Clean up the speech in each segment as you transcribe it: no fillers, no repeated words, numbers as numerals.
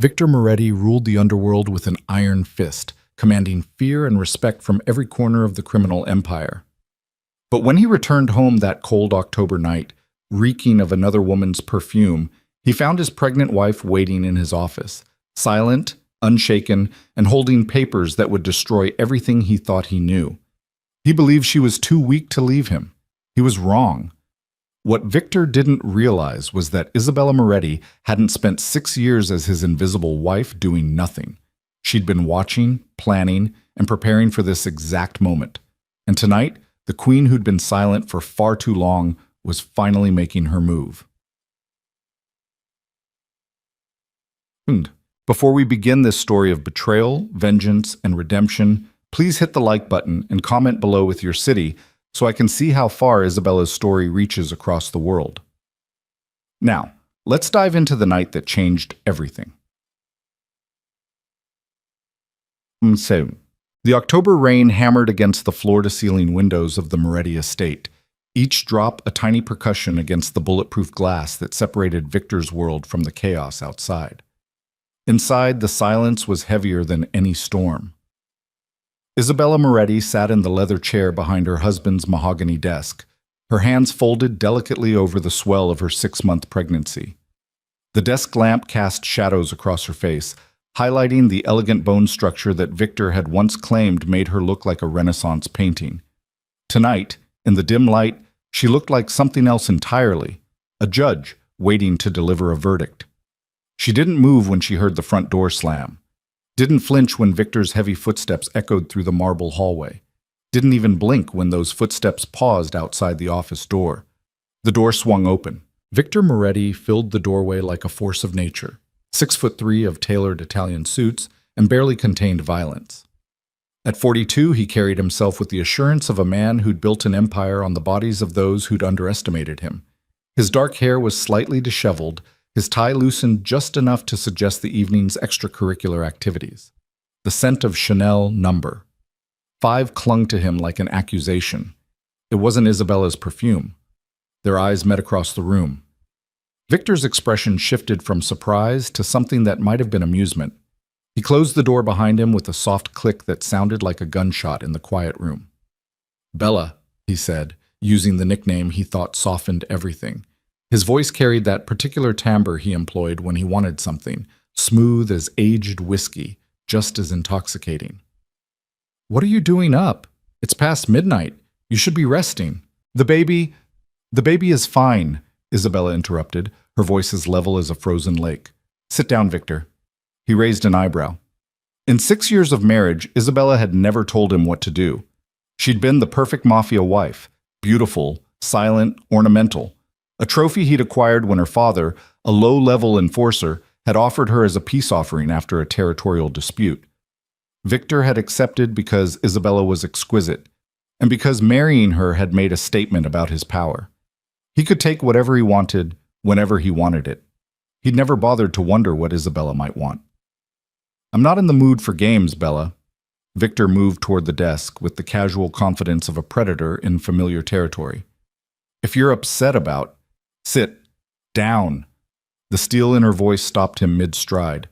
Victor Moretti ruled the underworld with an iron fist, commanding fear and respect from every corner of the criminal empire. But when he returned home that cold October night, reeking of another woman's perfume, he found his pregnant wife waiting in his office, silent, unshaken, and holding papers that would destroy everything he thought he knew. He believed she was too weak to leave him. He was wrong. What Victor didn't realize was that Isabella Moretti hadn't spent 6 years as his invisible wife doing nothing. She'd been watching, planning, and preparing for this exact moment. And tonight, the queen who'd been silent for far too long was finally making her move. Before we begin this story of betrayal, vengeance, and redemption, please hit the like button and comment below with your city so I can see how far Isabella's story reaches across the world. Now, let's dive into the night that changed everything. The October rain hammered against the floor-to-ceiling windows of the Moretti estate, each drop a tiny percussion against the bulletproof glass that separated Victor's world from the chaos outside. Inside, the silence was heavier than any storm. Isabella Moretti sat in the leather chair behind her husband's mahogany desk, her hands folded delicately over the swell of her 6-month pregnancy. The desk lamp cast shadows across her face, highlighting the elegant bone structure that Victor had once claimed made her look like a Renaissance painting. Tonight, in the dim light, she looked like something else entirely, a judge waiting to deliver a verdict. She didn't move when she heard the front door slam, didn't flinch when Victor's heavy footsteps echoed through the marble hallway, didn't even blink when those footsteps paused outside the office door. The door swung open. Victor Moretti filled the doorway like a force of nature, 6'3" of tailored Italian suits, and barely contained violence. At 42, he carried himself with the assurance of a man who'd built an empire on the bodies of those who'd underestimated him. His dark hair was slightly disheveled, his tie loosened just enough to suggest the evening's extracurricular activities. The scent of Chanel number 5 clung to him like an accusation. It wasn't Isabella's perfume. Their eyes met across the room. Victor's expression shifted from surprise to something that might have been amusement. He closed the door behind him with a soft click that sounded like a gunshot in the quiet room. "Bella," he said, using the nickname he thought softened everything. His voice carried that particular timbre he employed when he wanted something, smooth as aged whiskey, just as intoxicating. "What are you doing up? It's past midnight. You should be resting." The baby is fine," Isabella interrupted, her voice as level as a frozen lake. "Sit down, Victor." He raised an eyebrow. In 6 years of marriage, Isabella had never told him what to do. She'd been the perfect Mafia wife, beautiful, silent, ornamental, a trophy he'd acquired when her father, a low-level enforcer, had offered her as a peace offering after a territorial dispute. Victor had accepted because Isabella was exquisite, and because marrying her had made a statement about his power. He could take whatever he wanted, whenever he wanted it. He'd never bothered to wonder what Isabella might want. "I'm not in the mood for games, Bella." Victor moved toward the desk with the casual confidence of a predator in familiar territory. "If you're upset about..." "Sit down." The steel in her voice stopped him mid-stride.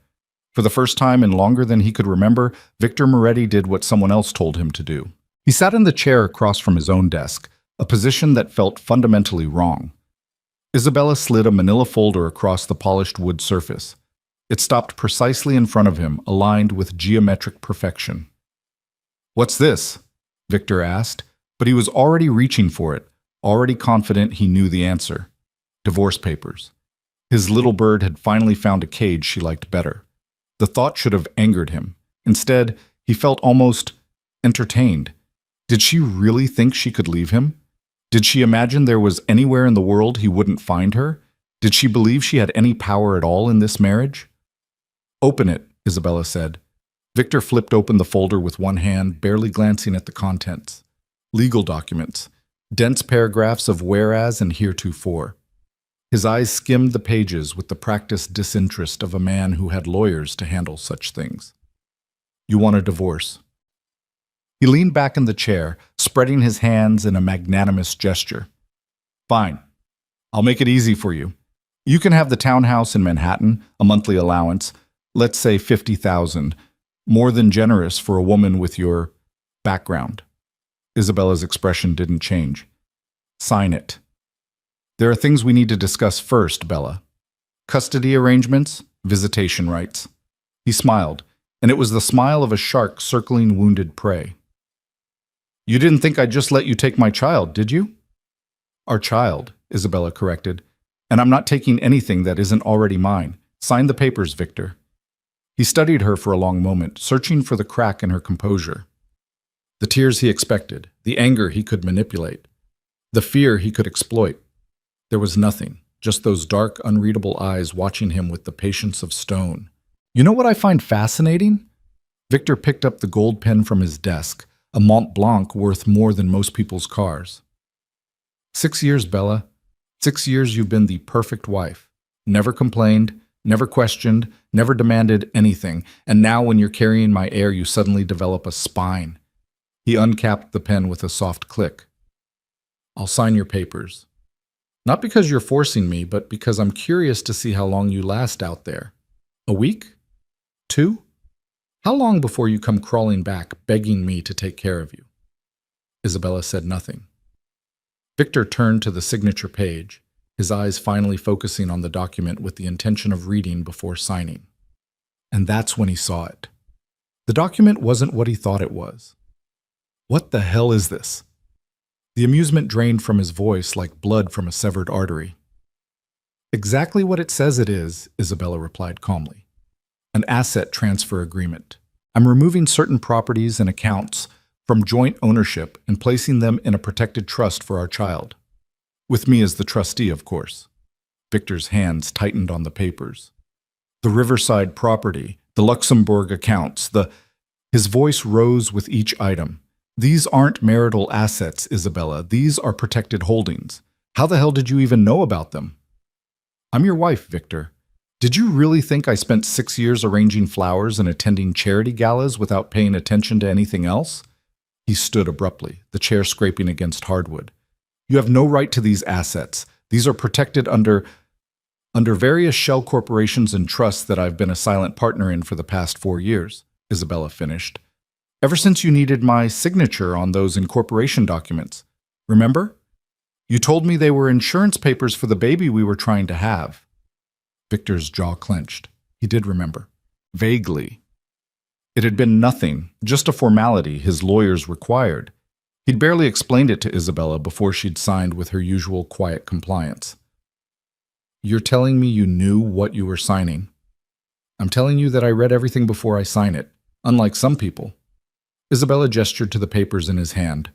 For the first time in longer than he could remember, Victor Moretti did what someone else told him to do. He sat in the chair across from his own desk, a position that felt fundamentally wrong. Isabella slid a manila folder across the polished wood surface. It stopped precisely in front of him, aligned with geometric perfection. "What's this?" Victor asked, but he was already reaching for it, already confident he knew the answer. Divorce papers. His little bird had finally found a cage she liked better. The thought should have angered him. Instead, he felt almost entertained. Did she really think she could leave him? Did she imagine there was anywhere in the world he wouldn't find her? Did she believe she had any power at all in this marriage? "Open it," Isabella said. Victor flipped open the folder with one hand, barely glancing at the contents. Legal documents. Dense paragraphs of whereas and heretofore. His eyes skimmed the pages with the practiced disinterest of a man who had lawyers to handle such things. "You want a divorce." He leaned back in the chair, spreading his hands in a magnanimous gesture. "Fine. I'll make it easy for you. You can have the townhouse in Manhattan, a monthly allowance, Let's say 50,000. More than generous for a woman with your background. Isabella's expression didn't change. Sign it. There are things we need to discuss first, Bella. Custody arrangements, visitation rights. He smiled, and it was the smile of a shark circling wounded prey. You didn't think I'd just let you take my child, did you? Our child, Isabella corrected. And I'm not taking anything that isn't already mine. Sign the papers, Victor. He studied her for a long moment, searching for the crack in her composure. The tears he expected, the anger he could manipulate, the fear he could exploit. There was nothing, just those dark, unreadable eyes watching him with the patience of stone. You know what I find fascinating? Victor picked up the gold pen from his desk, a Mont Blanc worth more than most people's cars. 6 years, Bella. 6 years you've been the perfect wife. Never complained, never questioned, never demanded anything, and now when you're carrying my heir, you suddenly develop a spine. He uncapped the pen with a soft click. I'll sign your papers. Not because you're forcing me, but because I'm curious to see how long you last out there. A week? 2? How long before you come crawling back, begging me to take care of you? Isabella said nothing. Victor turned to the signature page, his eyes finally focusing on the document with the intention of reading before signing. And that's when he saw it. The document wasn't what he thought it was. What the hell is this? The amusement drained from his voice like blood from a severed artery. Exactly what it says it is, Isabella replied calmly. An asset transfer agreement. I'm removing certain properties and accounts from joint ownership and placing them in a protected trust for our child. With me as the trustee, of course. Victor's hands tightened on the papers. The Riverside property, the Luxembourg accounts, His voice rose with each item. These aren't marital assets, Isabella. These are protected holdings. How the hell did you even know about them? I'm your wife, Victor. Did you really think I spent 6 years arranging flowers and attending charity galas without paying attention to anything else? He stood abruptly, the chair scraping against hardwood. You have no right to these assets. These are protected under various shell corporations and trusts that I've been a silent partner in for the past 4 years, Isabella finished. Ever since you needed my signature on those incorporation documents. Remember? You told me they were insurance papers for the baby we were trying to have. Victor's jaw clenched. He did remember. Vaguely. It had been nothing, just a formality his lawyers required. He'd barely explained it to Isabella before she'd signed with her usual quiet compliance. You're telling me you knew what you were signing? I'm telling you that I read everything before I sign it, unlike some people. Isabella gestured to the papers in his hand.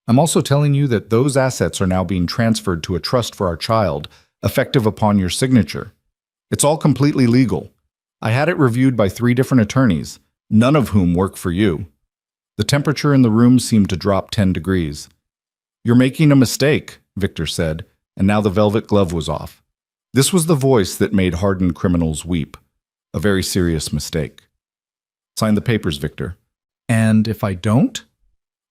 I'm also telling you that those assets are now being transferred to a trust for our child, effective upon your signature. It's all completely legal. I had it reviewed by 3 different attorneys, none of whom work for you. The temperature in the room seemed to drop 10 degrees. You're making a mistake, Victor said, and now the velvet glove was off. This was the voice that made hardened criminals weep. A very serious mistake. Sign the papers, Victor. And if I don't?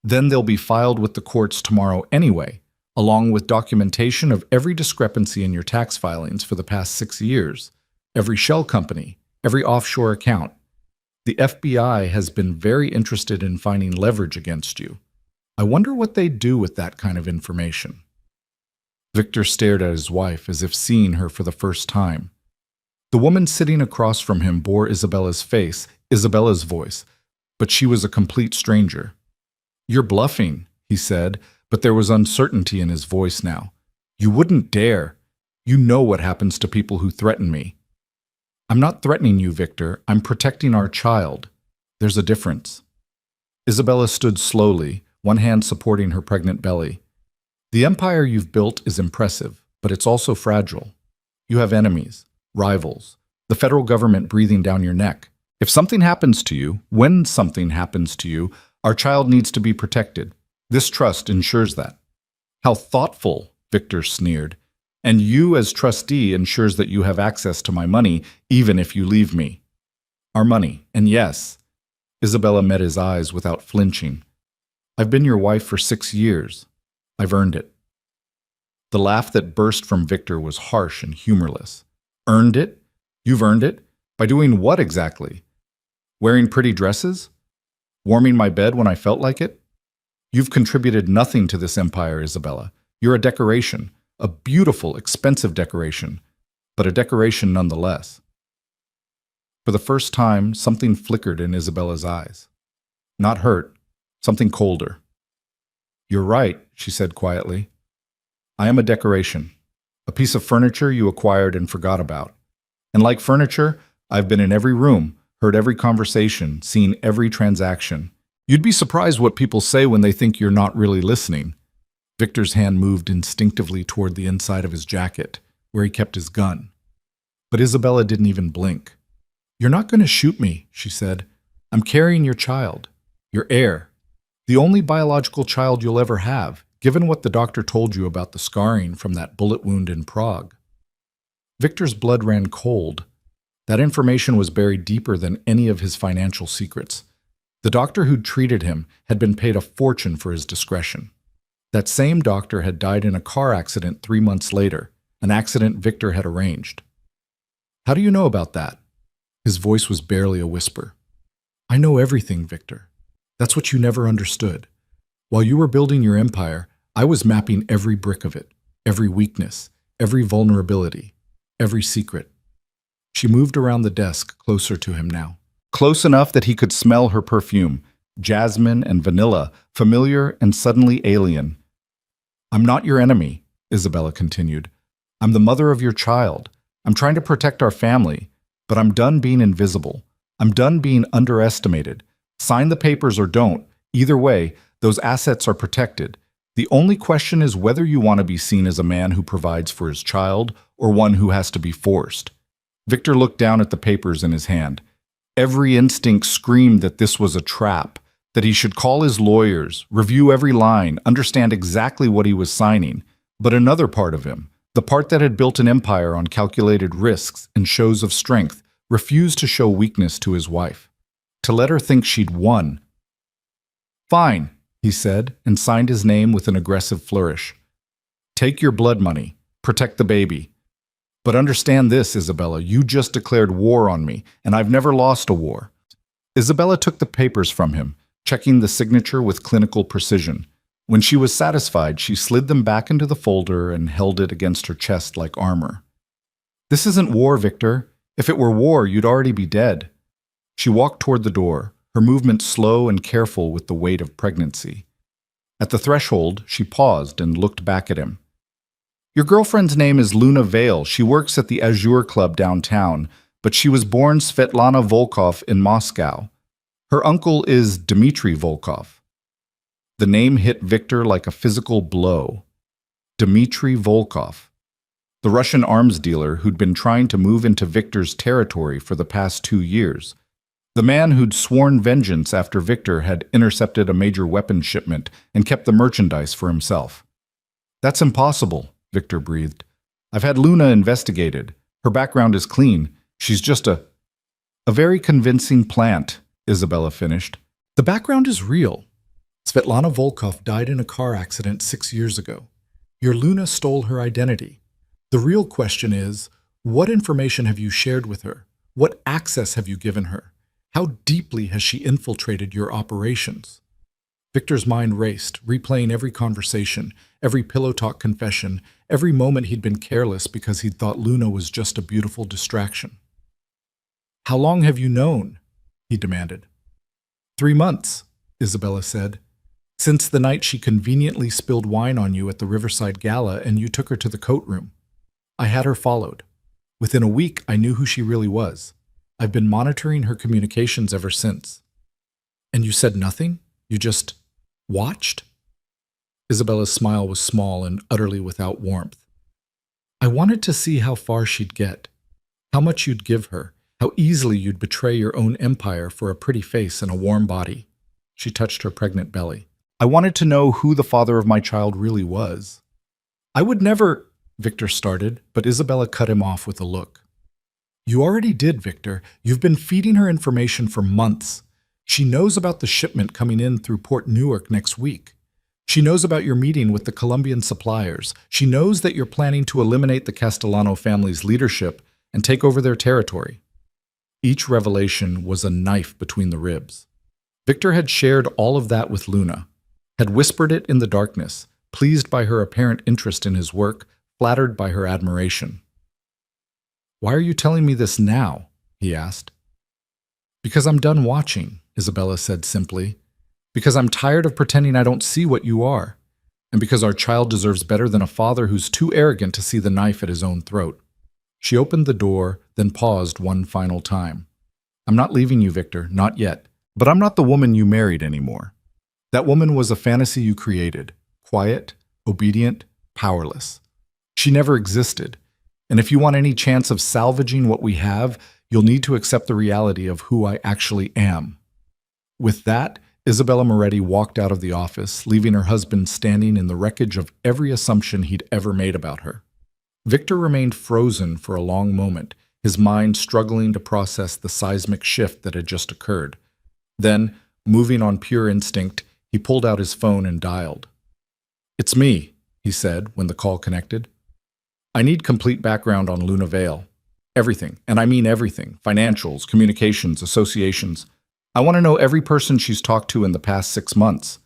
Then they'll be filed with the courts tomorrow anyway, along with documentation of every discrepancy in your tax filings for the past 6 years, every shell company, every offshore account. The FBI has been very interested in finding leverage against you. I wonder what they'd do with that kind of information. Victor stared at his wife as if seeing her for the first time. The woman sitting across from him bore Isabella's face, Isabella's voice, but she was a complete stranger. You're bluffing, he said, but there was uncertainty in his voice now. You wouldn't dare. You know what happens to people who threaten me. I'm not threatening you, Victor. I'm protecting our child. There's a difference. Isabella stood slowly, one hand supporting her pregnant belly. The empire you've built is impressive, but it's also fragile. You have enemies, rivals, the federal government breathing down your neck. If something happens to you, when something happens to you, our child needs to be protected. This trust ensures that. How thoughtful, Victor sneered. And you as trustee ensures that you have access to my money, even if you leave me. Our money, and yes. Isabella met his eyes without flinching. I've been your wife for 6 years. I've earned it. The laugh that burst from Victor was harsh and humorless. Earned it? You've earned it? By doing what exactly? Wearing pretty dresses? Warming my bed when I felt like it? You've contributed nothing to this empire, Isabella. You're a decoration, a beautiful, expensive decoration, but a decoration nonetheless. For the first time, something flickered in Isabella's eyes. Not hurt, something colder. You're right, she said quietly. I am a decoration, a piece of furniture you acquired and forgot about. And like furniture, I've been in every room, heard every conversation, seen every transaction. You'd be surprised what people say when they think you're not really listening. Victor's hand moved instinctively toward the inside of his jacket, where he kept his gun. But Isabella didn't even blink. You're not going to shoot me, she said. I'm carrying your child, your heir, the only biological child you'll ever have, given what the doctor told you about the scarring from that bullet wound in Prague. Victor's blood ran cold. That information was buried deeper than any of his financial secrets. The doctor who'd treated him had been paid a fortune for his discretion. That same doctor had died in a car accident 3 months later, an accident Victor had arranged. How do you know about that? His voice was barely a whisper. I know everything, Victor. That's what you never understood. While you were building your empire, I was mapping every brick of it, every weakness, every vulnerability, every secret. She moved around the desk, closer to him now. Close enough that he could smell her perfume, jasmine and vanilla, familiar and suddenly alien. I'm not your enemy, Isabella continued. I'm the mother of your child. I'm trying to protect our family, but I'm done being invisible. I'm done being underestimated. Sign the papers or don't. Either way, those assets are protected. The only question is whether you want to be seen as a man who provides for his child or one who has to be forced. Victor looked down at the papers in his hand. Every instinct screamed that this was a trap, that he should call his lawyers, review every line, understand exactly what he was signing. But another part of him, the part that had built an empire on calculated risks and shows of strength, refused to show weakness to his wife, to let her think she'd won. Fine, he said, and signed his name with an aggressive flourish. Take your blood money. Protect the baby. But understand this, Isabella, you just declared war on me, and I've never lost a war. Isabella took the papers from him, checking the signature with clinical precision. When she was satisfied, she slid them back into the folder and held it against her chest like armor. This isn't war, Victor. If it were war, you'd already be dead. She walked toward the door, her movement slow and careful with the weight of pregnancy. At the threshold, she paused and looked back at him. Your girlfriend's name is Luna Vale. She works at the Azure Club downtown, but she was born Svetlana Volkov in Moscow. Her uncle is Dmitry Volkov. The name hit Victor like a physical blow. Dmitry Volkov, the Russian arms dealer who'd been trying to move into Victor's territory for the past 2 years. The man who'd sworn vengeance after Victor had intercepted a major weapons shipment and kept the merchandise for himself. That's impossible, Victor breathed. I've had Luna investigated. Her background is clean. She's just a very convincing plant, Isabella finished. The background is real. Svetlana Volkov died in a car accident 6 years ago. Your Luna stole her identity. The real question is, what information have you shared with her? What access have you given her? How deeply has she infiltrated your operations? Victor's mind raced, replaying every conversation, every pillow talk confession, every moment he'd been careless because he'd thought Luna was just a beautiful distraction. How long have you known? He demanded. 3 months, Isabella said. Since the night she conveniently spilled wine on you at the Riverside Gala and you took her to the coat room. I had her followed. Within a week, I knew who she really was. I've been monitoring her communications ever since. And you said nothing? You just watched? Isabella's smile was small and utterly without warmth. I wanted to see how far she'd get, how much you'd give her, how easily you'd betray your own empire for a pretty face and a warm body. She touched her pregnant belly. I wanted to know who the father of my child really was. I would never, Victor started, but Isabella cut him off with a look. You already did, Victor. You've been feeding her information for months. She knows about the shipment coming in through Port Newark next week. She knows about your meeting with the Colombian suppliers. She knows that you're planning to eliminate the Castellano family's leadership and take over their territory. Each revelation was a knife between the ribs. Victor had shared all of that with Luna, had whispered it in the darkness, pleased by her apparent interest in his work, flattered by her admiration. "Why are you telling me this now?" he asked. "Because I'm done watching," Isabella said simply. "Because I'm tired of pretending I don't see what you are. And because our child deserves better than a father who's too arrogant to see the knife at his own throat." She opened the door, then paused one final time. "I'm not leaving you, Victor, not yet. But I'm not the woman you married anymore. That woman was a fantasy you created, quiet, obedient, powerless. She never existed. And if you want any chance of salvaging what we have, you'll need to accept the reality of who I actually am." With that, Isabella Moretti walked out of the office, leaving her husband standing in the wreckage of every assumption he'd ever made about her. Victor remained frozen for a long moment, his mind struggling to process the seismic shift that had just occurred. Then, moving on pure instinct, he pulled out his phone and dialed. "It's me," he said when the call connected. "I need complete background on Luna Vale. Everything, and I mean everything. Financials, communications, associations. I want to know every person she's talked to in the past 6 months."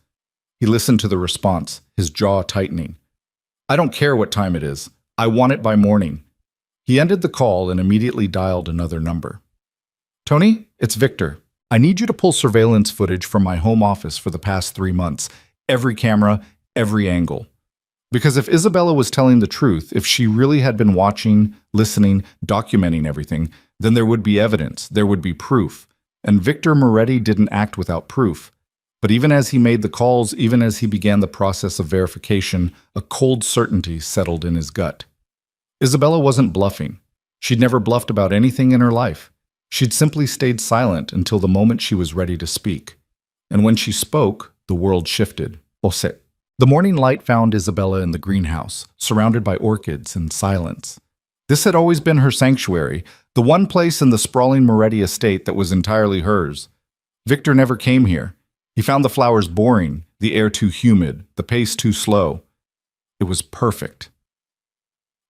He listened to the response, his jaw tightening. "I don't care what time it is. I want it by morning." He ended the call and immediately dialed another number. "Tony, it's Victor. I need you to pull surveillance footage from my home office for the past 3 months. Every camera, every angle. Because if Isabella was telling the truth, if she really had been watching, listening, documenting everything, then there would be evidence, there would be proof. And Victor Moretti didn't act without proof. But even as he made the calls, even as he began the process of verification, a cold certainty settled in his gut. Isabella wasn't bluffing. She'd never bluffed about anything in her life. She'd simply stayed silent until the moment she was ready to speak. And when she spoke, the world shifted. The morning light found Isabella in the greenhouse, surrounded by orchids and silence. This had always been her sanctuary, the one place in the sprawling Moretti estate that was entirely hers. Victor never came here. He found the flowers boring, the air too humid, the pace too slow. It was perfect.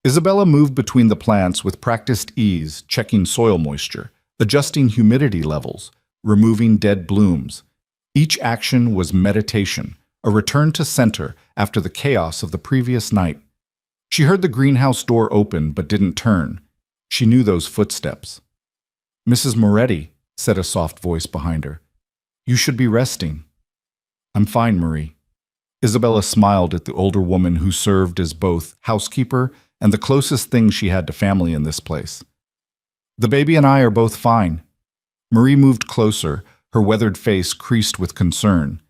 Isabella moved between the plants with practiced ease, checking soil moisture, adjusting humidity levels, removing dead blooms. Each action was meditation, a return to center after the chaos of the previous night. She heard the greenhouse door open but didn't turn. She knew those footsteps. "Mrs. Moretti," said a soft voice behind her. "You should be resting." "I'm fine, Marie." Isabella smiled at the older woman who served as both housekeeper and the closest thing she had to family in this place. "The baby and I are both fine." Marie moved closer, her weathered face creased with concern.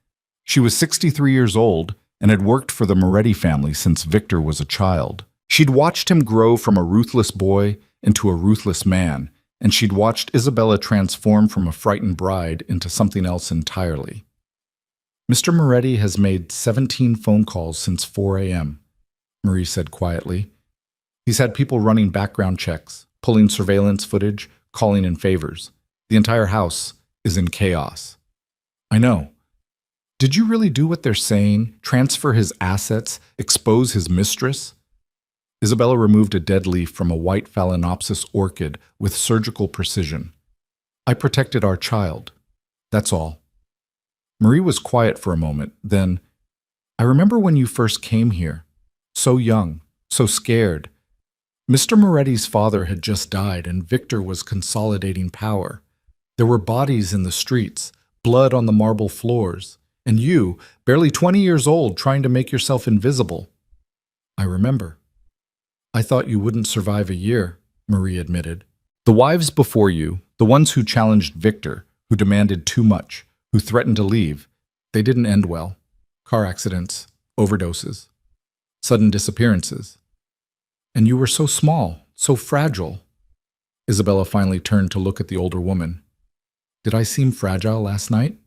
She was 63 years old and had worked for the Moretti family since Victor was a child. She'd watched him grow from a ruthless boy into a ruthless man, and she'd watched Isabella transform from a frightened bride into something else entirely. "Mr. Moretti has made 17 phone calls since 4 a.m., Marie said quietly. "He's had people running background checks, pulling surveillance footage, calling in favors. The entire house is in chaos." "I know. Did you really do what they're saying? Transfer his assets? Expose his mistress?" Isabella removed a dead leaf from a white phalaenopsis orchid with surgical precision. "I protected our child. That's all." Marie was quiet for a moment, then, "I remember when you first came here. So young, so scared. Mr. Moretti's father had just died and Victor was consolidating power. There were bodies in the streets, blood on the marble floors, and you, barely 20 years old, trying to make yourself invisible." "I remember." "I thought you wouldn't survive a year," Marie admitted. "The wives before you, the ones who challenged Victor, who demanded too much, who threatened to leave, they didn't end well. Car accidents, overdoses, sudden disappearances. And you were so small, so fragile." Isabella finally turned to look at the older woman. "Did I seem fragile last night?"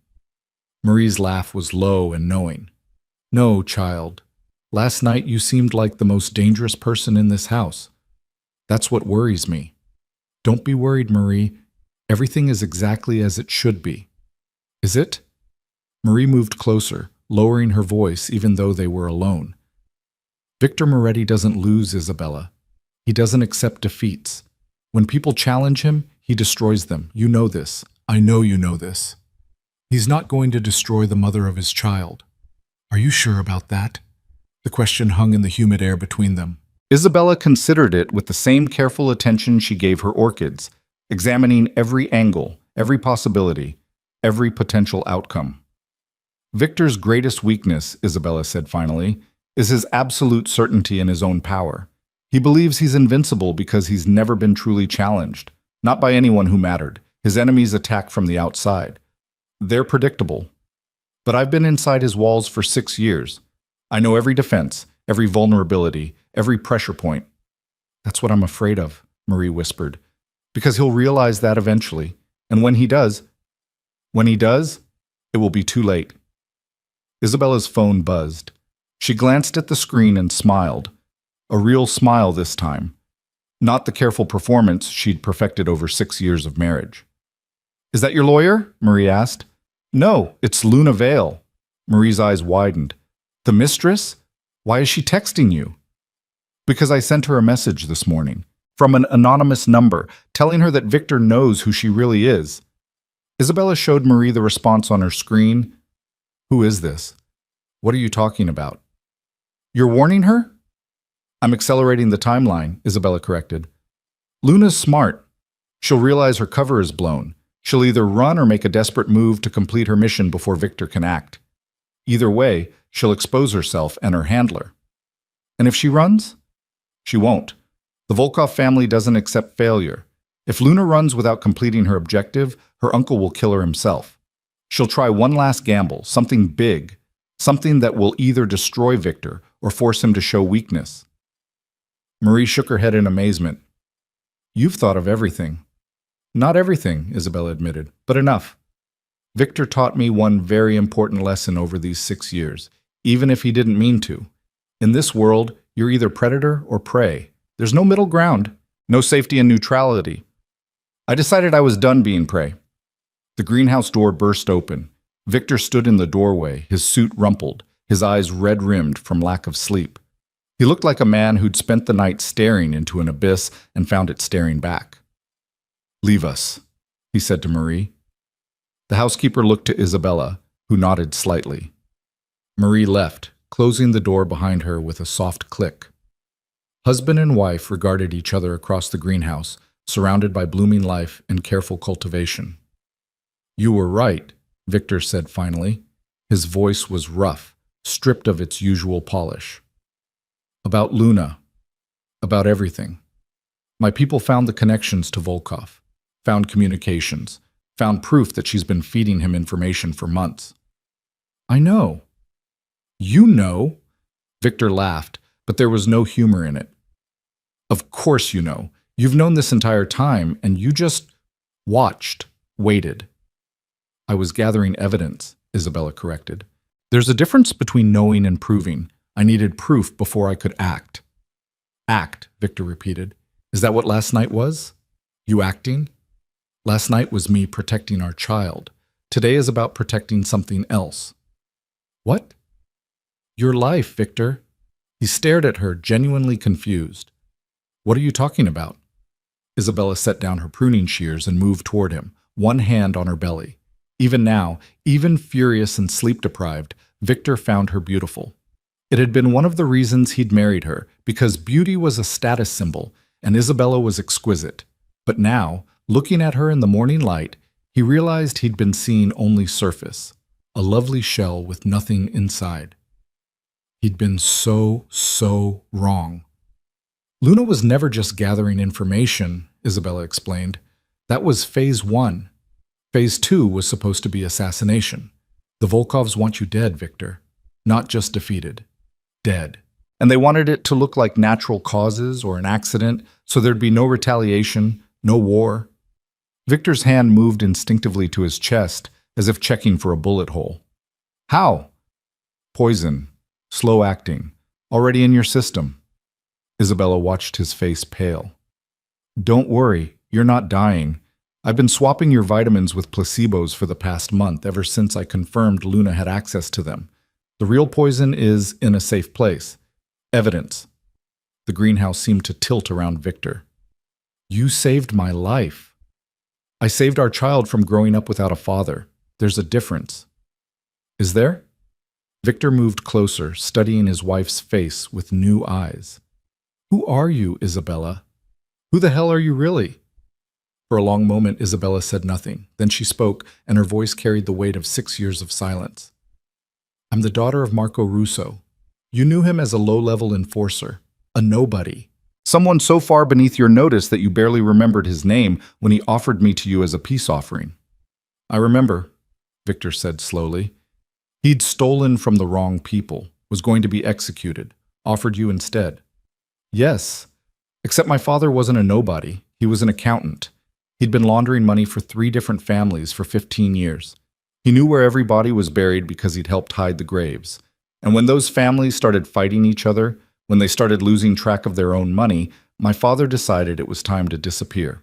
Marie's laugh was low and knowing. "No, child. Last night you seemed like the most dangerous person in this house. That's what worries me. Don't be worried, Marie. Everything is exactly as it should be." "Is it?" Marie moved closer, lowering her voice even though they were alone. "Victor Moretti doesn't lose, Isabella. He doesn't accept defeats. When people challenge him, He destroys them. You know this. I know you know this. He's not going to destroy the mother of his child. Are you sure about that? The question hung in the humid air between them. Isabella considered it with the same careful attention she gave her orchids, examining every angle, every possibility, every potential outcome. Victor's greatest weakness, Isabella said finally, is his absolute certainty in his own power. He believes he's invincible because he's never been truly challenged, not by anyone who mattered. His enemies attack from the outside. They're predictable. But I've been inside his walls for 6 years. I know every defense, every vulnerability, every pressure point. That's what I'm afraid of, Marie whispered, because he'll realize that eventually. And when he does, it will be too late. Isabella's phone buzzed. She glanced at the screen and smiled. A real smile this time. Not the careful performance she'd perfected over 6 years of marriage. Is that your lawyer? Marie asked. No, it's Luna Vale. Marie's eyes widened. The mistress? Why is she texting you? Because I sent her a message this morning, from an anonymous number, telling her that Victor knows who she really is. Isabella showed Marie the response on her screen. Who is this? What are you talking about? You're warning her? I'm accelerating the timeline, Isabella corrected. Luna's smart. She'll realize her cover is blown. She'll either run or make a desperate move to complete her mission before Victor can act. Either way, she'll expose herself and her handler. And if she runs? She won't. The Volkov family doesn't accept failure. If Luna runs without completing her objective, her uncle will kill her himself. She'll try one last gamble, something big, something that will either destroy Victor or force him to show weakness. Marie shook her head in amazement. You've thought of everything. Not everything, Isabella admitted, but enough. Victor taught me one very important lesson over these 6 years, even if he didn't mean to. In this world, you're either predator or prey. There's no middle ground, no safety and neutrality. I decided I was done being prey. The greenhouse door burst open. Victor stood in the doorway, his suit rumpled, his eyes red-rimmed from lack of sleep. He looked like a man who'd spent the night staring into an abyss and found it staring back. Leave us, he said to Marie. The housekeeper looked to Isabella, who nodded slightly. Marie left, closing the door behind her with a soft click. Husband and wife regarded each other across the greenhouse, surrounded by blooming life and careful cultivation. You were right, Victor said finally. His voice was rough, stripped of its usual polish. About Luna. About everything. My people found the connections to Volkov, found communications, found proof that she's been feeding him information for months. I know. You know? Victor laughed, but there was no humor in it. Of course you know. You've known this entire time, and you just watched, waited. I was gathering evidence, Isabella corrected. There's a difference between knowing and proving. I needed proof before I could act. Act, Victor repeated. Is that what last night was? You acting? Last night was me protecting our child. Today is about protecting something else. What? Your life, Victor. He stared at her, genuinely confused. What are you talking about? Isabella set down her pruning shears and moved toward him, one hand on her belly. Even now, even furious and sleep-deprived, Victor found her beautiful. It had been one of the reasons he'd married her, because beauty was a status symbol, and Isabella was exquisite. But now, looking at her in the morning light, he realized he'd been seeing only surface, a lovely shell with nothing inside. He'd been so wrong. Luna was never just gathering information, Isabella explained. That was phase 1. Phase 2 was supposed to be assassination. The Volkovs want you dead, Victor. Not just defeated. Dead. And they wanted it to look like natural causes or an accident, so there'd be no retaliation, no war. Victor's hand moved instinctively to his chest, as if checking for a bullet hole. How? Poison. Slow acting. Already in your system. Isabella watched his face pale. Don't worry, you're not dying. I've been swapping your vitamins with placebos for the past month, ever since I confirmed Luna had access to them. The real poison is in a safe place. Evidence. The greenhouse seemed to tilt around Victor. You saved my life. I saved our child from growing up without a father. There's a difference. Is there? Victor moved closer, studying his wife's face with new eyes. Who are you, Isabella? Who the hell are you really? For a long moment, Isabella said nothing. Then she spoke, and her voice carried the weight of 6 years of silence. I'm the daughter of Marco Russo. You knew him as a low-level enforcer, a nobody. Someone so far beneath your notice that you barely remembered his name when he offered me to you as a peace offering. I remember, Victor said slowly. He'd stolen from the wrong people, was going to be executed, offered you instead. Yes, except my father wasn't a nobody. He was an accountant. He'd been laundering money for 3 different families for 15 years. He knew where every body was buried because he'd helped hide the graves. And when those families started fighting each other, when they started losing track of their own money, my father decided it was time to disappear.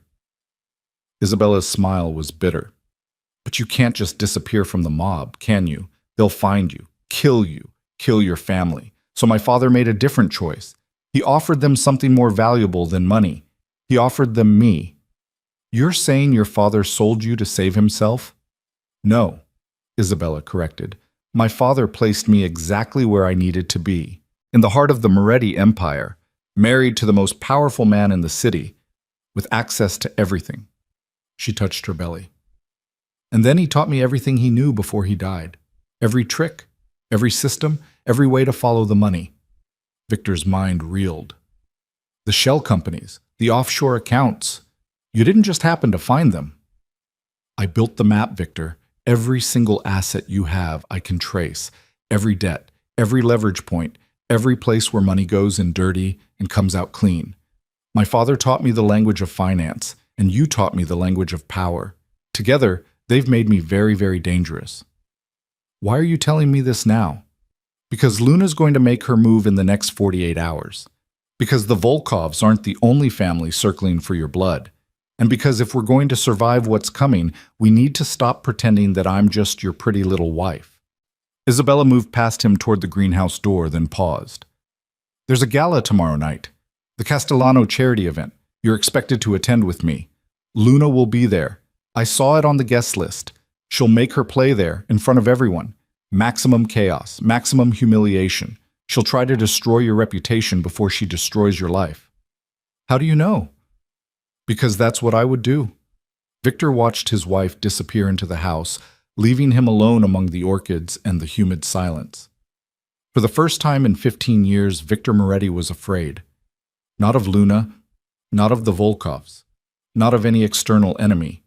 Isabella's smile was bitter. But you can't just disappear from the mob, can you? They'll find you, kill your family. So my father made a different choice. He offered them something more valuable than money. He offered them me. You're saying your father sold you to save himself? No, Isabella corrected. My father placed me exactly where I needed to be, in the heart of the Moretti Empire, married to the most powerful man in the city, with access to everything. She touched her belly. And then he taught me everything he knew before he died. Every trick, every system, every way to follow the money. Victor's mind reeled. The shell companies, the offshore accounts. You didn't just happen to find them. I built the map, Victor. Every single asset you have, I can trace. Every debt, every leverage point, every place where money goes in dirty and comes out clean. My father taught me the language of finance, and you taught me the language of power. Together, they've made me very, very dangerous. Why are you telling me this now? Because Luna's going to make her move in the next 48 hours. Because the Volkovs aren't the only family circling for your blood. And because if we're going to survive what's coming, we need to stop pretending that I'm just your pretty little wife. Isabella moved past him toward the greenhouse door, then paused. There's a gala tomorrow night. The Castellano charity event. You're expected to attend with me. Luna will be there. I saw it on the guest list. She'll make her play there, in front of everyone. Maximum chaos, maximum humiliation. She'll try to destroy your reputation before she destroys your life. How do you know? Because that's what I would do. Victor watched his wife disappear into the house, leaving him alone among the orchids and the humid silence. For the first time in 15 years, Victor Moretti was afraid. Not of Luna, not of the Volkovs, not of any external enemy.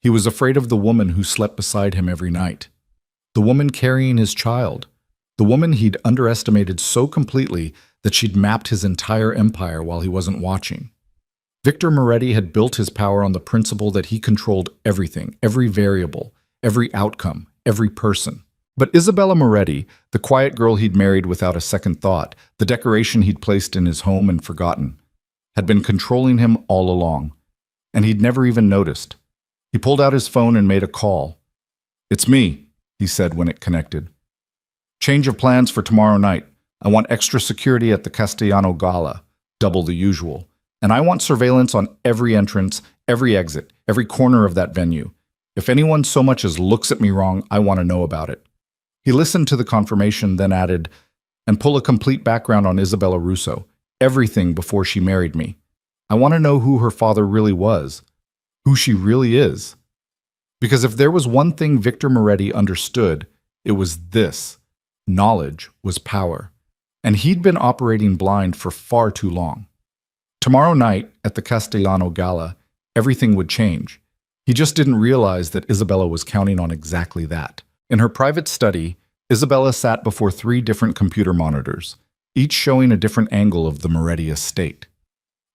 He was afraid of the woman who slept beside him every night. The woman carrying his child. The woman he'd underestimated so completely that she'd mapped his entire empire while he wasn't watching. Victor Moretti had built his power on the principle that he controlled everything, every variable, every outcome, every person. But Isabella Moretti, the quiet girl he'd married without a second thought, the decoration he'd placed in his home and forgotten, had been controlling him all along, and he'd never even noticed. He pulled out his phone and made a call. "It's me," he said when it connected. "Change of plans for tomorrow night. I want extra security at the Castellano Gala, double the usual. And I want surveillance on every entrance, every exit, every corner of that venue. If anyone so much as looks at me wrong, I want to know about it." He listened to the confirmation, then added, "And pull a complete background on Isabella Russo, everything before she married me. I want to know who her father really was, who she really is. Because if there was one thing Victor Moretti understood, it was this: knowledge was power. And he'd been operating blind for far too long. Tomorrow night, at the Castellano Gala, everything would change. He just didn't realize that Isabella was counting on exactly that. In her private study, Isabella sat before 3 different computer monitors, each showing a different angle of the Moretti estate.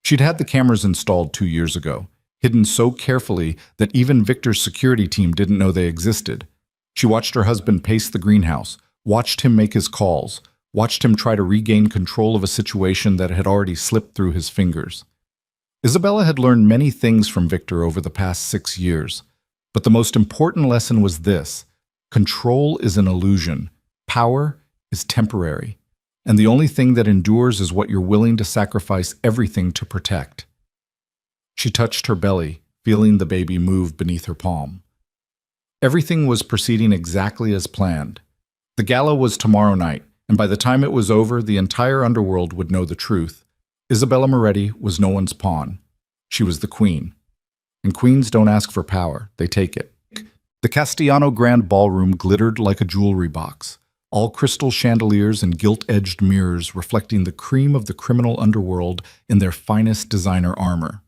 She'd had the cameras installed 2 years ago, hidden so carefully that even Victor's security team didn't know they existed. She watched her husband pace the greenhouse, watched him make his calls, watched him try to regain control of a situation that had already slipped through his fingers. Isabella had learned many things from Victor over the past 6 years, but the most important lesson was this: control is an illusion, power is temporary, and the only thing that endures is what you're willing to sacrifice everything to protect. She touched her belly, feeling the baby move beneath her palm. Everything was proceeding exactly as planned. The gala was tomorrow night, and by the time it was over, the entire underworld would know the truth. Isabella Moretti was no one's pawn. She was the queen. And queens don't ask for power, they take it. The Castellano Grand Ballroom glittered like a jewelry box, all crystal chandeliers and gilt-edged mirrors reflecting the cream of the criminal underworld in their finest designer armor.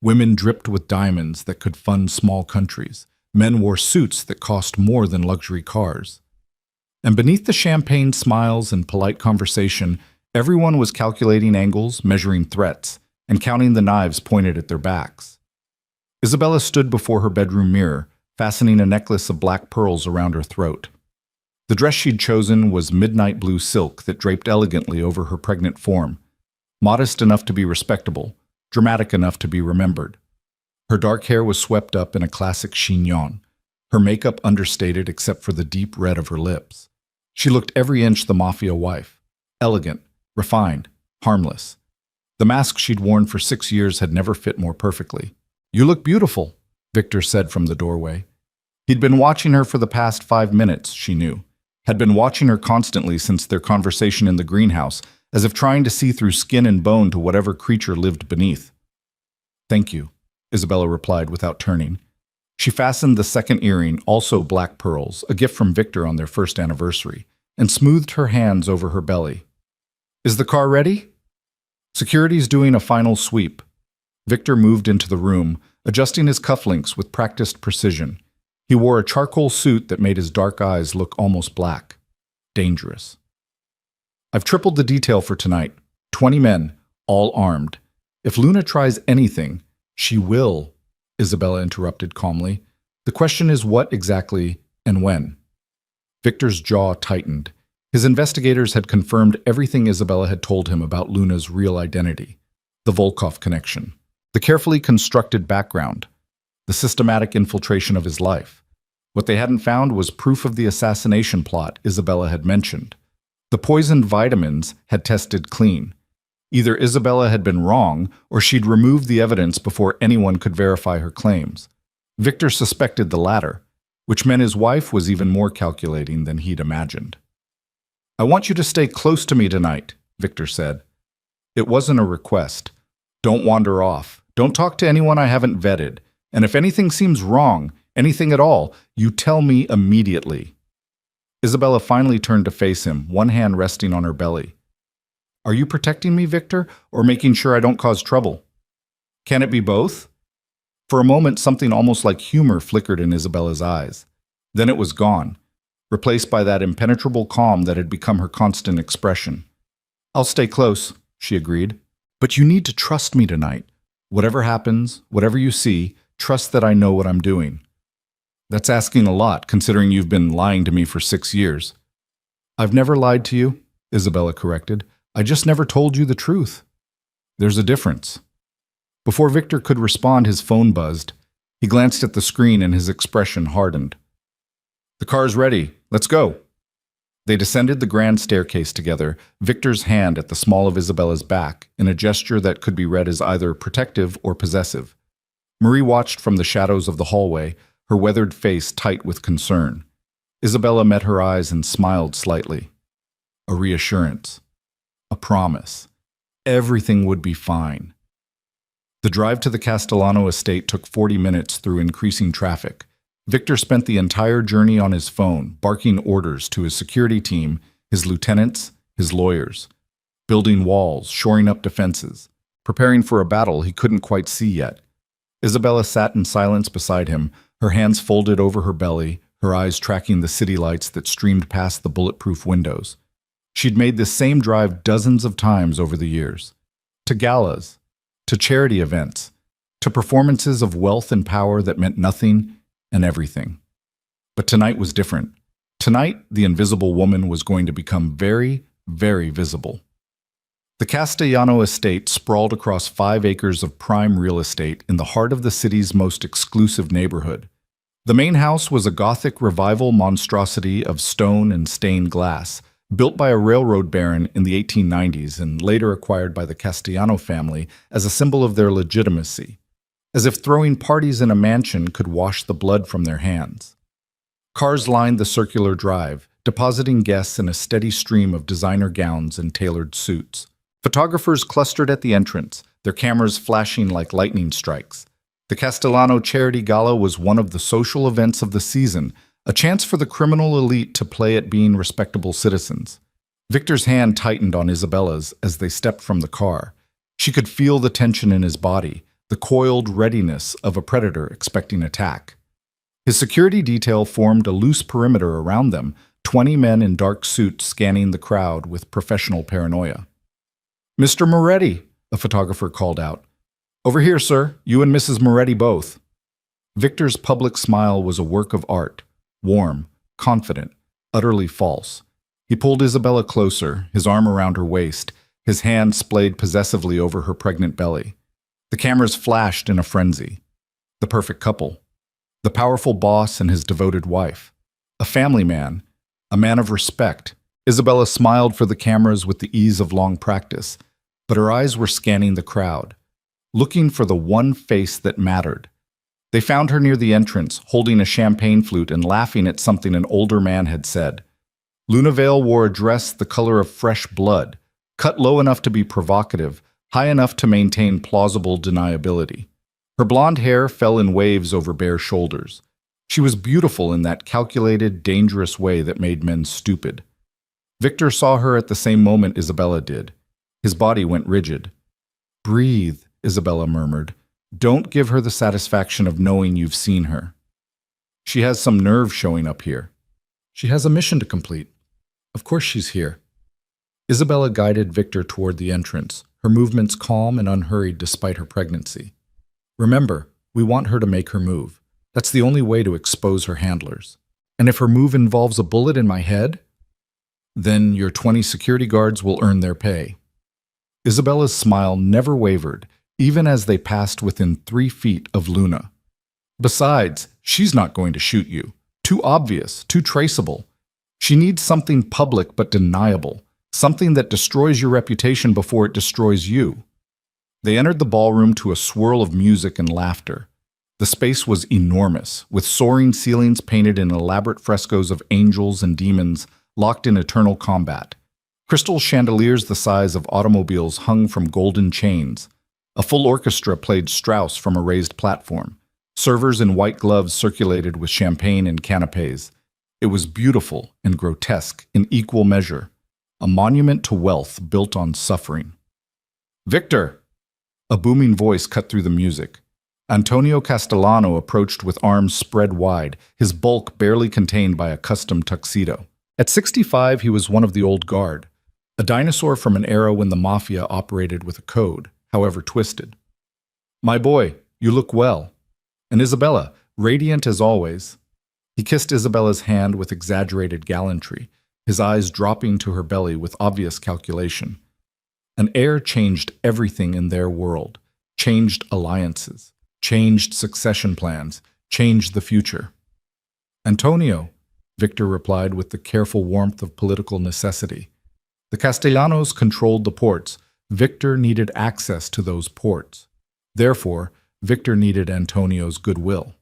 Women dripped with diamonds that could fund small countries. Men wore suits that cost more than luxury cars. And beneath the champagne smiles and polite conversation, everyone was calculating angles, measuring threats, and counting the knives pointed at their backs. Isabella stood before her bedroom mirror, fastening a necklace of black pearls around her throat. The dress she'd chosen was midnight blue silk that draped elegantly over her pregnant form, modest enough to be respectable, dramatic enough to be remembered. Her dark hair was swept up in a classic chignon, her makeup understated except for the deep red of her lips. She looked every inch the Mafia wife, elegant, refined, harmless. The mask she'd worn for 6 years had never fit more perfectly. "You look beautiful," Victor said from the doorway. He'd been watching her for the past 5 minutes, she knew. Had been watching her constantly since their conversation in the greenhouse, as if trying to see through skin and bone to whatever creature lived beneath. "Thank you," Isabella replied without turning. She fastened the second earring, also black pearls, a gift from Victor on their first anniversary, and smoothed her hands over her belly. "Is the car ready?" "Security's doing a final sweep." Victor moved into the room, adjusting his cufflinks with practiced precision. He wore a charcoal suit that made his dark eyes look almost black. Dangerous. "I've tripled the detail for tonight. 20 men, all armed. If Luna tries anything, she will," Isabella interrupted calmly. "The question is what exactly and when." Victor's jaw tightened. His investigators had confirmed everything Isabella had told him about Luna's real identity. The Volkov connection. The carefully constructed background. The systematic infiltration of his life. What they hadn't found was proof of the assassination plot Isabella had mentioned. The poisoned vitamins had tested clean. Either Isabella had been wrong, or she'd removed the evidence before anyone could verify her claims. Victor suspected the latter, which meant his wife was even more calculating than he'd imagined. "I want you to stay close to me tonight," Victor said. It wasn't a request. "Don't wander off. Don't talk to anyone I haven't vetted. And if anything seems wrong, anything at all, you tell me immediately." Isabella finally turned to face him, one hand resting on her belly. "Are you protecting me, Victor, or making sure I don't cause trouble?" "Can it be both?" For a moment, something almost like humor flickered in Isabella's eyes. Then it was gone, replaced by that impenetrable calm that had become her constant expression. "I'll stay close," she agreed. "But you need to trust me tonight. Whatever happens, whatever you see, trust that I know what I'm doing." "That's asking a lot, considering you've been lying to me for 6 years. "I've never lied to you," Isabella corrected. "I just never told you the truth." "There's a difference." Before Victor could respond, his phone buzzed. He glanced at the screen and his expression hardened. "The car's ready. Let's go." They descended the grand staircase together, Victor's hand at the small of Isabella's back, in a gesture that could be read as either protective or possessive. Marie watched from the shadows of the hallway, her weathered face tight with concern. Isabella met her eyes and smiled slightly. A reassurance. A promise. Everything would be fine. The drive to the Castellano estate took 40 minutes through increasing traffic. Victor spent the entire journey on his phone, barking orders to his security team, his lieutenants, his lawyers, building walls, shoring up defenses, preparing for a battle he couldn't quite see yet. Isabella sat in silence beside him, her hands folded over her belly, her eyes tracking the city lights that streamed past the bulletproof windows. She'd made this same drive dozens of times over the years. To galas, to charity events, to performances of wealth and power that meant nothing and everything. But tonight was different. Tonight, the invisible woman was going to become very, very visible. The Castellano estate sprawled across 5 acres of prime real estate in the heart of the city's most exclusive neighborhood. The main house was a Gothic revival monstrosity of stone and stained glass, built by a railroad baron in the 1890s and later acquired by the Castellano family as a symbol of their legitimacy. as if throwing parties in a mansion could wash the blood from their hands. Cars lined the circular drive, depositing guests in a steady stream of designer gowns and tailored suits. Photographers clustered at the entrance, their cameras flashing like lightning strikes. The Castellano Charity Gala was one of the social events of the season, a chance for the criminal elite to play at being respectable citizens. Victor's hand tightened on Isabella's as they stepped from the car. She could feel the tension in his body, the coiled readiness of a predator expecting attack. His security detail formed a loose perimeter around them, 20 men in dark suits scanning the crowd with professional paranoia. "Mr. Moretti," a photographer called out. "Over here, sir. You and Mrs. Moretti both." Victor's public smile was a work of art, warm, confident, utterly false. He pulled Isabella closer, his arm around her waist, his hand splayed possessively over her pregnant belly. The cameras flashed in a frenzy. The perfect couple. The powerful boss and his devoted wife. A family man, a man of respect. Isabella smiled for the cameras with the ease of long practice, but her eyes were scanning the crowd, looking for the one face that mattered. They found her near the entrance, holding a champagne flute and laughing at something an older man had said. Luna Vale wore a dress the color of fresh blood, cut low enough to be provocative, high enough to maintain plausible deniability. Her blonde hair fell in waves over bare shoulders. She was beautiful in that calculated, dangerous way that made men stupid. Victor saw her at the same moment Isabella did. His body went rigid. "Breathe," Isabella murmured. "Don't give her the satisfaction of knowing you've seen her. She has some nerve showing up here. She has a mission to complete. Of course she's here." Isabella guided Victor toward the entrance, her movements calm and unhurried despite her pregnancy. "Remember, we want her to make her move. That's the only way to expose her handlers. And if her move involves a bullet in my head, then your 20 security guards will earn their pay." Isabella's smile never wavered, even as they passed within 3 feet of Luna. "Besides, she's not going to shoot you. Too obvious, too traceable. She needs something public but deniable, something that destroys your reputation before it destroys you." They entered the ballroom to a swirl of music and laughter. The space was enormous, with soaring ceilings painted in elaborate frescoes of angels and demons locked in eternal combat. Crystal chandeliers the size of automobiles hung from golden chains. A full orchestra played Strauss from a raised platform. Servers in white gloves circulated with champagne and canapes. It was beautiful and grotesque in equal measure, a monument to wealth built on suffering. "Victor!" A booming voice cut through the music. Antonio Castellano approached with arms spread wide, his bulk barely contained by a custom tuxedo. At 65, he was one of the old guard, a dinosaur from an era when the Mafia operated with a code, however twisted. "My boy, you look well." And Isabella, radiant as always. He kissed Isabella's hand with exaggerated gallantry, his eyes dropping to her belly with obvious calculation. An heir changed everything in their world, changed alliances, changed succession plans, changed the future. "Antonio," Victor replied with the careful warmth of political necessity. The Castellanos controlled the ports. Victor needed access to those ports. Therefore, Victor needed Antonio's goodwill.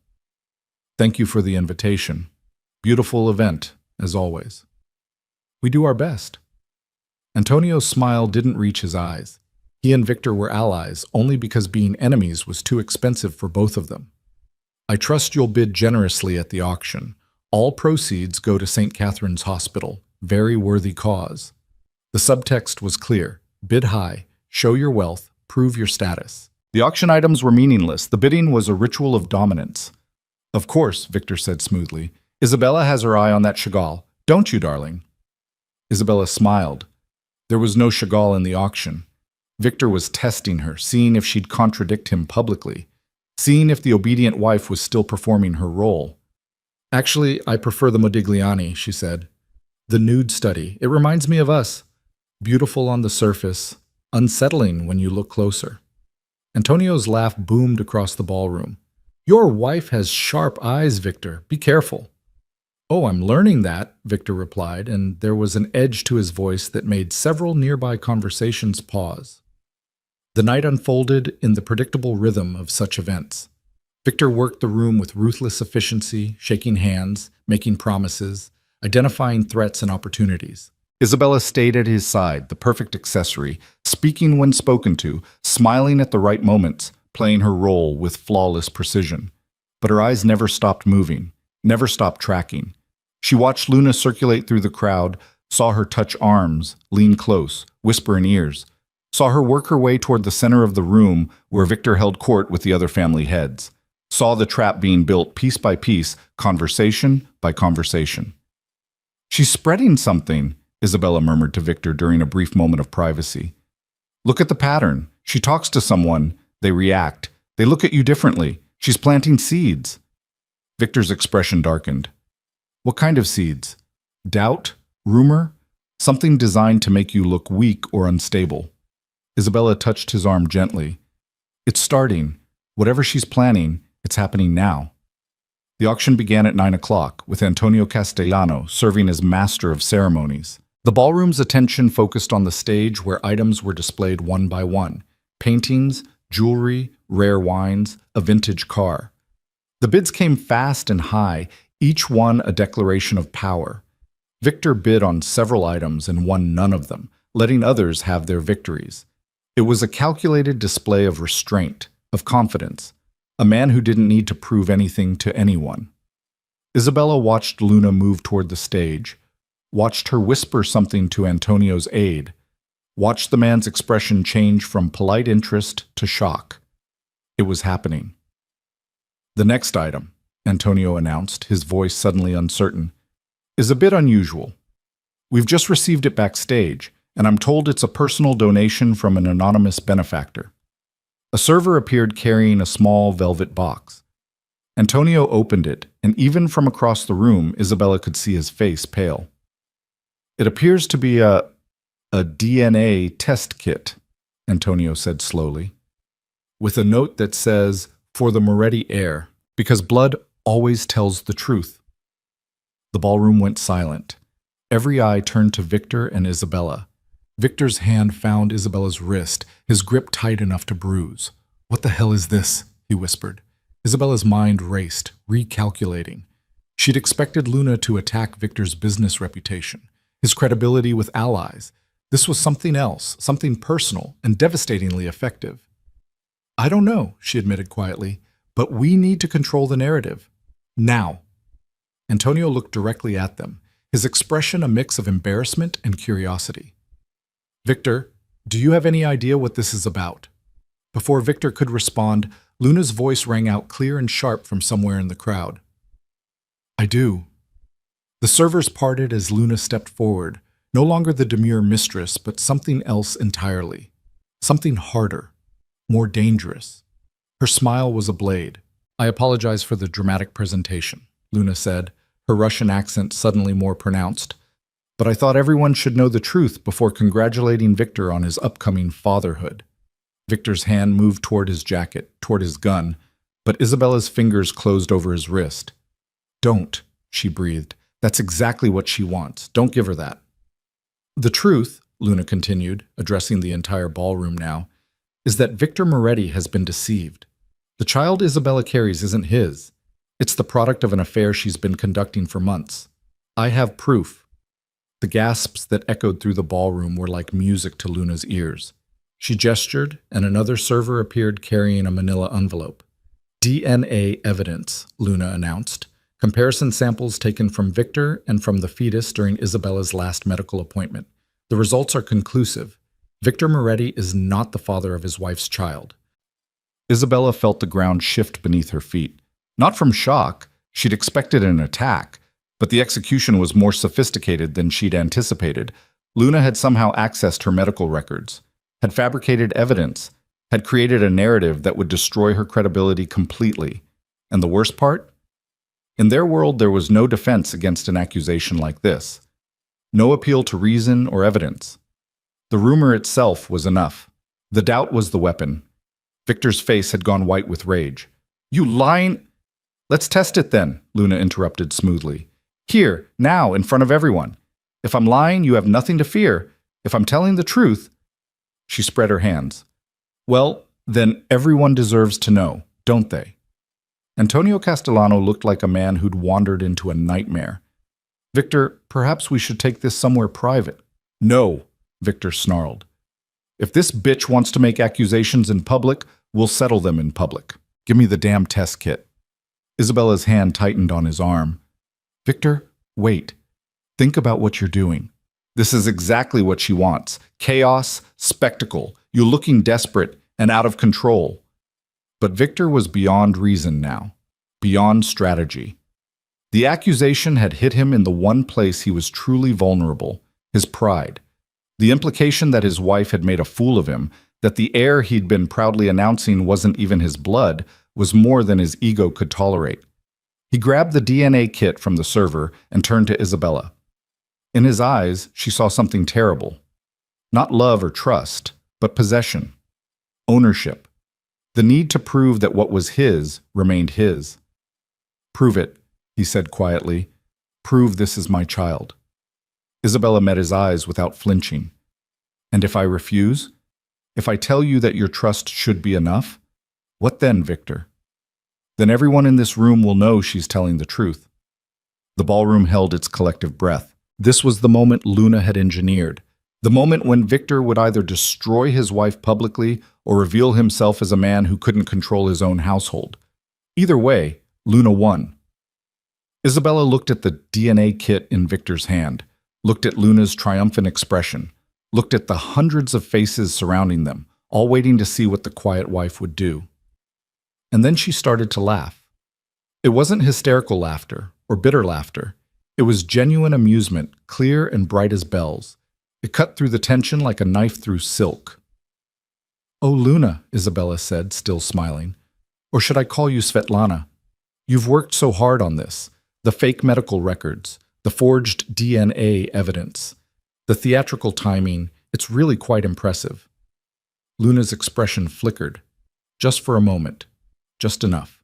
"Thank you for the invitation. Beautiful event, as always." "We do our best." Antonio's smile didn't reach his eyes. He and Victor were allies only because being enemies was too expensive for both of them. "I trust you'll bid generously at the auction. All proceeds go to St. Catherine's Hospital. Very worthy cause." The subtext was clear. Bid high, show your wealth, prove your status. The auction items were meaningless. The bidding was a ritual of dominance. "Of course," Victor said smoothly. "Isabella has her eye on that Chagall. Don't you, darling?" Isabella smiled. There was no Chagall in the auction. Victor was testing her, seeing if she'd contradict him publicly, seeing if the obedient wife was still performing her role. "Actually, I prefer the Modigliani," she said. "The nude study. It reminds me of us. Beautiful on the surface, unsettling when you look closer." Antonio's laugh boomed across the ballroom. "Your wife has sharp eyes, Victor. Be careful." "Oh, I'm learning that," Victor replied, and there was an edge to his voice that made several nearby conversations pause. The night unfolded in the predictable rhythm of such events. Victor worked the room with ruthless efficiency, shaking hands, making promises, identifying threats and opportunities. Isabella stayed at his side, the perfect accessory, speaking when spoken to, smiling at the right moments, playing her role with flawless precision. But her eyes never stopped moving, never stopped tracking. She watched Luna circulate through the crowd, saw her touch arms, lean close, whisper in ears, saw her work her way toward the center of the room where Victor held court with the other family heads, saw the trap being built piece by piece, conversation by conversation. "She's spreading something," Isabella murmured to Victor during a brief moment of privacy. "Look at the pattern. She talks to someone, they react. They look at you differently. She's planting seeds." Victor's expression darkened. "What kind of seeds? Doubt? Rumor? Something designed to make you look weak or unstable." Isabella touched his arm gently. "It's starting. Whatever she's planning, it's happening now." The auction began at 9 o'clock, with Antonio Castellano serving as master of ceremonies. The ballroom's attention focused on the stage where items were displayed one by one: paintings, jewelry, rare wines, a vintage car. The bids came fast and high, each one a declaration of power. Victor bid on several items and won none of them, letting others have their victories. It was a calculated display of restraint, of confidence, a man who didn't need to prove anything to anyone. Isabella watched Luna move toward the stage, watched her whisper something to Antonio's aide, watched the man's expression change from polite interest to shock. It was happening. "The next item," Antonio announced, his voice suddenly uncertain, "is a bit unusual. We've just received it backstage, and I'm told it's a personal donation from an anonymous benefactor." A server appeared carrying a small velvet box. Antonio opened it, and even from across the room, Isabella could see his face pale. "It appears to be a DNA test kit," Antonio said slowly, "with a note that says, 'For the Moretti heir, because blood always tells the truth.'" The ballroom went silent. Every eye turned to Victor and Isabella. Victor's hand found Isabella's wrist, his grip tight enough to bruise. "What the hell is this?" he whispered. Isabella's mind raced, recalculating. She'd expected Luna to attack Victor's business reputation, his credibility with allies. This was something else, something personal and devastatingly effective. "I don't know," she admitted quietly, "but we need to control the narrative. Now." Antonio looked directly at them, his expression a mix of embarrassment and curiosity. "Victor, do you have any idea what this is about?" Before Victor could respond, Luna's voice rang out clear and sharp from somewhere in the crowd. "I do." The servers parted as Luna stepped forward, no longer the demure mistress, but something else entirely. Something harder, more dangerous. Her smile was a blade. "I apologize for the dramatic presentation," Luna said, her Russian accent suddenly more pronounced. "But I thought everyone should know the truth before congratulating Victor on his upcoming fatherhood." Victor's hand moved toward his jacket, toward his gun, but Isabella's fingers closed over his wrist. "Don't," she breathed. "That's exactly what she wants. Don't give her that." "The truth," Luna continued, addressing the entire ballroom now, "is that Victor Moretti has been deceived. The child Isabella carries isn't his. It's the product of an affair she's been conducting for months. I have proof." The gasps that echoed through the ballroom were like music to Luna's ears. She gestured, and another server appeared carrying a manila envelope. "DNA evidence," Luna announced. "Comparison samples taken from Victor and from the fetus during Isabella's last medical appointment. The results are conclusive. Victor Moretti is not the father of his wife's child." Isabella felt the ground shift beneath her feet. Not from shock. She'd expected an attack, but the execution was more sophisticated than she'd anticipated. Luna had somehow accessed her medical records, had fabricated evidence, had created a narrative that would destroy her credibility completely. And the worst part? In their world, there was no defense against an accusation like this. No appeal to reason or evidence. The rumor itself was enough. The doubt was the weapon. Victor's face had gone white with rage. "You lying—" "Let's test it then," Luna interrupted smoothly. "Here, now, in front of everyone. If I'm lying, you have nothing to fear. If I'm telling the truth—" She spread her hands. Well, then everyone deserves to know, don't they? Antonio Castellano looked like a man who'd wandered into a nightmare. Victor, perhaps we should take this somewhere private. No, Victor snarled. If this bitch wants to make accusations in public, we'll settle them in public. Give me the damn test kit. Isabella's hand tightened on his arm. Victor, wait. Think about what you're doing. This is exactly what she wants. Chaos, spectacle, you looking desperate and out of control. But Victor was beyond reason now, beyond strategy. The accusation had hit him in the one place he was truly vulnerable, his pride. The implication that his wife had made a fool of him, that the heir he'd been proudly announcing wasn't even his blood, was more than his ego could tolerate. He grabbed the DNA kit from the server and turned to Isabella. In his eyes, she saw something terrible. Not love or trust, but possession. Ownership. The need to prove that what was his remained his. Prove it, he said quietly. Prove this is my child. Isabella met his eyes without flinching. And if I refuse? If I tell you that your trust should be enough? What then, Victor? Then everyone in this room will know she's telling the truth. The ballroom held its collective breath. This was the moment Luna had engineered. The moment when Victor would either destroy his wife publicly or reveal himself as a man who couldn't control his own household. Either way, Luna won. Isabella looked at the DNA kit in Victor's hand, looked at Luna's triumphant expression, looked at the hundreds of faces surrounding them, all waiting to see what the quiet wife would do. And then she started to laugh. It wasn't hysterical laughter or bitter laughter. It was genuine amusement, clear and bright as bells. It cut through the tension like a knife through silk. Oh, Luna, Isabella said, still smiling. Or should I call you Svetlana? You've worked so hard on this. The fake medical records, the forged DNA evidence, the theatrical timing, it's really quite impressive. Luna's expression flickered. Just for a moment. Just enough.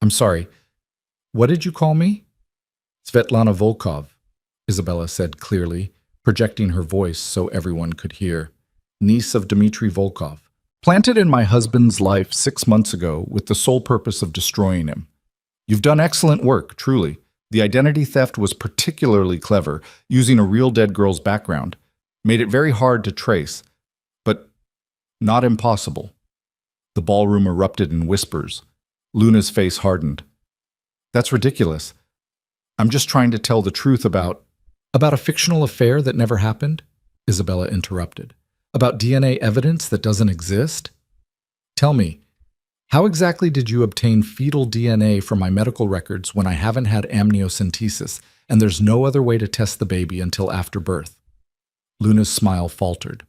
I'm sorry. What did you call me? Svetlana Volkov, Isabella said clearly, projecting her voice so everyone could hear. Niece of Dmitry Volkov. Planted in my husband's life 6 months ago with the sole purpose of destroying him. You've done excellent work, truly. The identity theft was particularly clever, using a real dead girl's background. Made it very hard to trace, but not impossible. The ballroom erupted in whispers. Luna's face hardened. That's ridiculous. I'm just trying to tell the truth about a fictional affair that never happened, Isabella interrupted. About DNA evidence that doesn't exist? Tell me, how exactly did you obtain fetal DNA from my medical records when I haven't had amniocentesis and there's no other way to test the baby until after birth? Luna's smile faltered.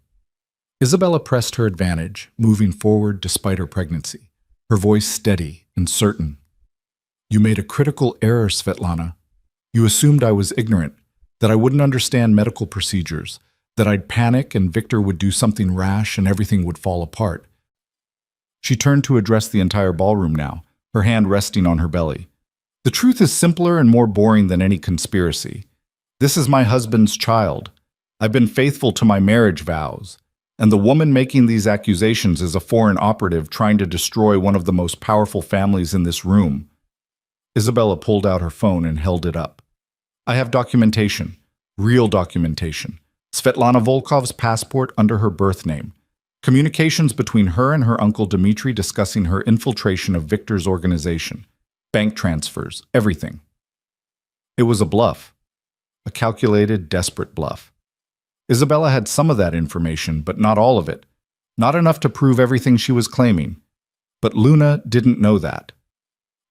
Isabella pressed her advantage, moving forward despite her pregnancy, her voice steady and certain. You made a critical error, Svetlana. You assumed I was ignorant, that I wouldn't understand medical procedures, that I'd panic and Victor would do something rash and everything would fall apart. She turned to address the entire ballroom now, her hand resting on her belly. The truth is simpler and more boring than any conspiracy. This is my husband's child. I've been faithful to my marriage vows. And the woman making these accusations is a foreign operative trying to destroy one of the most powerful families in this room. Isabella pulled out her phone and held it up. I have documentation, real documentation. Svetlana Volkov's passport under her birth name. Communications between her and her uncle Dmitry discussing her infiltration of Victor's organization. Bank transfers, everything. It was a bluff. A calculated, desperate bluff. Isabella had some of that information, but not all of it. Not enough to prove everything she was claiming. But Luna didn't know that.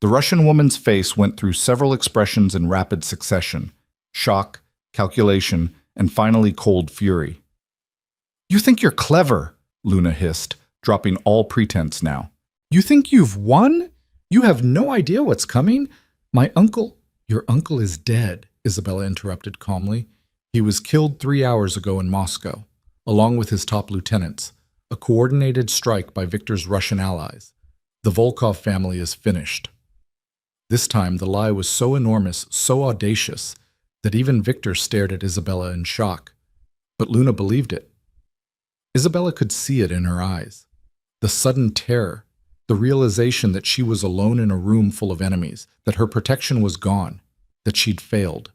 The Russian woman's face went through several expressions in rapid succession. Shock, calculation, and finally cold fury. You think you're clever, Luna hissed, dropping all pretense now. You think you've won? You have no idea what's coming? Your uncle is dead, Isabella interrupted calmly. He was killed 3 hours ago in Moscow, along with his top lieutenants, a coordinated strike by Victor's Russian allies. The Volkov family is finished. This time the lie was so enormous, so audacious, that even Victor stared at Isabella in shock. But Luna believed it. Isabella could see it in her eyes. The sudden terror, the realization that she was alone in a room full of enemies, that her protection was gone, that she'd failed.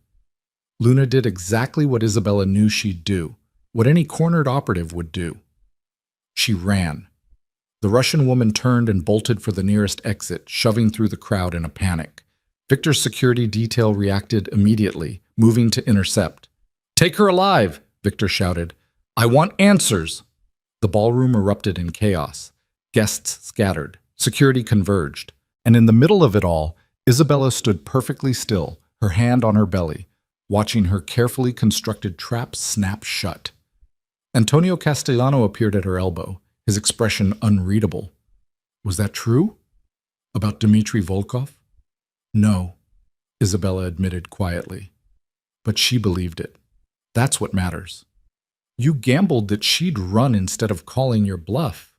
Luna did exactly what Isabella knew she'd do, what any cornered operative would do. She ran. The Russian woman turned and bolted for the nearest exit, shoving through the crowd in a panic. Victor's security detail reacted immediately, moving to intercept. "Take her alive!" Victor shouted. "I want answers!" The ballroom erupted in chaos. Guests scattered. Security converged. And in the middle of it all, Isabella stood perfectly still, her hand on her belly, watching her carefully constructed trap snap shut. Antonio Castellano appeared at her elbow, his expression unreadable. Was that true? About Dmitry Volkov? No, Isabella admitted quietly. But she believed it. That's what matters. You gambled that she'd run instead of calling your bluff.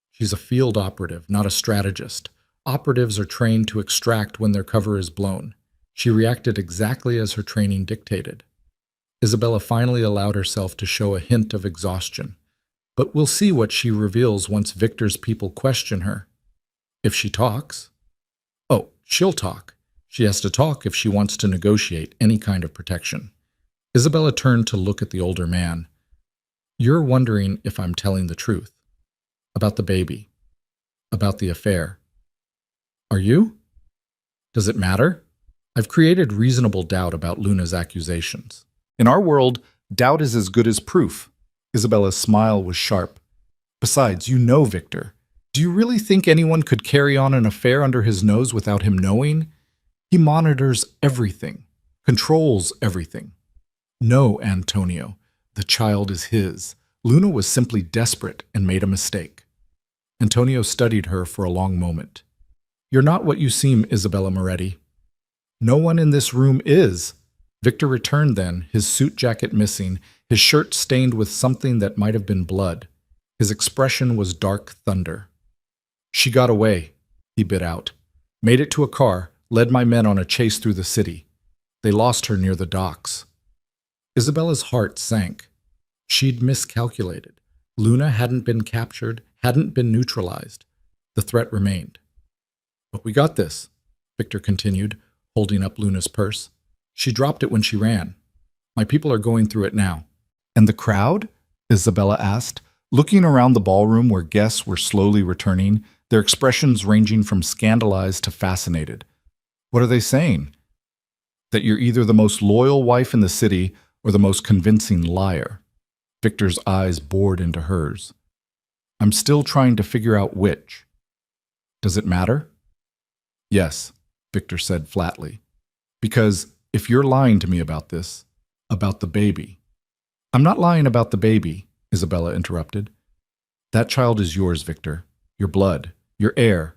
She's a field operative, not a strategist. Operatives are trained to extract when their cover is blown. She reacted exactly as her training dictated. Isabella finally allowed herself to show a hint of exhaustion. But we'll see what she reveals once Victor's people question her. If she talks. Oh, she'll talk. She has to talk if she wants to negotiate any kind of protection. Isabella turned to look at the older man. You're wondering if I'm telling the truth. About the baby. About the affair. Are you? Does it matter? I've created reasonable doubt about Luna's accusations. In our world, doubt is as good as proof. Isabella's smile was sharp. Besides, you know Victor. Do you really think anyone could carry on an affair under his nose without him knowing? He monitors everything, controls everything. No, Antonio, the child is his. Luna was simply desperate and made a mistake. Antonio studied her for a long moment. You're not what you seem, Isabella Moretti. No one in this room is. Victor returned then, his suit jacket missing, his shirt stained with something that might have been blood. His expression was dark thunder. She got away, he bit out. Made it to a car, led my men on a chase through the city. They lost her near the docks. Isabella's heart sank. She'd miscalculated. Luna hadn't been captured, hadn't been neutralized. The threat remained. But we got this, Victor continued, holding up Luna's purse. She dropped it when she ran. My people are going through it now. And the crowd? Isabella asked, looking around the ballroom where guests were slowly returning, their expressions ranging from scandalized to fascinated. What are they saying? That you're either the most loyal wife in the city or the most convincing liar. Victor's eyes bored into hers. I'm still trying to figure out which. Does it matter? Yes, Victor said flatly. Because if you're lying to me about this, about the baby. I'm not lying about the baby, Isabella interrupted. That child is yours, Victor. Your blood, your heir.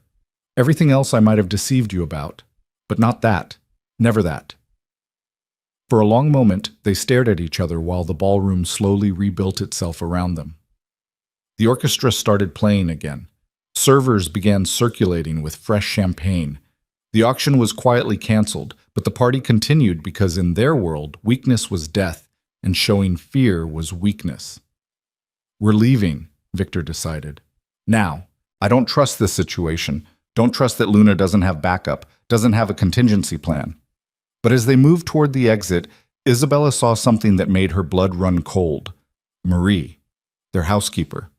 Everything else I might have deceived you about. But not that. Never that. For a long moment, they stared at each other while the ballroom slowly rebuilt itself around them. The orchestra started playing again. Servers began circulating with fresh champagne. The auction was quietly canceled, but the party continued because in their world, weakness was death, and showing fear was weakness. We're leaving, Victor decided. Now, I don't trust this situation. Don't trust that Luna doesn't have backup, doesn't have a contingency plan. But as they moved toward the exit, Isabella saw something that made her blood run cold. Marie, their housekeeper.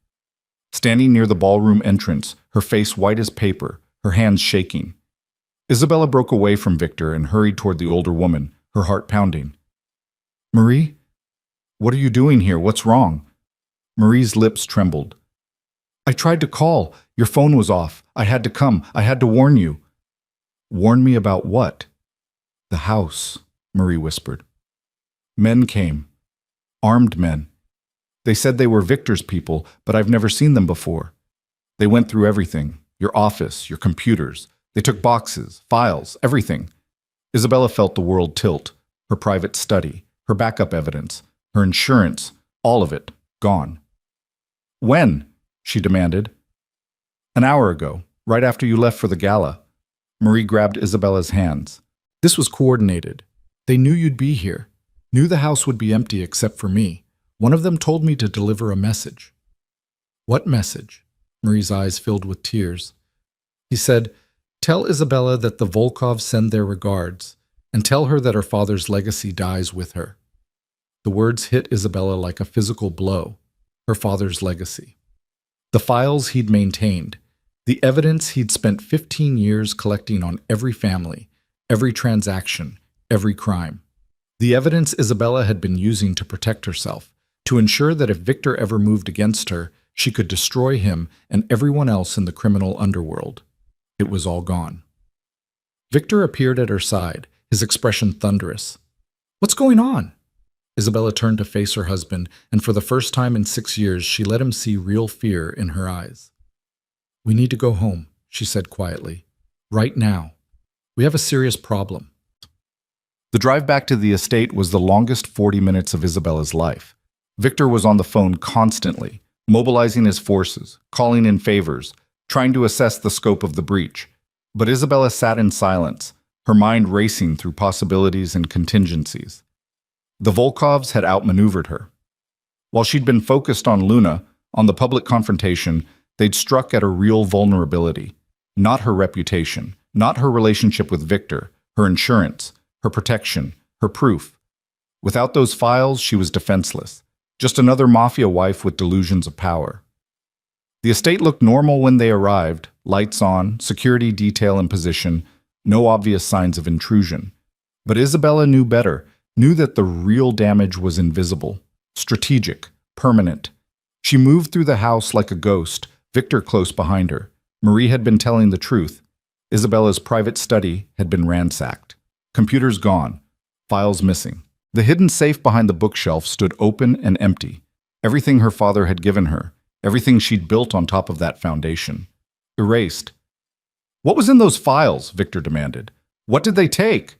Standing near the ballroom entrance, her face white as paper, her hands shaking. Isabella broke away from Victor and hurried toward the older woman, her heart pounding. Marie? What are you doing here? What's wrong? Marie's lips trembled. I tried to call. Your phone was off. I had to come. I had to warn you. Warn me about what? The house, Marie whispered. Men came. Armed men. They said they were Victor's people, but I've never seen them before. They went through everything. Your office, your computers. They took boxes, files, everything. Isabella felt the world tilt. Her private study, her backup evidence, her insurance, all of it, gone. When? She demanded. An hour ago, right after you left for the gala. Marie grabbed Isabella's hands. This was coordinated. They knew you'd be here. Knew the house would be empty except for me. One of them told me to deliver a message. What message? Marie's eyes filled with tears. He said, "Tell Isabella that the Volkovs send their regards, and tell her that her father's legacy dies with her." The words hit Isabella like a physical blow. Her father's legacy. The files he'd maintained. The evidence he'd spent 15 years collecting on every family, every transaction, every crime. The evidence Isabella had been using to protect herself, to ensure that if Victor ever moved against her, she could destroy him and everyone else in the criminal underworld. It was all gone. Victor appeared at her side, his expression thunderous. "What's going on?" Isabella turned to face her husband, and for the first time in 6 years, she let him see real fear in her eyes. "We need to go home," she said quietly. "Right now. We have a serious problem." The drive back to the estate was the longest 40 minutes of Isabella's life. Victor was on the phone constantly, mobilizing his forces, calling in favors, trying to assess the scope of the breach. But Isabella sat in silence, her mind racing through possibilities and contingencies. The Volkovs had outmaneuvered her. While she'd been focused on Luna, on the public confrontation, they'd struck at a real vulnerability. Not her reputation, not her relationship with Victor, her insurance, her protection, her proof. Without those files, she was defenseless. Just another mafia wife with delusions of power. The estate looked normal when they arrived, lights on, security detail in position, no obvious signs of intrusion. But Isabella knew better, knew that the real damage was invisible, strategic, permanent. She moved through the house like a ghost, Victor close behind her. Marie had been telling the truth. Isabella's private study had been ransacked. Computers gone, files missing. The hidden safe behind the bookshelf stood open and empty. Everything her father had given her, everything she'd built on top of that foundation. Erased. "What was in those files?" Victor demanded. "What did they take?"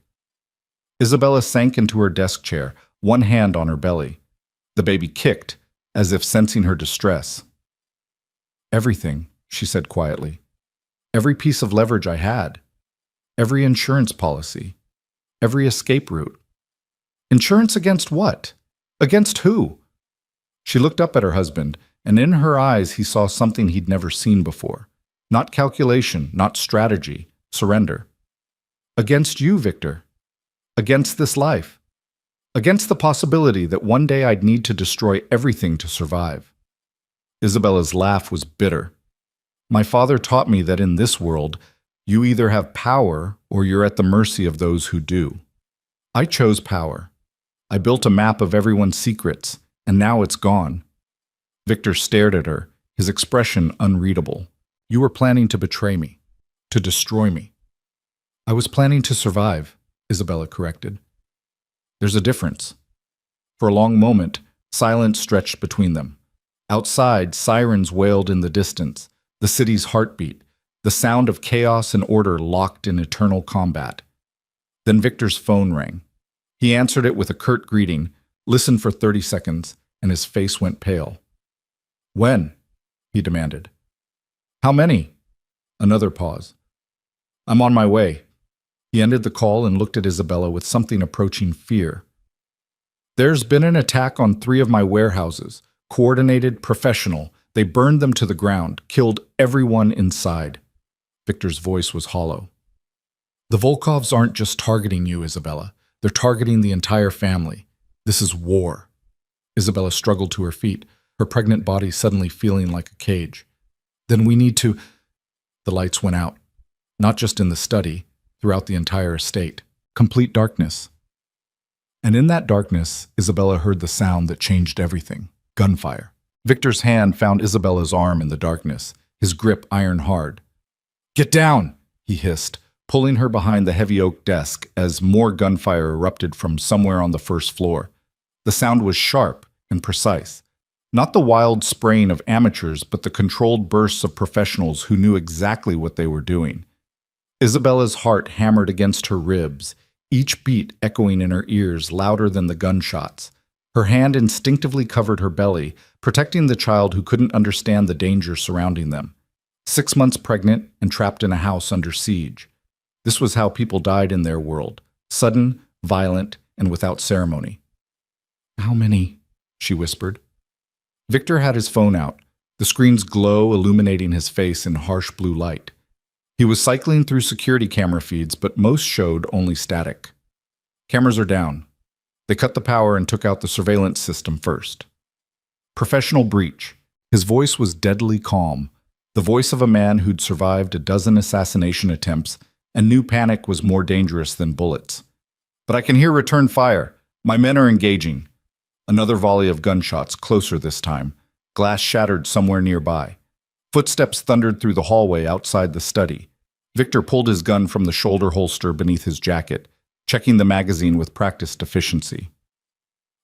Isabella sank into her desk chair, one hand on her belly. The baby kicked, as if sensing her distress. "Everything," she said quietly. "Every piece of leverage I had. Every insurance policy. Every escape route." "Insurance against what? Against who?" She looked up at her husband, and in her eyes he saw something he'd never seen before. Not calculation, not strategy, surrender. "Against you, Victor. Against this life. Against the possibility that one day I'd need to destroy everything to survive." Isabella's laugh was bitter. "My father taught me that in this world, you either have power or you're at the mercy of those who do. I chose power. I built a map of everyone's secrets, and now it's gone." Victor stared at her, his expression unreadable. "You were planning to betray me, to destroy me." "I was planning to survive," Isabella corrected. "There's a difference." For a long moment, silence stretched between them. Outside, sirens wailed in the distance, the city's heartbeat, the sound of chaos and order locked in eternal combat. Then Victor's phone rang. He answered it with a curt greeting, listened for 30 seconds, and his face went pale. "When?" he demanded. "How many?" Another pause. "I'm on my way." He ended the call and looked at Isabella with something approaching fear. "There's been an attack on 3 of my warehouses. Coordinated, professional. They burned them to the ground, killed everyone inside." Victor's voice was hollow. "The Volkovs aren't just targeting you, Isabella. They're targeting the entire family. This is war." Isabella struggled to her feet, her pregnant body suddenly feeling like a cage. "Then we need to—" The lights went out. Not just in the study, throughout the entire estate. Complete darkness. And in that darkness, Isabella heard the sound that changed everything. Gunfire. Victor's hand found Isabella's arm in the darkness, his grip iron hard. "Get down!" he hissed, pulling her behind the heavy oak desk as more gunfire erupted from somewhere on the first floor. The sound was sharp and precise. Not the wild spraying of amateurs, but the controlled bursts of professionals who knew exactly what they were doing. Isabella's heart hammered against her ribs, each beat echoing in her ears louder than the gunshots. Her hand instinctively covered her belly, protecting the child who couldn't understand the danger surrounding them. 6 months pregnant and trapped in a house under siege. This was how people died in their world. Sudden, violent, and without ceremony. "How many?" she whispered. Victor had his phone out. The screen's glow illuminating his face in harsh blue light. He was cycling through security camera feeds, but most showed only static. Cameras are down. They cut the power and took out the surveillance system first. Professional breach. His voice was deadly calm, the voice of a man who'd survived a dozen assassination attempts and knew panic was more dangerous than bullets. But I can hear return fire. My men are engaging. Another volley of gunshots, closer this time. Glass shattered somewhere nearby. Footsteps thundered through the hallway outside the study. Victor pulled his gun from the shoulder holster beneath his jacket, checking the magazine with practiced efficiency.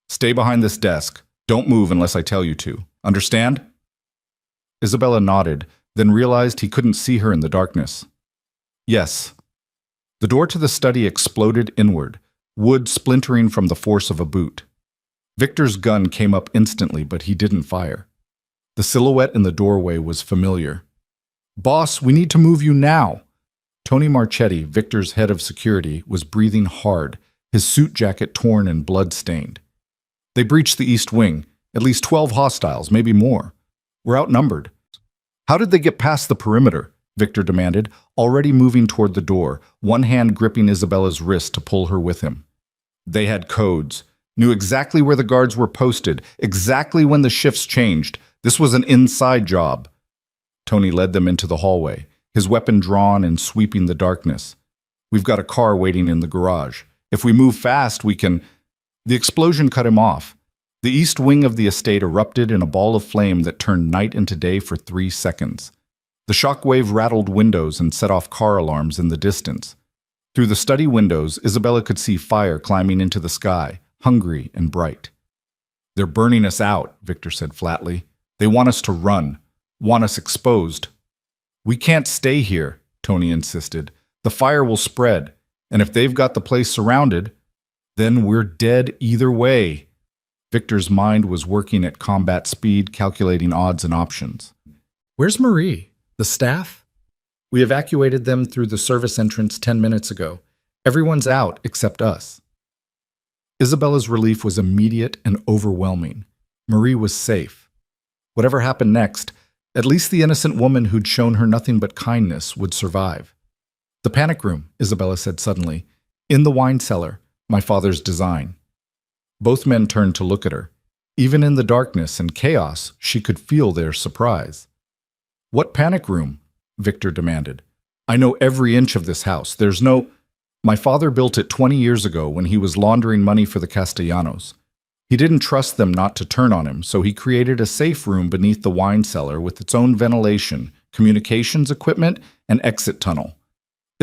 Stay behind this desk. Don't move unless I tell you to. Understand? Isabella nodded, then realized he couldn't see her in the darkness. Yes. The door to the study exploded inward, wood splintering from the force of a boot. Victor's gun came up instantly, but he didn't fire. The silhouette in the doorway was familiar. Boss, we need to move you now. Tony Marchetti, Victor's head of security, was breathing hard, his suit jacket torn and blood-stained. They breached the east wing, at least 12 hostiles, maybe more. We're outnumbered. How did they get past the perimeter? Victor demanded, already moving toward the door, one hand gripping Isabella's wrist to pull her with him. They had codes, knew exactly where the guards were posted, exactly when the shifts changed. This was an inside job. Tony led them into the hallway, his weapon drawn and sweeping the darkness. We've got a car waiting in the garage. If we move fast, we can... The explosion cut him off. The east wing of the estate erupted in a ball of flame that turned night into day for 3 seconds. The shockwave rattled windows and set off car alarms in the distance. Through the study windows, Isabella could see fire climbing into the sky, hungry and bright. They're burning us out, Victor said flatly. They want us to run, want us exposed. We can't stay here, Tony insisted. The fire will spread, and if they've got the place surrounded, then we're dead either way. Victor's mind was working at combat speed, calculating odds and options. Where's Marie? The staff? We evacuated them through the service entrance 10 minutes ago. Everyone's out except us. Isabella's relief was immediate and overwhelming. Marie was safe. Whatever happened next, at least the innocent woman who'd shown her nothing but kindness would survive. The panic room, Isabella said suddenly. In the wine cellar, my father's design. Both men turned to look at her. Even in the darkness and chaos, she could feel their surprise. What panic room? Victor demanded. I know every inch of this house. There's no... My father built it 20 years ago when he was laundering money for the Castellanos. He didn't trust them not to turn on him, so he created a safe room beneath the wine cellar with its own ventilation, communications equipment, and exit tunnel.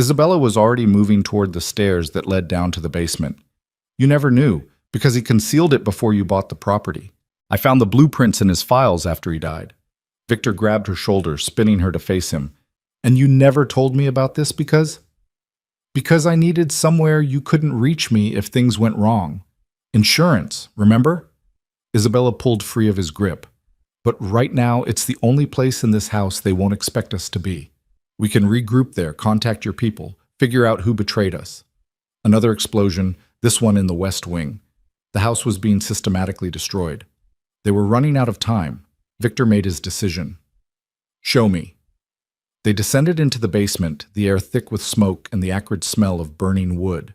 Isabella was already moving toward the stairs that led down to the basement. You never knew, because he concealed it before you bought the property. I found the blueprints in his files after he died. Victor grabbed her shoulder, spinning her to face him. And you never told me about this because? Because I needed somewhere you couldn't reach me if things went wrong. Insurance, remember? Isabella pulled free of his grip. But right now, it's the only place in this house they won't expect us to be. We can regroup there, contact your people, figure out who betrayed us. Another explosion, this one in the west wing. The house was being systematically destroyed. They were running out of time. Victor made his decision. Show me. They descended into the basement, the air thick with smoke and the acrid smell of burning wood.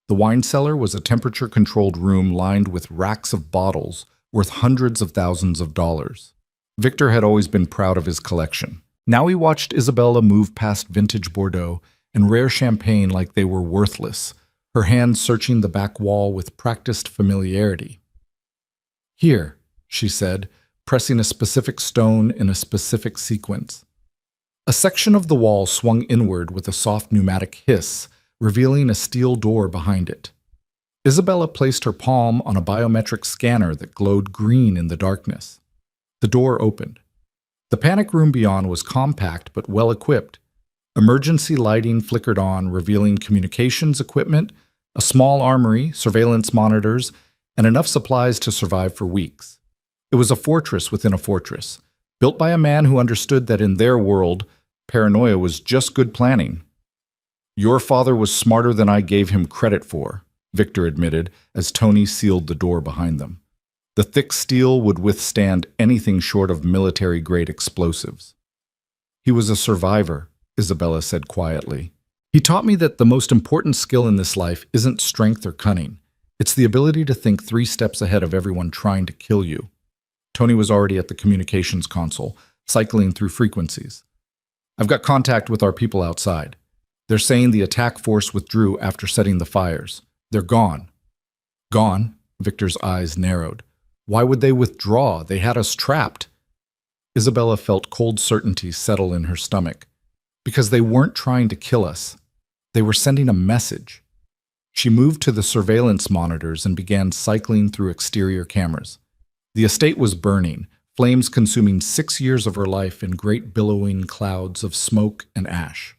The wine cellar was a temperature-controlled room lined with racks of bottles worth hundreds of thousands of dollars. Victor had always been proud of his collection. Now he watched Isabella move past vintage Bordeaux and rare champagne like they were worthless, her hands searching the back wall with practiced familiarity. Here, she said, pressing a specific stone in a specific sequence. A section of the wall swung inward with a soft pneumatic hiss, revealing a steel door behind it. Isabella placed her palm on a biometric scanner that glowed green in the darkness. The door opened. The panic room beyond was compact but well-equipped. Emergency lighting flickered on, revealing communications equipment, a small armory, surveillance monitors, and enough supplies to survive for weeks. It was a fortress within a fortress, built by a man who understood that in their world, paranoia was just good planning. Your father was smarter than I gave him credit for, Victor admitted as Tony sealed the door behind them. The thick steel would withstand anything short of military-grade explosives. He was a survivor, Isabella said quietly. He taught me that the most important skill in this life isn't strength or cunning. It's the ability to think 3 steps ahead of everyone trying to kill you. Tony was already at the communications console, cycling through frequencies. I've got contact with our people outside. They're saying the attack force withdrew after setting the fires. They're gone. Gone? Victor's eyes narrowed. Why would they withdraw? They had us trapped. Isabella felt cold certainty settle in her stomach. Because they weren't trying to kill us. They were sending a message. She moved to the surveillance monitors and began cycling through exterior cameras. The estate was burning, flames consuming 6 years of her life in great billowing clouds of smoke and ash.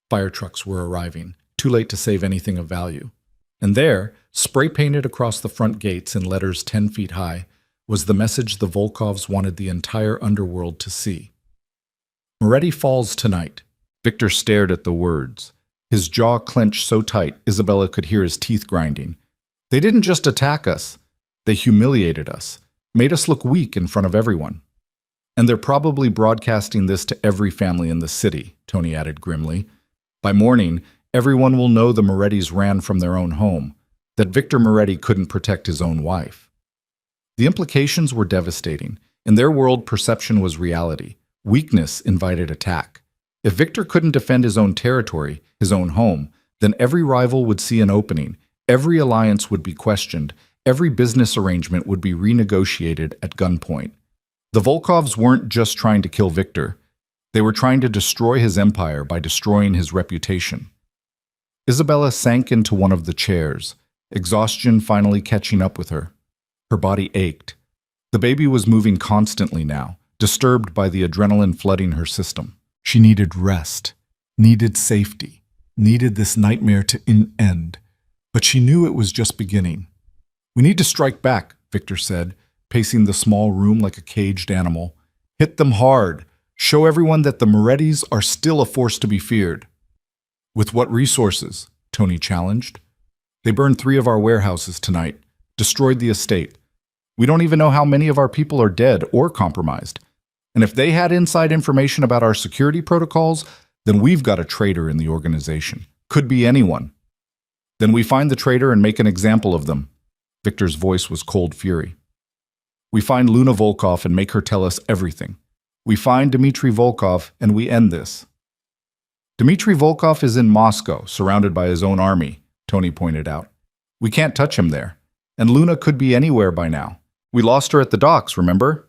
Fire trucks were arriving, too late to save anything of value. And there, spray-painted across the front gates in letters 10 feet high, was the message the Volkovs wanted the entire underworld to see. Moretti falls tonight. Victor stared at the words. His jaw clenched so tight, Isabella could hear his teeth grinding. They didn't just attack us. They humiliated us, made us look weak in front of everyone. And they're probably broadcasting this to every family in the city, Tony added grimly. By morning, everyone will know the Morettis ran from their own home, that Victor Moretti couldn't protect his own wife. The implications were devastating. In their world, perception was reality. Weakness invited attack. If Victor couldn't defend his own territory, his own home, then every rival would see an opening, every alliance would be questioned, every business arrangement would be renegotiated at gunpoint. The Volkovs weren't just trying to kill Victor. They were trying to destroy his empire by destroying his reputation. Isabella sank into one of the chairs, exhaustion finally catching up with her. Her body ached. The baby was moving constantly now, disturbed by the adrenaline flooding her system. She needed rest, needed safety, needed this nightmare to end. But she knew it was just beginning. We need to strike back, Victor said, pacing the small room like a caged animal. Hit them hard. Show everyone that the Morettis are still a force to be feared. With what resources? Tony challenged. They burned 3 of our warehouses tonight, destroyed the estate. We don't even know how many of our people are dead or compromised. And if they had inside information about our security protocols, then we've got a traitor in the organization. Could be anyone. Then we find the traitor and make an example of them. Victor's voice was cold fury. We find Luna Volkov and make her tell us everything. We find Dmitry Volkov and we end this. Dmitry Volkov is in Moscow, surrounded by his own army, Tony pointed out. We can't touch him there. And Luna could be anywhere by now. We lost her at the docks, remember?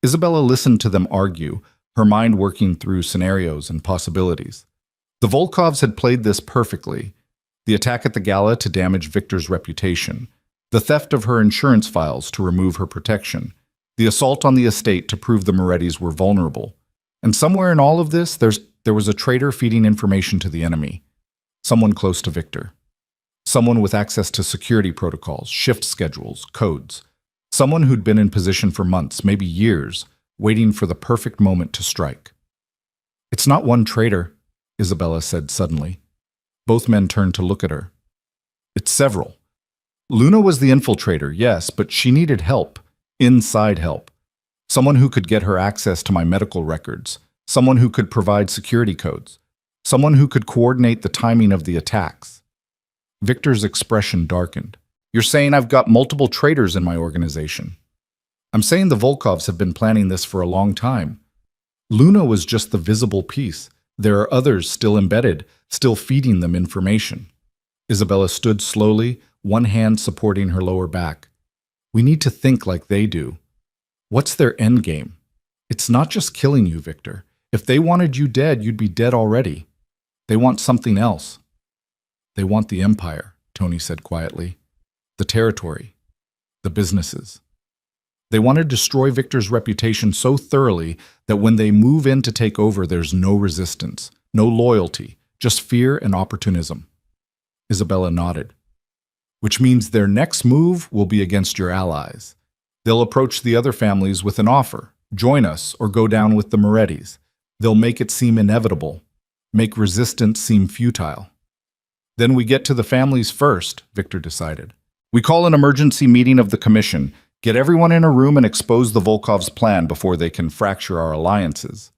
Isabella listened to them argue, her mind working through scenarios and possibilities. The Volkovs had played this perfectly. The attack at the gala to damage Victor's reputation, the theft of her insurance files to remove her protection, the assault on the estate to prove the Morettis were vulnerable. And somewhere in all of this, there was a traitor feeding information to the enemy. Someone close to Victor. Someone with access to security protocols, shift schedules, codes. Someone who'd been in position for months, maybe years, waiting for the perfect moment to strike. It's not one traitor, Isabella said suddenly. Both men turned to look at her. It's several. Luna was the infiltrator, yes, but she needed help, inside help. Someone who could get her access to my medical records, someone who could provide security codes, someone who could coordinate the timing of the attacks. Victor's expression darkened. You're saying I've got multiple traitors in my organization. I'm saying the Volkovs have been planning this for a long time. Luna was just the visible piece. There are others still embedded, still feeding them information. Isabella stood slowly, one hand supporting her lower back. We need to think like they do. What's their endgame? It's not just killing you, Victor. If they wanted you dead, you'd be dead already. They want something else. They want the empire, Tony said quietly. The territory. The businesses. They want to destroy Victor's reputation so thoroughly that when they move in to take over, there's no resistance, no loyalty, just fear and opportunism. Isabella nodded. Which means their next move will be against your allies. They'll approach the other families with an offer, join us or go down with the Morettis. They'll make it seem inevitable, make resistance seem futile. Then we get to the families first, Victor decided. We call an emergency meeting of the commission, Get everyone in a room and expose the Volkov's plan before they can fracture our alliances.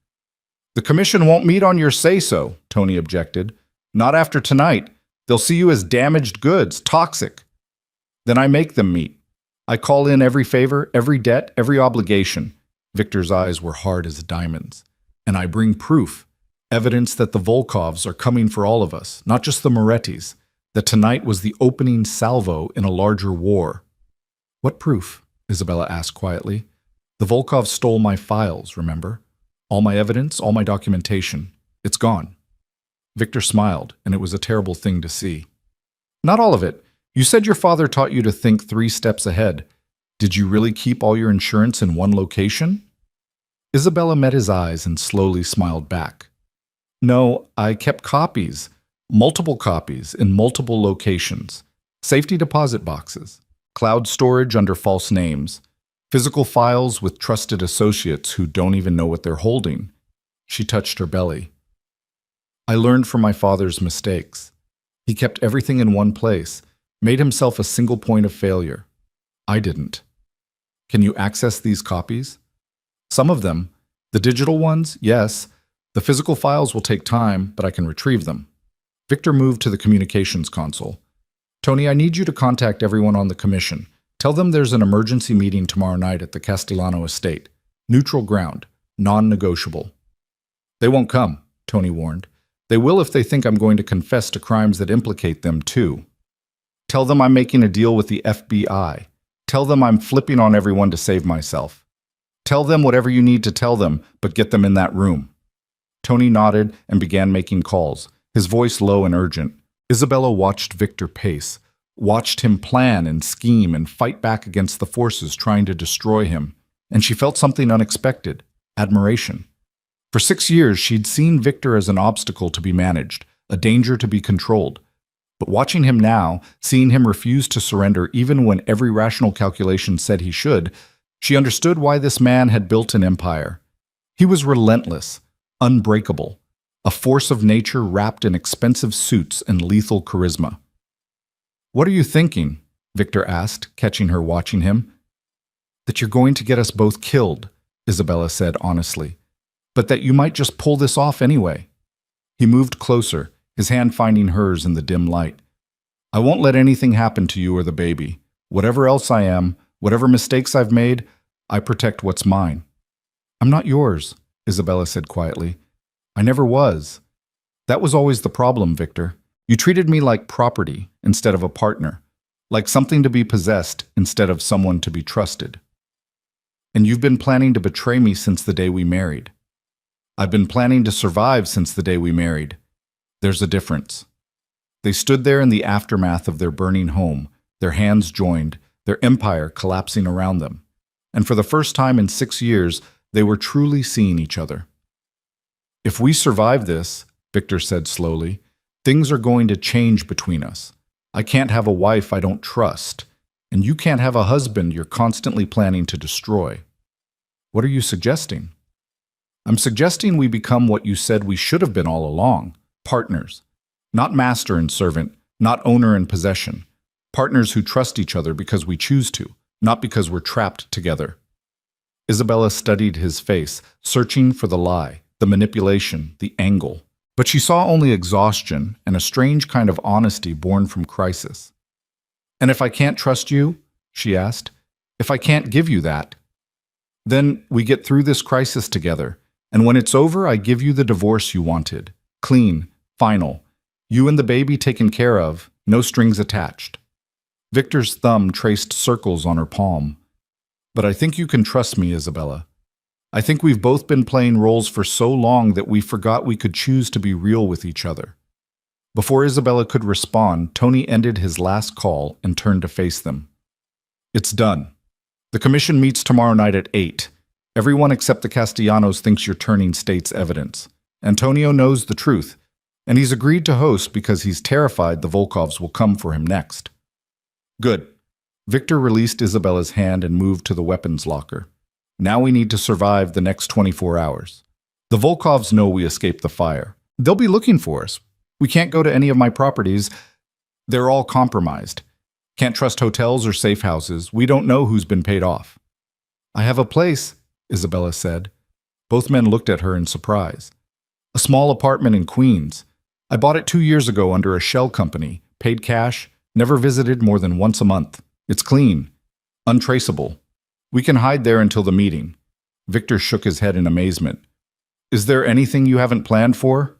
The commission won't meet on your say-so, Tony objected. Not after tonight. They'll see you as damaged goods, toxic. Then I make them meet. I call in every favor, every debt, every obligation. Victor's eyes were hard as diamonds. And I bring proof, evidence that the Volkovs are coming for all of us, not just the Morettis, that tonight was the opening salvo in a larger war. What proof? Isabella asked quietly. The Volkovs stole my files, remember? All my evidence, all my documentation. It's gone. Victor smiled, and it was a terrible thing to see. Not all of it. You said your father taught you to think 3 steps ahead. Did you really keep all your insurance in one location? Isabella met his eyes and slowly smiled back. No, I kept copies, multiple copies in multiple locations, safety deposit boxes, cloud storage under false names, physical files with trusted associates who don't even know what they're holding. She touched her belly. I learned from my father's mistakes. He kept everything in one place, made himself a single point of failure. I didn't. Can you access these copies? Some of them. The digital ones, yes. The physical files will take time, but I can retrieve them. Victor moved to the communications console. Tony, I need you to contact everyone on the commission. Tell them there's an emergency meeting tomorrow night at the Castellano estate. Neutral ground. Non-negotiable. They won't come, Tony warned. They will if they think I'm going to confess to crimes that implicate them, too. Tell them I'm making a deal with the FBI. Tell them I'm flipping on everyone to save myself. Tell them whatever you need to tell them, but get them in that room. Tony nodded and began making calls, his voice low and urgent. Isabella watched Victor pace, watched him plan and scheme and fight back against the forces trying to destroy him, and she felt something unexpected, admiration. For 6 years, she'd seen Victor as an obstacle to be managed, a danger to be controlled. But watching him now, seeing him refuse to surrender even when every rational calculation said he should, she understood why this man had built an empire. He was relentless, unbreakable, a force of nature wrapped in expensive suits and lethal charisma. What are you thinking? Victor asked, catching her watching him. That you're going to get us both killed, Isabella said honestly, but that you might just pull this off anyway. He moved closer, his hand finding hers in the dim light. I won't let anything happen to you or the baby. Whatever else I am, whatever mistakes I've made, I protect what's mine. I'm not yours, Isabella said quietly. I never was. That was always the problem, Victor. You treated me like property instead of a partner, like something to be possessed instead of someone to be trusted. And you've been planning to betray me since the day we married. I've been planning to survive since the day we married. There's a difference. They stood there in the aftermath of their burning home, their hands joined, their empire collapsing around them. And for the first time in 6 years, they were truly seeing each other. If we survive this, Victor said slowly, things are going to change between us. I can't have a wife I don't trust, and you can't have a husband you're constantly planning to destroy. What are you suggesting? I'm suggesting we become what you said we should have been all along. Partners. Not master and servant, not owner and possession. Partners who trust each other because we choose to, not because we're trapped together. Isabella studied his face, searching for the lie, the manipulation, the angle. But she saw only exhaustion and a strange kind of honesty born from crisis. And if I can't trust you, she asked, if I can't give you that, then we get through this crisis together, and when it's over, I give you the divorce you wanted. Clean, final. You and the baby taken care of, no strings attached. Victor's thumb traced circles on her palm. But I think you can trust me, Isabella. I think we've both been playing roles for so long that we forgot we could choose to be real with each other. Before Isabella could respond, Tony ended his last call and turned to face them. It's done. The commission meets tomorrow night at 8. Everyone except the Castellanos thinks you're turning state's evidence. Antonio knows the truth, and he's agreed to host because he's terrified the Volkovs will come for him next. Good. Victor released Isabella's hand and moved to the weapons locker. Now we need to survive the next 24 hours. The Volkovs know we escaped the fire. They'll be looking for us. We can't go to any of my properties. They're all compromised. Can't trust hotels or safe houses. We don't know who's been paid off. I have a place, Isabella said. Both men looked at her in surprise. A small apartment in Queens. I bought it 2 years ago under a shell company, paid cash, never visited more than once a month. It's clean, untraceable. We can hide there until the meeting. Victor shook his head in amazement. Is there anything you haven't planned for?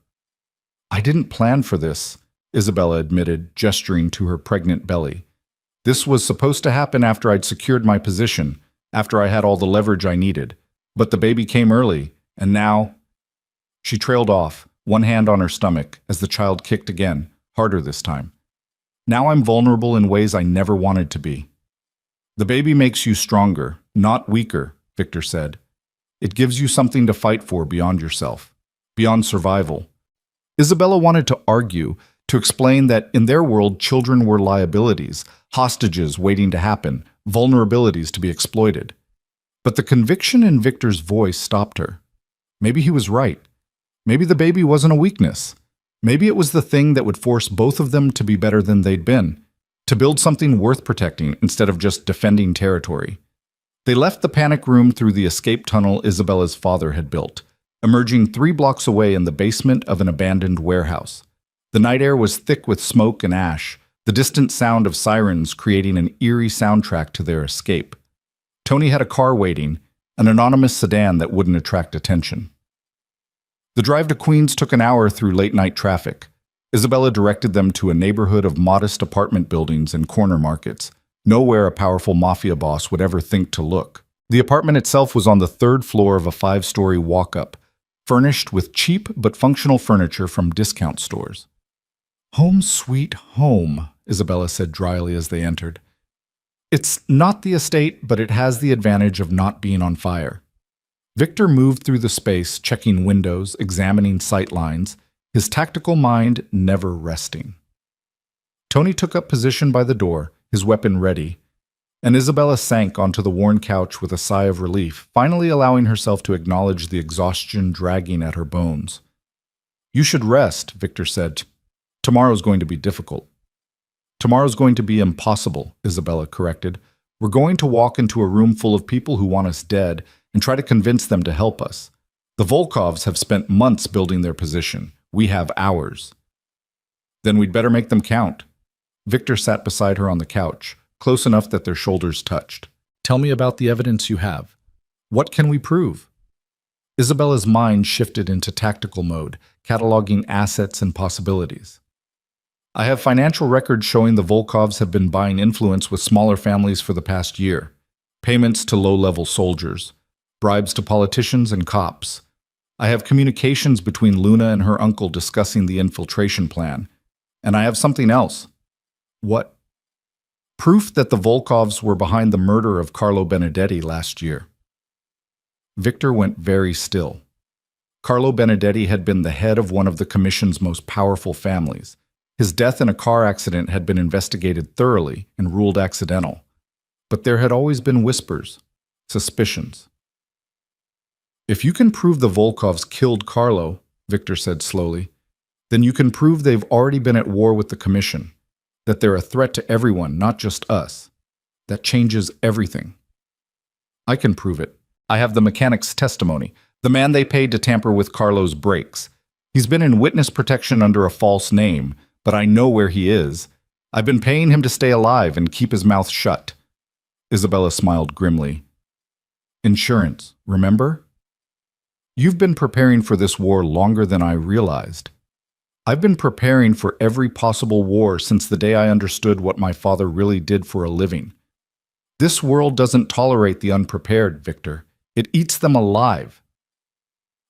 I didn't plan for this, Isabella admitted, gesturing to her pregnant belly. This was supposed to happen after I'd secured my position, after I had all the leverage I needed. But the baby came early, and now... She trailed off, one hand on her stomach, as the child kicked again, harder this time. Now I'm vulnerable in ways I never wanted to be. The baby makes you stronger, not weaker, Victor said. It gives you something to fight for beyond yourself, beyond survival. Isabella wanted to argue, to explain that in their world children were liabilities, hostages waiting to happen, vulnerabilities to be exploited. But the conviction in Victor's voice stopped her. Maybe he was right. Maybe the baby wasn't a weakness. Maybe it was the thing that would force both of them to be better than they'd been, to build something worth protecting instead of just defending territory. They left the panic room through the escape tunnel Isabella's father had built, emerging 3 blocks away in the basement of an abandoned warehouse. The night air was thick with smoke and ash, the distant sound of sirens creating an eerie soundtrack to their escape. Tony had a car waiting, an anonymous sedan that wouldn't attract attention. The drive to Queens took an hour through late-night traffic. Isabella directed them to a neighborhood of modest apartment buildings and corner markets, nowhere a powerful mafia boss would ever think to look. The apartment itself was on the 3rd floor of a 5-story walk-up, furnished with cheap but functional furniture from discount stores. "Home sweet home," Isabella said dryly as they entered. "It's not the estate, but it has the advantage of not being on fire." Victor moved through the space, checking windows, examining sight lines, his tactical mind never resting. Tony took up position by the door, his weapon ready, and Isabella sank onto the worn couch with a sigh of relief, finally allowing herself to acknowledge the exhaustion dragging at her bones. "You should rest," Victor said. "Tomorrow's going to be difficult." "Tomorrow's going to be impossible," Isabella corrected. "We're going to walk into a room full of people who want us dead and try to convince them to help us. The Volkovs have spent months building their position. We have hours." "Then we'd better make them count." Victor sat beside her on the couch, close enough that their shoulders touched. "Tell me about the evidence you have. What can we prove?" Isabella's mind shifted into tactical mode, cataloging assets and possibilities. "I have financial records showing the Volkovs have been buying influence with smaller families for the past year. Payments to low-level soldiers, bribes to politicians and cops. I have communications between Luna and her uncle discussing the infiltration plan. And I have something else." "What?" "Proof that the Volkovs were behind the murder of Carlo Benedetti last year." Victor went very still. Carlo Benedetti had been the head of one of the Commission's most powerful families. His death in a car accident had been investigated thoroughly and ruled accidental. But there had always been whispers, suspicions. "If you can prove the Volkovs killed Carlo," Victor said slowly, "then you can prove they've already been at war with the Commission, that they're a threat to everyone, not just us. That changes everything." "I can prove it. I have the mechanic's testimony, the man they paid to tamper with Carlo's brakes. He's been in witness protection under a false name, but I know where he is. I've been paying him to stay alive and keep his mouth shut." Isabella smiled grimly. "Insurance, remember? You've been preparing for this war longer than I realized. I've been preparing for every possible war since the day I understood what my father really did for a living. This world doesn't tolerate the unprepared, Victor. It eats them alive."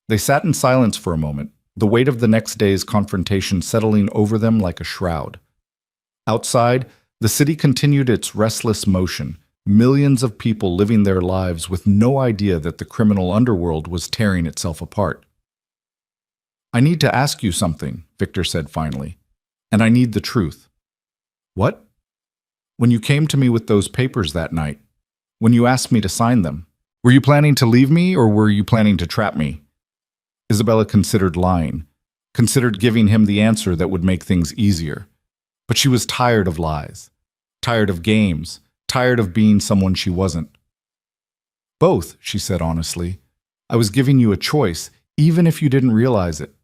They sat in silence for a moment, the weight of the next day's confrontation settling over them like a shroud. Outside, the city continued its restless motion, millions of people living their lives with no idea that the criminal underworld was tearing itself apart. "I need to ask you something," Victor said finally, "and I need the truth." "What?" "When you came to me with those papers that night, when you asked me to sign them, were you planning to leave me or were you planning to trap me?" Isabella considered lying, considered giving him the answer that would make things easier. But she was tired of lies. Tired of games, tired of being someone she wasn't. Both, she said honestly. I was giving you a choice, even if you didn't realize it.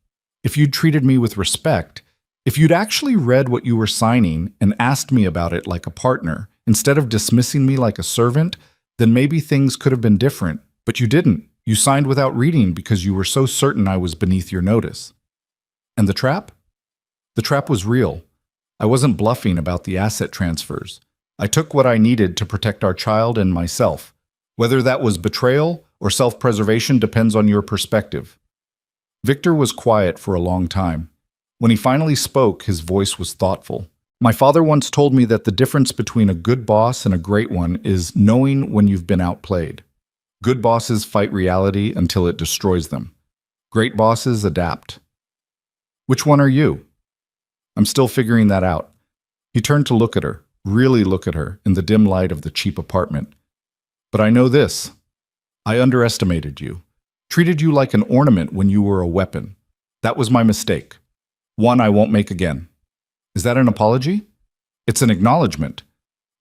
If you'd treated me with respect, if you'd actually read what you were signing and asked me about it like a partner, instead of dismissing me like a servant, then maybe things could have been different. But you didn't. You signed without reading because you were so certain I was beneath your notice. And the trap? The trap was real. I wasn't bluffing about the asset transfers. I took what I needed to protect our child and myself. Whether that was betrayal or self-preservation depends on your perspective. Victor was quiet for a long time. When he finally spoke, his voice was thoughtful. My father once told me that the difference between a good boss and a great one is knowing when you've been outplayed. Good bosses fight reality until it destroys them. Great bosses adapt. Which one are you? I'm still figuring that out. He turned to look at her, really look at her, in the dim light of the cheap apartment. But I know this. I underestimated you. Treated you like an ornament when you were a weapon. That was my mistake. One I won't make again. Is that an apology? It's an acknowledgement.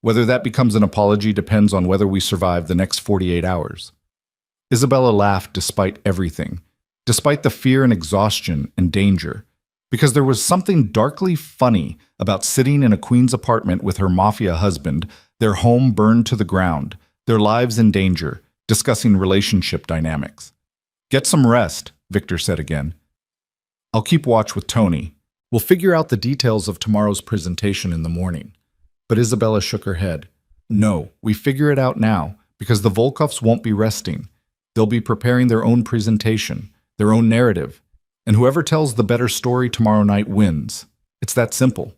Whether that becomes an apology depends on whether we survive the next 48 hours. Isabella laughed despite everything, despite the fear and exhaustion and danger, because there was something darkly funny about sitting in a queen's apartment with her mafia husband, their home burned to the ground, their lives in danger, discussing relationship dynamics. Get some rest, Victor said again. I'll keep watch with Tony. We'll figure out the details of tomorrow's presentation in the morning. But Isabella shook her head. No, we figure it out now, because the Volkovs won't be resting. They'll be preparing their own presentation, their own narrative, and whoever tells the better story tomorrow night wins. It's that simple.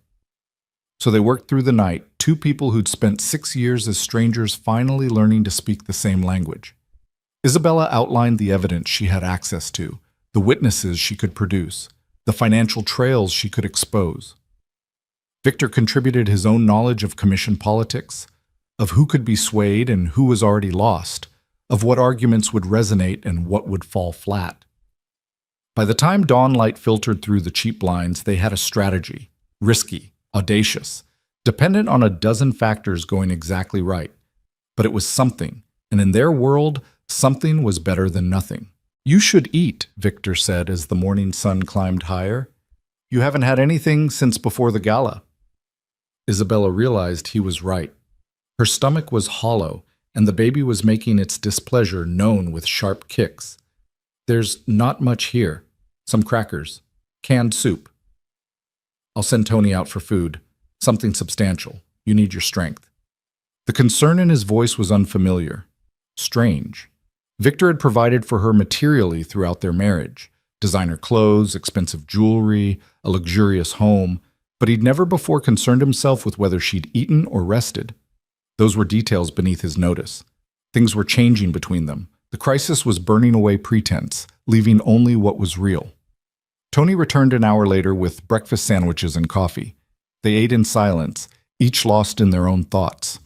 So they worked through the night, two people who'd spent 6 years as strangers finally learning to speak the same language. Isabella outlined the evidence she had access to, the witnesses she could produce, the financial trails she could expose. Victor contributed his own knowledge of commission politics, of who could be swayed and who was already lost, of what arguments would resonate and what would fall flat. By the time dawn light filtered through the cheap blinds, they had a strategy, risky, audacious, dependent on a dozen factors going exactly right. But it was something, and in their world, something was better than nothing. You should eat, Victor said as the morning sun climbed higher. You haven't had anything since before the gala. Isabella realized he was right. Her stomach was hollow, and the baby was making its displeasure known with sharp kicks. There's not much here. Some crackers. Canned soup. I'll send Tony out for food. Something substantial. You need your strength. The concern in his voice was unfamiliar. Strange. Victor had provided for her materially throughout their marriage. Designer clothes, expensive jewelry, a luxurious home, but he'd never before concerned himself with whether she'd eaten or rested. Those were details beneath his notice. Things were changing between them. The crisis was burning away pretense, leaving only what was real. Tony returned an hour later with breakfast sandwiches and coffee. They ate in silence, each lost in their own thoughts.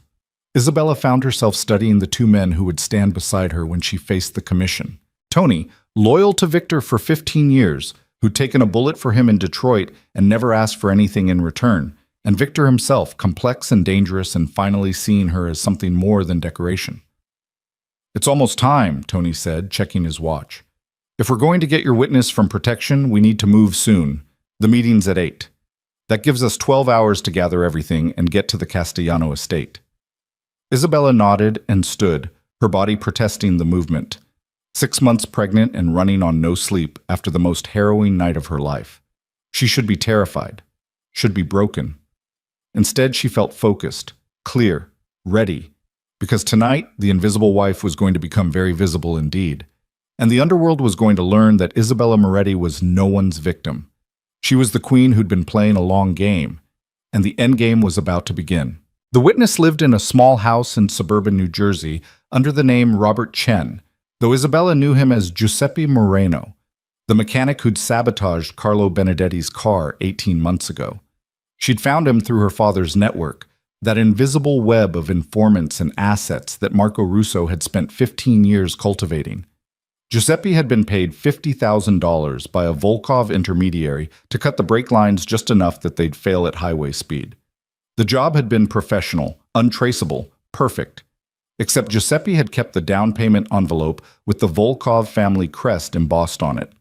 Isabella found herself studying the two men who would stand beside her when she faced the commission. Tony, loyal to Victor for 15 years, who'd taken a bullet for him in Detroit and never asked for anything in return, and Victor himself, complex and dangerous and finally seeing her as something more than decoration. It's almost time, Tony said, checking his watch. If we're going to get your witness from protection, we need to move soon. The meeting's at 8. That gives us 12 hours to gather everything and get to the Castellano estate. Isabella nodded and stood, her body protesting the movement. 6 months pregnant and running on no sleep after the most harrowing night of her life. She should be terrified, should be broken. Instead, she felt focused, clear, ready, because tonight the invisible wife was going to become very visible indeed, and the underworld was going to learn that Isabella Moretti was no one's victim. She was the queen who'd been playing a long game, and the endgame was about to begin. The witness lived in a small house in suburban New Jersey under the name Robert Chen, though Isabella knew him as Giuseppe Moreno, the mechanic who'd sabotaged Carlo Benedetti's car 18 months ago. She'd found him through her father's network, that invisible web of informants and assets that Marco Russo had spent 15 years cultivating. Giuseppe had been paid $50,000 by a Volkov intermediary to cut the brake lines just enough that they'd fail at highway speed. The job had been professional, untraceable, perfect. Except Giuseppe had kept the down payment envelope with the Volkov family crest embossed on it.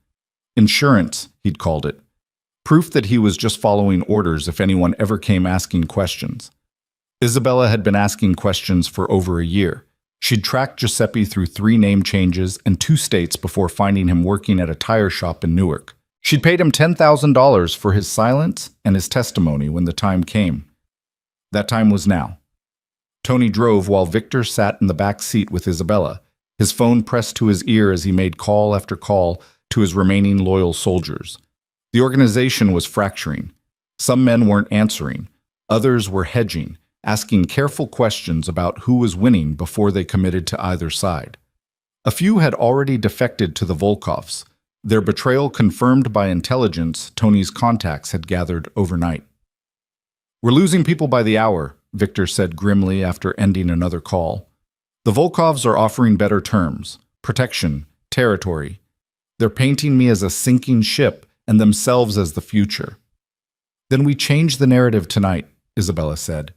Insurance, he'd called it. Proof that he was just following orders if anyone ever came asking questions. Isabella had been asking questions for over a year. She'd tracked Giuseppe through 3 name changes and 2 states before finding him working at a tire shop in Newark. She'd paid him $10,000 for his silence and his testimony when the time came. That time was now. Tony drove while Victor sat in the back seat with Isabella, his phone pressed to his ear as he made call after call to his remaining loyal soldiers. The organization was fracturing. Some men weren't answering. Others were hedging, asking careful questions about who was winning before they committed to either side. A few had already defected to the Volkovs, their betrayal confirmed by intelligence Tony's contacts had gathered overnight. "We're losing people by the hour," Victor said grimly after ending another call. "The Volkovs are offering better terms, protection, territory. They're painting me as a sinking ship and themselves as the future." "Then we change the narrative tonight," Isabella said.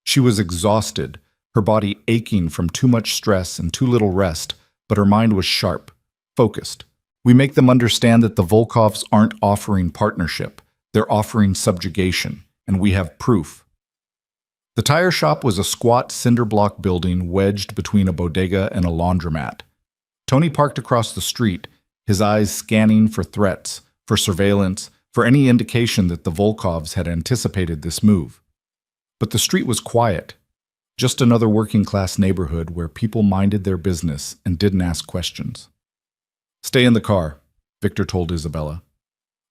She was exhausted, her body aching from too much stress and too little rest, but her mind was sharp, focused. "We make them understand that the Volkovs aren't offering partnership, they're offering subjugation, and we have proof." The tire shop was a squat cinder block building wedged between a bodega and a laundromat. Tony parked across the street, his eyes scanning for threats, for surveillance, for any indication that the Volkovs had anticipated this move. But the street was quiet, just another working-class neighborhood where people minded their business and didn't ask questions. "Stay in the car," Victor told Isabella.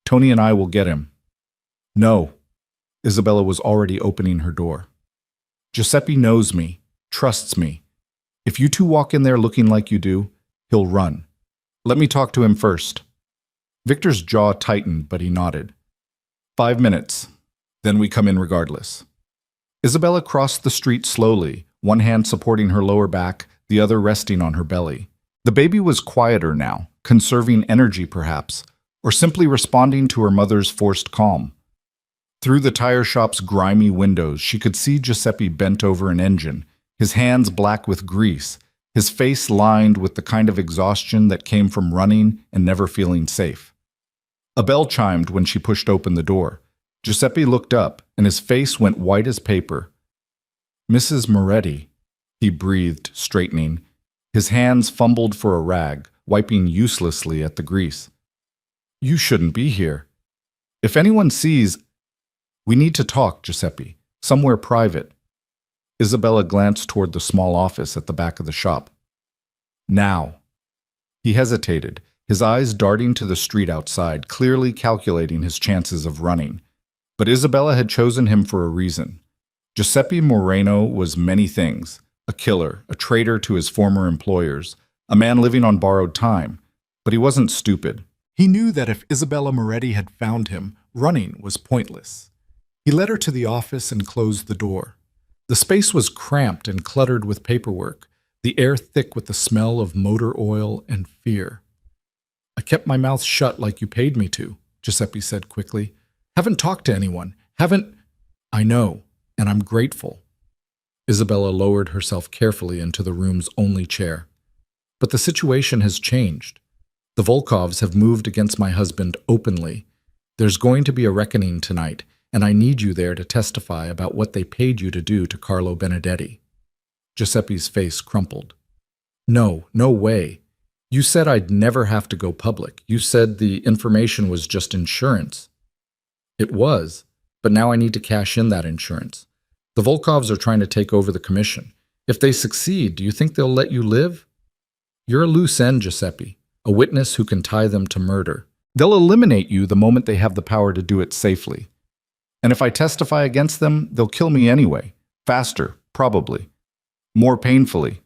"Tony and I will get him." "No." Isabella was already opening her door. "Giuseppe knows me, trusts me. If you two walk in there looking like you do, he'll run. Let me talk to him first." Victor's jaw tightened, but he nodded. 5 minutes. Then we come in regardless." Isabella crossed the street slowly, one hand supporting her lower back, the other resting on her belly. The baby was quieter now, conserving energy perhaps, or simply responding to her mother's forced calm. Through the tire shop's grimy windows, she could see Giuseppe bent over an engine, his hands black with grease, his face lined with the kind of exhaustion that came from running and never feeling safe. A bell chimed when she pushed open the door. Giuseppe looked up, and his face went white as paper. "Mrs. Moretti," he breathed, straightening. His hands fumbled for a rag, wiping uselessly at the grease. "You shouldn't be here. If anyone sees—" "We need to talk, Giuseppe. Somewhere private." Isabella glanced toward the small office at the back of the shop. "Now." He hesitated, his eyes darting to the street outside, clearly calculating his chances of running. But Isabella had chosen him for a reason. Giuseppe Moreno was many things: a killer, a traitor to his former employers, a man living on borrowed time. But he wasn't stupid. He knew that if Isabella Moretti had found him, running was pointless. He led her to the office and closed the door. The space was cramped and cluttered with paperwork, the air thick with the smell of motor oil and fear. "I kept my mouth shut like you paid me to," Giuseppe said quickly. "Haven't talked to anyone. Haven't—" "I know, and I'm grateful." Isabella lowered herself carefully into the room's only chair. "But the situation has changed. The Volkovs have moved against my husband openly. There's going to be a reckoning tonight, and I need you there to testify about what they paid you to do to Carlo Benedetti." Giuseppe's face crumpled. "No, no way. You said I'd never have to go public. You said the information was just insurance." "It was, but now I need to cash in that insurance. The Volkovs are trying to take over the commission. If they succeed, do you think they'll let you live? You're a loose end, Giuseppe, a witness who can tie them to murder. They'll eliminate you the moment they have the power to do it safely. And if I testify against them, they'll kill me anyway. Faster, probably. More painfully."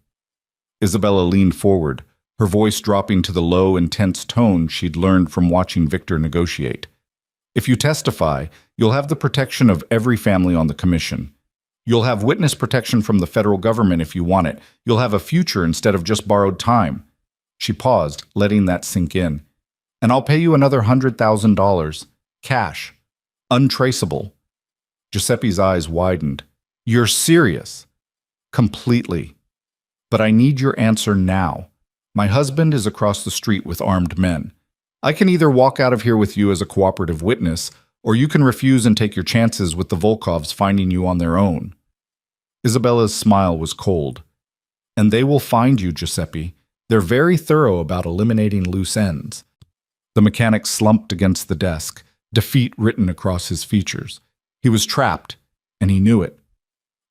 Isabella leaned forward, her voice dropping to the low, intense tone she'd learned from watching Victor negotiate. "If you testify, you'll have the protection of every family on the commission. You'll have witness protection from the federal government if you want it. You'll have a future instead of just borrowed time." She paused, letting that sink in. "And I'll pay you another $100,000. Cash. Untraceable. Giuseppe's eyes widened. You're serious? Completely. But I need your answer now. My husband is across the street with armed men. I can either walk out of here with you as a cooperative witness, or you can refuse and take your chances with the Volkovs finding you on their own. Isabella's smile was cold. And they will find you, Giuseppe. They're very thorough about eliminating loose ends. The mechanic slumped against the desk, defeat written across his features. He was trapped, and he knew it.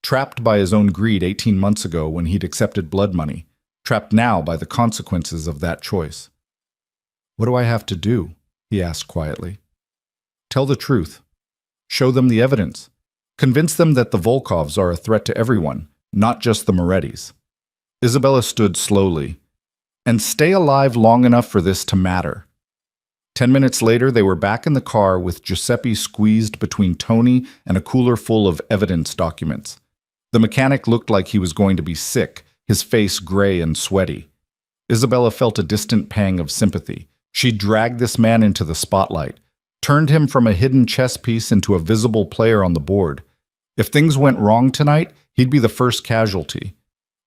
Trapped by his own greed 18 months ago when he'd accepted blood money. Trapped now by the consequences of that choice. What do I have to do? He asked quietly. Tell the truth. Show them the evidence. Convince them that the Volkovs are a threat to everyone, not just the Morettis. Isabella stood slowly. And stay alive long enough for this to matter. 10 minutes later, they were back in the car with Giuseppe squeezed between Tony and a cooler full of evidence documents. The mechanic looked like he was going to be sick, his face gray and sweaty. Isabella felt a distant pang of sympathy. She dragged this man into the spotlight, turned him from a hidden chess piece into a visible player on the board. If things went wrong tonight, he'd be the first casualty.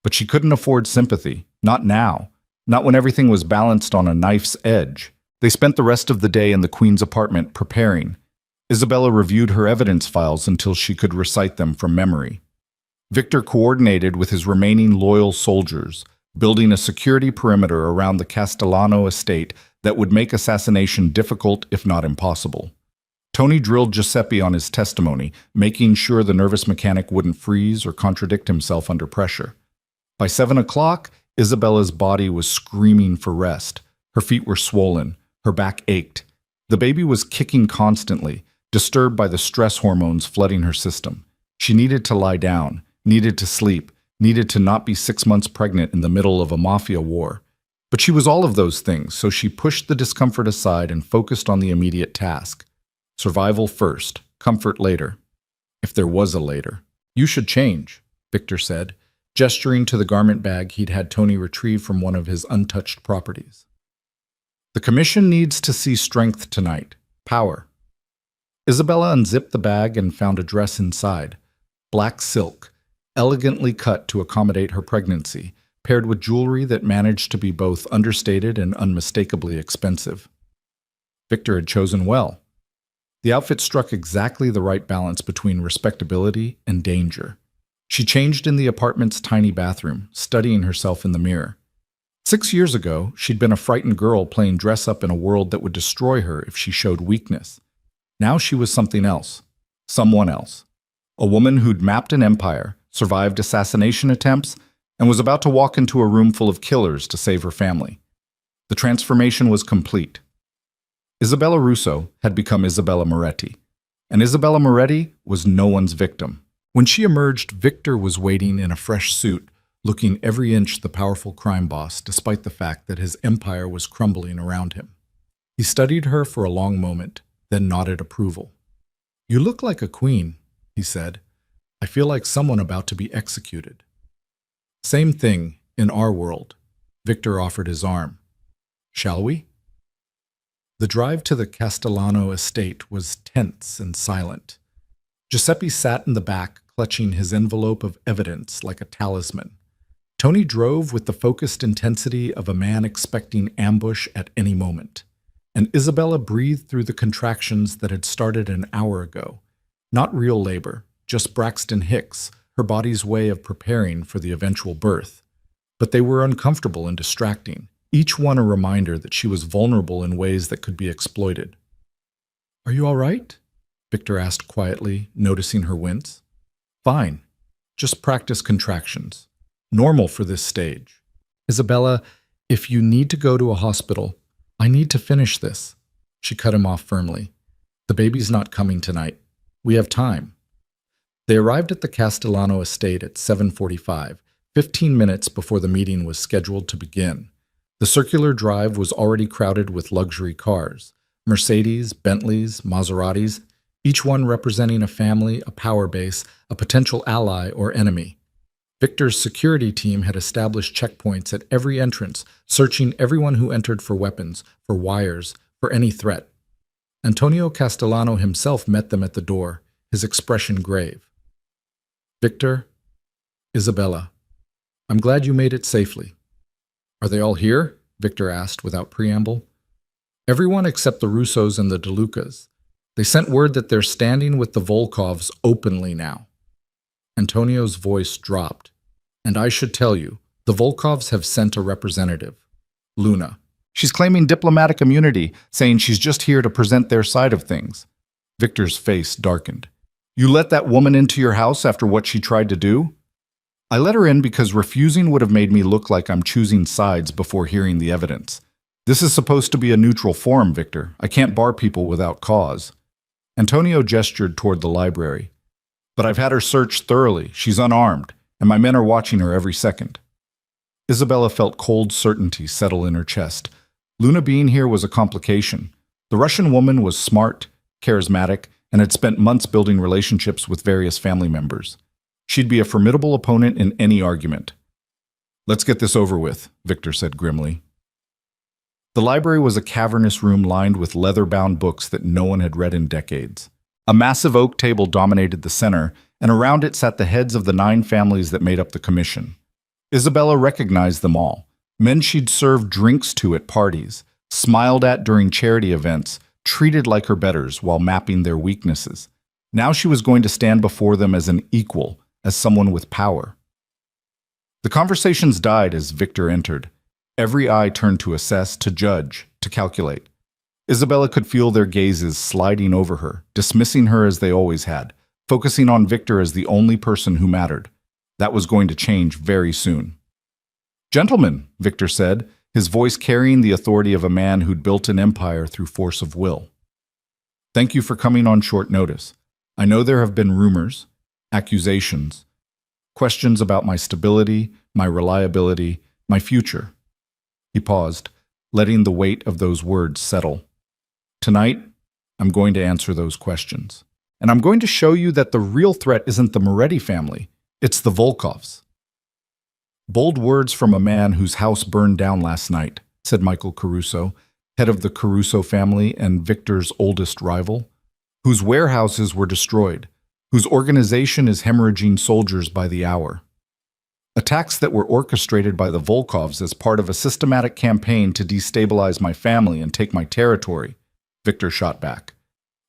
But she couldn't afford sympathy, not now, not when everything was balanced on a knife's edge. They spent the rest of the day in the Queen's apartment preparing. Isabella reviewed her evidence files until she could recite them from memory. Victor coordinated with his remaining loyal soldiers, building a security perimeter around the Castellano estate that would make assassination difficult, if not impossible. Tony drilled Giuseppe on his testimony, making sure the nervous mechanic wouldn't freeze or contradict himself under pressure. By 7 o'clock, Isabella's body was screaming for rest. Her feet were swollen. Her back ached. The baby was kicking constantly, disturbed by the stress hormones flooding her system. She needed to lie down, needed to sleep, needed to not be 6 months pregnant in the middle of a Mafia war. But she was all of those things, so she pushed the discomfort aside and focused on the immediate task. Survival first, comfort later. If there was a later. You should change, Victor said, gesturing to the garment bag he'd had Tony retrieve from one of his untouched properties. The commission needs to see strength tonight. Power. Isabella unzipped the bag and found a dress inside. Black silk, elegantly cut to accommodate her pregnancy, paired with jewelry that managed to be both understated and unmistakably expensive. Victor had chosen well. The outfit struck exactly the right balance between respectability and danger. She changed in the apartment's tiny bathroom, studying herself in the mirror. 6 years ago, she'd been a frightened girl playing dress-up in a world that would destroy her if she showed weakness. Now she was something else. Someone else. A woman who'd mapped an empire, survived assassination attempts, and was about to walk into a room full of killers to save her family. The transformation was complete. Isabella Russo had become Isabella Moretti, and Isabella Moretti was no one's victim. When she emerged, Victor was waiting in a fresh suit, looking every inch the powerful crime boss, despite the fact that his empire was crumbling around him. He studied her for a long moment, then nodded approval. "You look like a queen," he said. "I feel like someone about to be executed." "Same thing in our world." Victor offered his arm. "Shall we?" The drive to the Castellano estate was tense and silent. Giuseppe sat in the back, clutching his envelope of evidence like a talisman. Tony drove with the focused intensity of a man expecting ambush at any moment. And Isabella breathed through the contractions that had started an hour ago. Not real labor, just Braxton Hicks, her body's way of preparing for the eventual birth. But they were uncomfortable and distracting, each one a reminder that she was vulnerable in ways that could be exploited. "Are you all right?" Victor asked quietly, noticing her wince. "Fine. Just practice contractions. Normal for this stage." "Isabella, if you need to go to a hospital, I need to finish this." She cut him off firmly. "The baby's not coming tonight. We have time." They arrived at the Castellano estate at 7:45, 15 minutes before the meeting was scheduled to begin. The circular drive was already crowded with luxury cars, Mercedes, Bentleys, Maseratis, each one representing a family, a power base, a potential ally or enemy. Victor's security team had established checkpoints at every entrance, searching everyone who entered for weapons, for wires, for any threat. Antonio Castellano himself met them at the door, his expression grave. "Victor, Isabella, I'm glad you made it safely." "Are they all here?" Victor asked without preamble. "Everyone except the Russos and the DeLucas. They sent word that they're standing with the Volkovs openly now." Antonio's voice dropped. "And I should tell you, the Volkovs have sent a representative, Luna. She's claiming diplomatic immunity, saying she's just here to present their side of things." Victor's face darkened. "You let that woman into your house after what she tried to do?" "I let her in because refusing would have made me look like I'm choosing sides before hearing the evidence. This is supposed to be a neutral forum, Victor. I can't bar people without cause." Antonio gestured toward the library. "But I've had her searched thoroughly. She's unarmed, and my men are watching her every second." Isabella felt cold certainty settle in her chest. Luna being here was a complication. The Russian woman was smart, charismatic, and had spent months building relationships with various family members. She'd be a formidable opponent in any argument. "Let's get this over with," Victor said grimly. The library was a cavernous room lined with leather-bound books that no one had read in decades. A massive oak table dominated the center, and around it sat the heads of the 9 families that made up the commission. Isabella recognized them all. Men she'd served drinks to at parties, smiled at during charity events, treated like her betters while mapping their weaknesses. Now she was going to stand before them as an equal, as someone with power. The conversations died as Victor entered. Every eye turned to assess, to judge, to calculate. Isabella could feel their gazes sliding over her, dismissing her as they always had, focusing on Victor as the only person who mattered. That was going to change very soon. "Gentlemen," Victor said, his voice carrying the authority of a man who'd built an empire through force of will. "Thank you for coming on short notice. I know there have been rumors, accusations, questions about my stability, my reliability, my future." He paused, letting the weight of those words settle. "Tonight, I'm going to answer those questions. And I'm going to show you that the real threat isn't the Moretti family, it's the Volkovs." "Bold words from a man whose house burned down last night," said Michael Caruso, head of the Caruso family and Victor's oldest rival, "whose warehouses were destroyed, whose organization is hemorrhaging soldiers by the hour. Attacks that were orchestrated by the Volkovs as part of a systematic campaign to destabilize my family and take my territory," Victor shot back.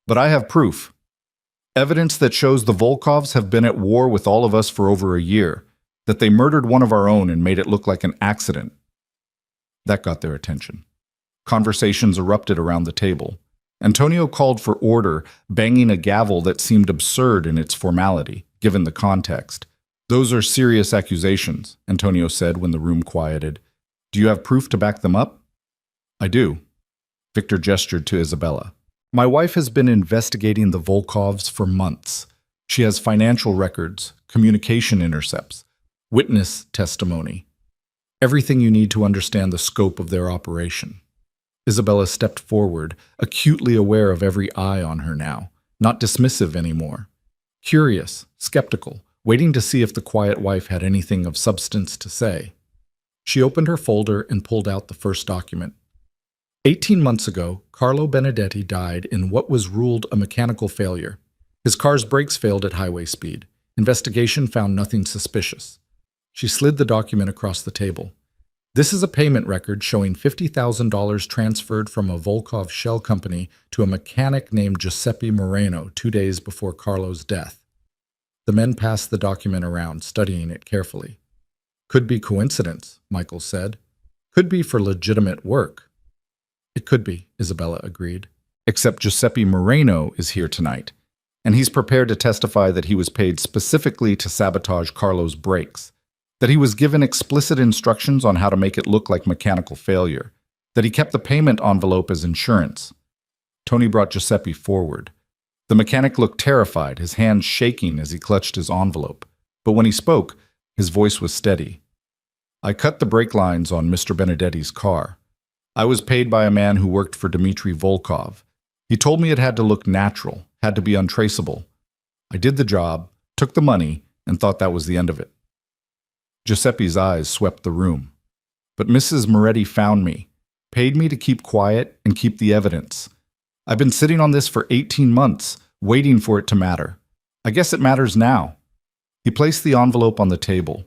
"But I have proof. Evidence that shows the Volkovs have been at war with all of us for over a year, that they murdered one of our own and made it look like an accident." That got their attention. Conversations erupted around the table. Antonio called for order, banging a gavel that seemed absurd in its formality, given the context. "Those are serious accusations," Antonio said when the room quieted. "Do you have proof to back them up?" "I do." Victor gestured to Isabella. "My wife has been investigating the Volkovs for months. She has financial records, communication intercepts, witness testimony. Everything you need to understand the scope of their operation." Isabella stepped forward, acutely aware of every eye on her now, not dismissive anymore. Curious, skeptical, waiting to see if the quiet wife had anything of substance to say. She opened her folder and pulled out the first document. 18 months ago, Carlo Benedetti died in what was ruled a mechanical failure. His car's brakes failed at highway speed. Investigation found nothing suspicious. She slid the document across the table. "This is a payment record showing $50,000 transferred from a Volkov shell company to a mechanic named Giuseppe Moreno 2 days before Carlo's death." The men passed the document around, studying it carefully. "Could be coincidence," Michael said. "Could be for legitimate work." "It could be," Isabella agreed. "Except Giuseppe Moreno is here tonight, and he's prepared to testify that he was paid specifically to sabotage Carlo's brakes, that he was given explicit instructions on how to make it look like mechanical failure, that he kept the payment envelope as insurance." Tony brought Giuseppe forward. The mechanic looked terrified, his hands shaking as he clutched his envelope. But when he spoke, his voice was steady. "I cut the brake lines on Mr. Benedetti's car. I was paid by a man who worked for Dmitry Volkov. He told me it had to look natural, had to be untraceable. I did the job, took the money, and thought that was the end of it." Giuseppe's eyes swept the room. "But Mrs. Moretti found me, paid me to keep quiet and keep the evidence. I've been sitting on this for 18 months, waiting for it to matter. I guess it matters now. He placed the envelope on the table.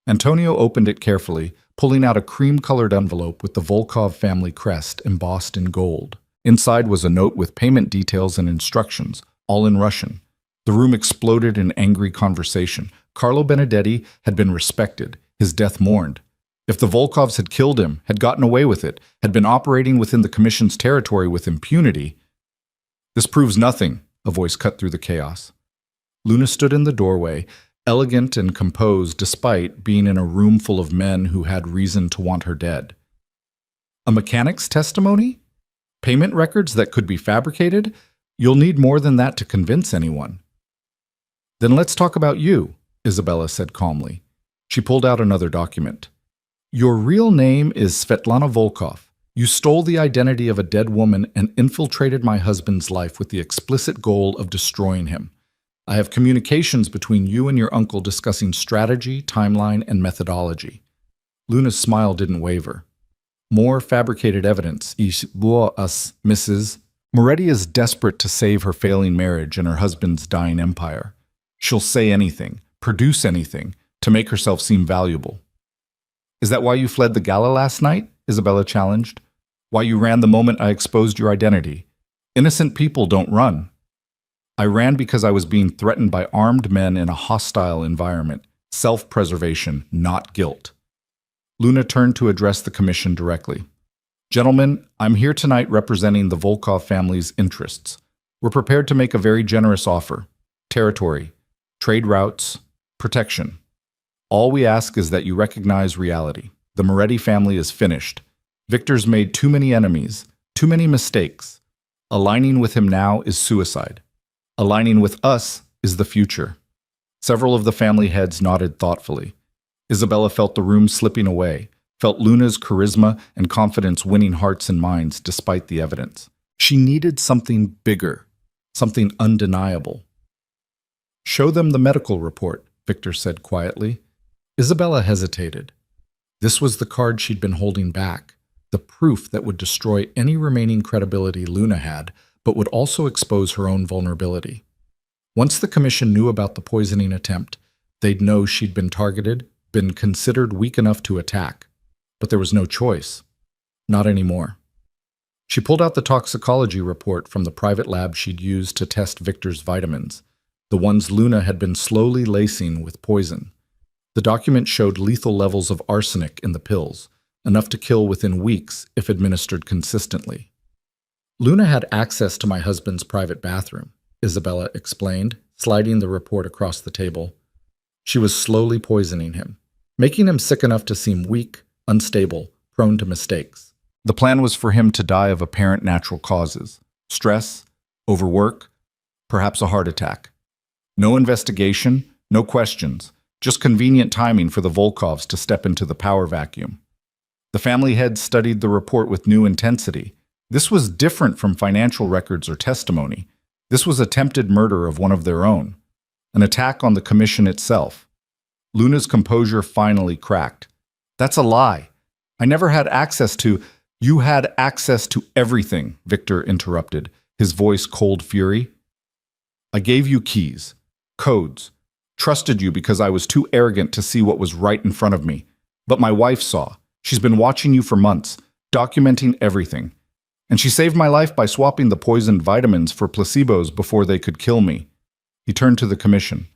Antonio opened it carefully, pulling out a cream-colored envelope with the Volkov family crest embossed in gold. Inside was a note with payment details and instructions, all in Russian. The room exploded in angry conversation. Carlo Benedetti had been respected, his death mourned. If the Volkovs had killed him, had gotten away with it, had been operating within the Commission's territory with impunity, "This proves nothing," a voice cut through the chaos. Luna stood in the doorway, elegant and composed despite being in a room full of men who had reason to want her dead. A mechanic's testimony? Payment records that could be fabricated? You'll need more than that to convince anyone. "Then let's talk about you," Isabella said calmly. She pulled out another document. "Your real name is Svetlana Volkov. You stole the identity of a dead woman and infiltrated my husband's life with the explicit goal of destroying him. I have communications between you and your uncle discussing strategy, timeline, and methodology." Luna's smile didn't waver. "More fabricated evidence. Ich bohr us, Mrs. Moretti is desperate to save her failing marriage and her husband's dying empire. She'll say anything, produce anything, to make herself seem valuable." "Is that why you fled the gala last night?" Isabella challenged. "Why you ran the moment I exposed your identity? Innocent people don't run." "I ran because I was being threatened by armed men in a hostile environment. Self-preservation, not guilt." Luna turned to address the commission directly. "Gentlemen, I'm here tonight representing the Volkov family's interests. We're prepared to make a very generous offer. Territory, trade routes, protection. All we ask is that you recognize reality. The Moretti family is finished. Victor's made too many enemies, too many mistakes. Aligning with him now is suicide. Aligning with us is the future." Several of the family heads nodded thoughtfully. Isabella felt the room slipping away, felt Luna's charisma and confidence winning hearts and minds despite the evidence. She needed something bigger, something undeniable. "Show them the medical report," Victor said quietly. Isabella hesitated. This was the card she'd been holding back, the proof that would destroy any remaining credibility Luna had, but would also expose her own vulnerability. Once the commission knew about the poisoning attempt, they'd know she'd been targeted, been considered weak enough to attack. But there was no choice. Not anymore. She pulled out the toxicology report from the private lab she'd used to test Victor's vitamins, the ones Luna had been slowly lacing with poison. The document showed lethal levels of arsenic in the pills, enough to kill within weeks if administered consistently. "Luna had access to my husband's private bathroom," Isabella explained, sliding the report across the table. "She was slowly poisoning him, making him sick enough to seem weak, unstable, prone to mistakes. The plan was for him to die of apparent natural causes: stress, overwork, perhaps a heart attack. No investigation, no questions, just convenient timing for the Volkovs to step into the power vacuum. The family heads studied the report with new intensity. This was different from financial records or testimony. This was attempted murder of one of their own, an attack on the commission itself. Luna's composure finally cracked. "That's a lie. I never had access to—" "You had access to everything," Victor interrupted, his voice cold fury. "I gave you keys, codes, trusted you because I was too arrogant to see what was right in front of me. But my wife saw. She's been watching you for months, documenting everything. And she saved my life by swapping the poisoned vitamins for placebos before they could kill me." He turned to the commission.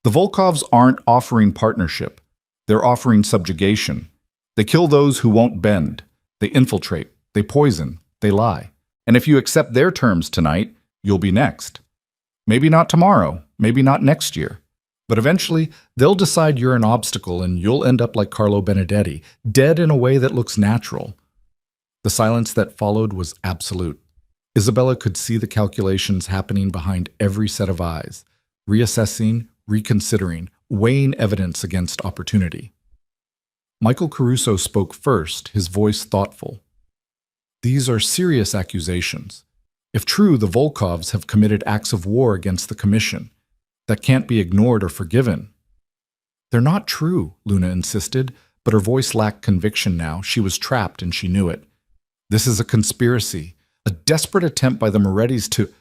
"The Volkovs aren't offering partnership. They're offering subjugation. They kill those who won't bend. They infiltrate. They poison. They lie. And if you accept their terms tonight, you'll be next. Maybe not tomorrow, maybe not next year. But eventually, they'll decide you're an obstacle and you'll end up like Carlo Benedetti, dead in a way that looks natural." The silence that followed was absolute. Isabella could see the calculations happening behind every set of eyes, reassessing, reconsidering, weighing evidence against opportunity. Michael Caruso spoke first, his voice thoughtful. "These are serious accusations. If true, the Volkovs have committed acts of war against the Commission that can't be ignored or forgiven." "They're not true," Luna insisted, but her voice lacked conviction now. She was trapped and she knew it. "This is a conspiracy, a desperate attempt by the Morettis to—"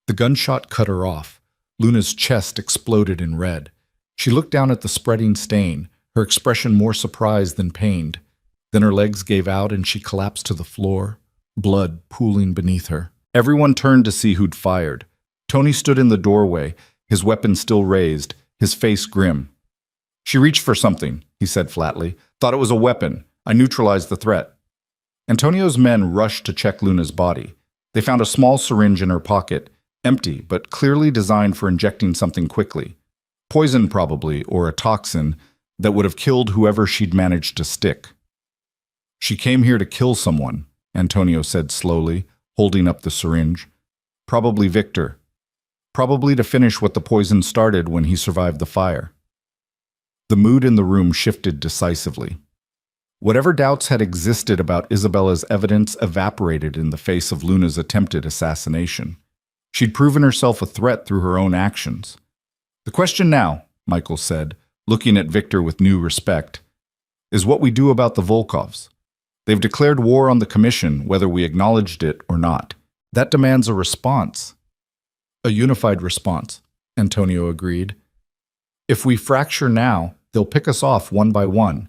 The gunshot cut her off. Luna's chest exploded in red. She looked down at the spreading stain, her expression more surprised than pained. Then her legs gave out and she collapsed to the floor, blood pooling beneath her. Everyone turned to see who'd fired. Tony stood in the doorway, his weapon still raised, his face grim. "She reached for something," he said flatly. "Thought it was a weapon. I neutralized the threat." Antonio's men rushed to check Luna's body. They found a small syringe in her pocket, empty but clearly designed for injecting something quickly. Poison probably, or a toxin that would have killed whoever she'd managed to stick. "She came here to kill someone," Antonio said slowly, holding up the syringe. "Probably Victor. Probably to finish what the poison started when he survived the fire." The mood in the room shifted decisively. Whatever doubts had existed about Isabella's evidence evaporated in the face of Luna's attempted assassination. She'd proven herself a threat through her own actions. "The question now," Michael said, looking at Victor with new respect, "is what we do about the Volkovs. They've declared war on the Commission, whether we acknowledged it or not. That demands a response." "A unified response," Antonio agreed. "If we fracture now, they'll pick us off one by one.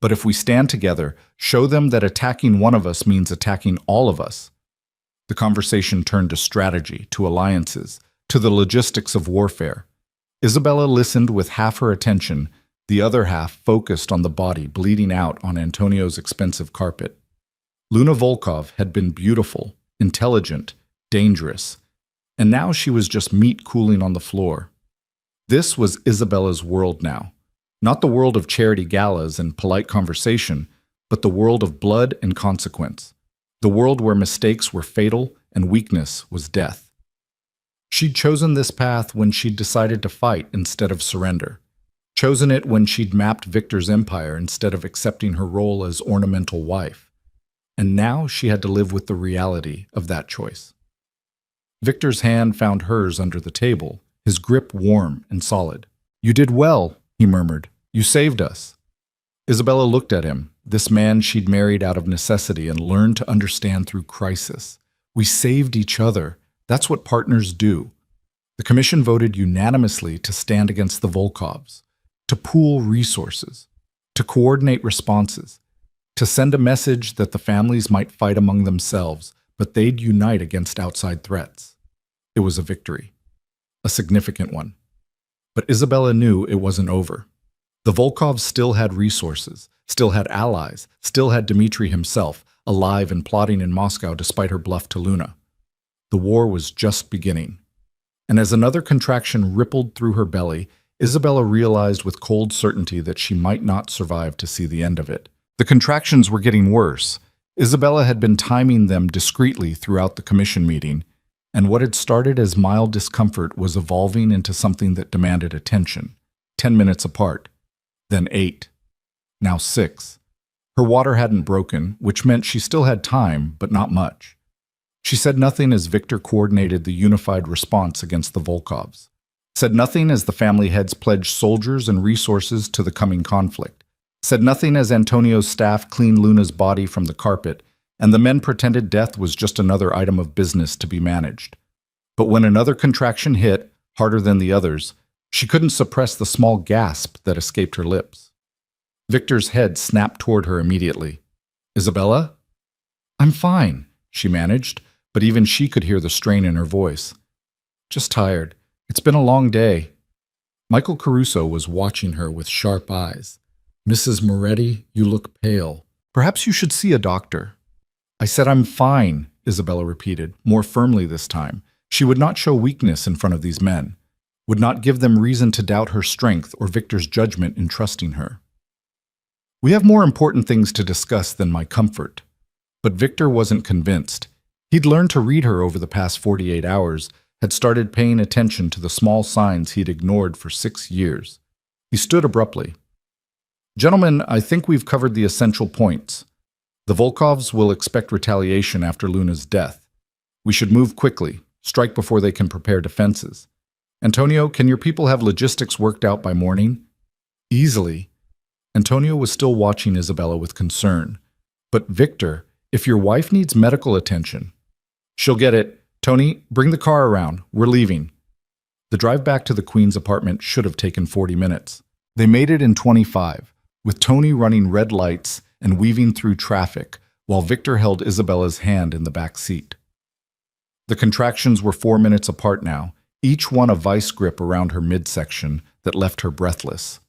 But if we stand together, show them that attacking one of us means attacking all of us." The conversation turned to strategy, to alliances, to the logistics of warfare. Isabella listened with half her attention, the other half focused on the body bleeding out on Antonio's expensive carpet. Luna Volkov had been beautiful, intelligent, dangerous, and now she was just meat cooling on the floor. This was Isabella's world now. Not the world of charity galas and polite conversation, but the world of blood and consequence. The world where mistakes were fatal and weakness was death. She'd chosen this path when she'd decided to fight instead of surrender. Chosen it when she'd mapped Victor's empire instead of accepting her role as ornamental wife. And now she had to live with the reality of that choice. Victor's hand found hers under the table, his grip warm and solid. "You did well," he murmured. "You saved us." Isabella looked at him, this man she'd married out of necessity and learned to understand through crisis. "We saved each other. That's what partners do." The Commission voted unanimously to stand against the Volkovs, to pool resources, to coordinate responses, to send a message that the families might fight among themselves, but they'd unite against outside threats. It was a victory, a significant one. But Isabella knew it wasn't over. The Volkovs still had resources, still had allies, still had Dmitri himself, alive and plotting in Moscow despite her bluff to Luna. The war was just beginning. And as another contraction rippled through her belly, Isabella realized with cold certainty that she might not survive to see the end of it. The contractions were getting worse. Isabella had been timing them discreetly throughout the Commission meeting, and what had started as mild discomfort was evolving into something that demanded attention. 10 minutes apart, then 8, now 6. Her water hadn't broken, which meant she still had time, but not much. She said nothing as Victor coordinated the unified response against the Volkovs. Said nothing as the family heads pledged soldiers and resources to the coming conflict. Said nothing as Antonio's staff cleaned Luna's body from the carpet, and the men pretended death was just another item of business to be managed. But when another contraction hit, harder than the others, she couldn't suppress the small gasp that escaped her lips. Victor's head snapped toward her immediately. "Isabella?" "I'm fine," she managed, but even she could hear the strain in her voice. "Just tired. It's been a long day." Michael Caruso was watching her with sharp eyes. "Mrs. Moretti, you look pale. Perhaps you should see a doctor." "I said I'm fine," Isabella repeated, more firmly this time. She would not show weakness in front of these men, would not give them reason to doubt her strength or Victor's judgment in trusting her. "We have more important things to discuss than my comfort." But Victor wasn't convinced. He'd learned to read her over the past 48 hours, had started paying attention to the small signs he'd ignored for 6 years. He stood abruptly. "Gentlemen, I think we've covered the essential points. The Volkovs will expect retaliation after Luna's death. We should move quickly, strike before they can prepare defenses. Antonio, can your people have logistics worked out by morning?" "Easily." Antonio was still watching Isabella with concern. "But Victor, if your wife needs medical attention..." "She'll get it. Tony, bring the car around. We're leaving." The drive back to the Queen's apartment should have taken 40 minutes. They made it in 25, with Tony running red lights and weaving through traffic, while Victor held Isabella's hand in the back seat. The contractions were 4 minutes apart now, each one a vice grip around her midsection that left her breathless.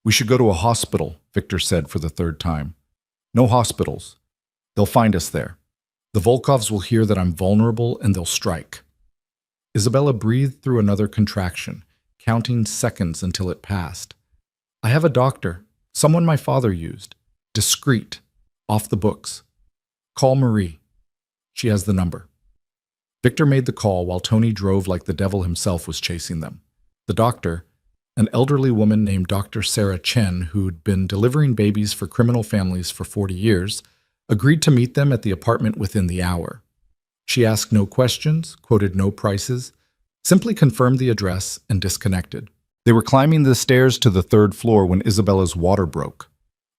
"We should go to a hospital," Victor said for the third time. "No hospitals. They'll find us there. The Volkovs will hear that I'm vulnerable and they'll strike." Isabella breathed through another contraction, counting seconds until it passed. "I have a doctor, someone my father used. Discreet, off the books. Call Marie. She has the number." Victor made the call while Tony drove like the devil himself was chasing them. The doctor, an elderly woman named Dr. Sarah Chen, who'd been delivering babies for criminal families for 40 years, agreed to meet them at the apartment within the hour. She asked no questions, quoted no prices, simply confirmed the address and disconnected. They were climbing the stairs to the third floor when Isabella's water broke.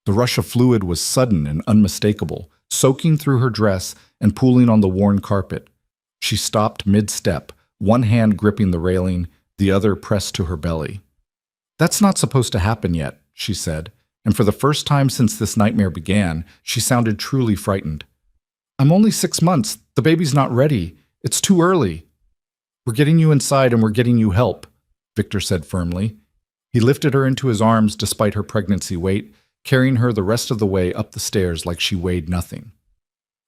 The rush of fluid was sudden and unmistakable, soaking through her dress and pooling on the worn carpet. She stopped mid-step, one hand gripping the railing, the other pressed to her belly. "That's not supposed to happen yet," she said, and for the first time since this nightmare began, she sounded truly frightened. "I'm only 6 months. The baby's not ready. It's too early." "We're getting you inside and we're getting you help," Victor said firmly. He lifted her into his arms despite her pregnancy weight, carrying her the rest of the way up the stairs like she weighed nothing.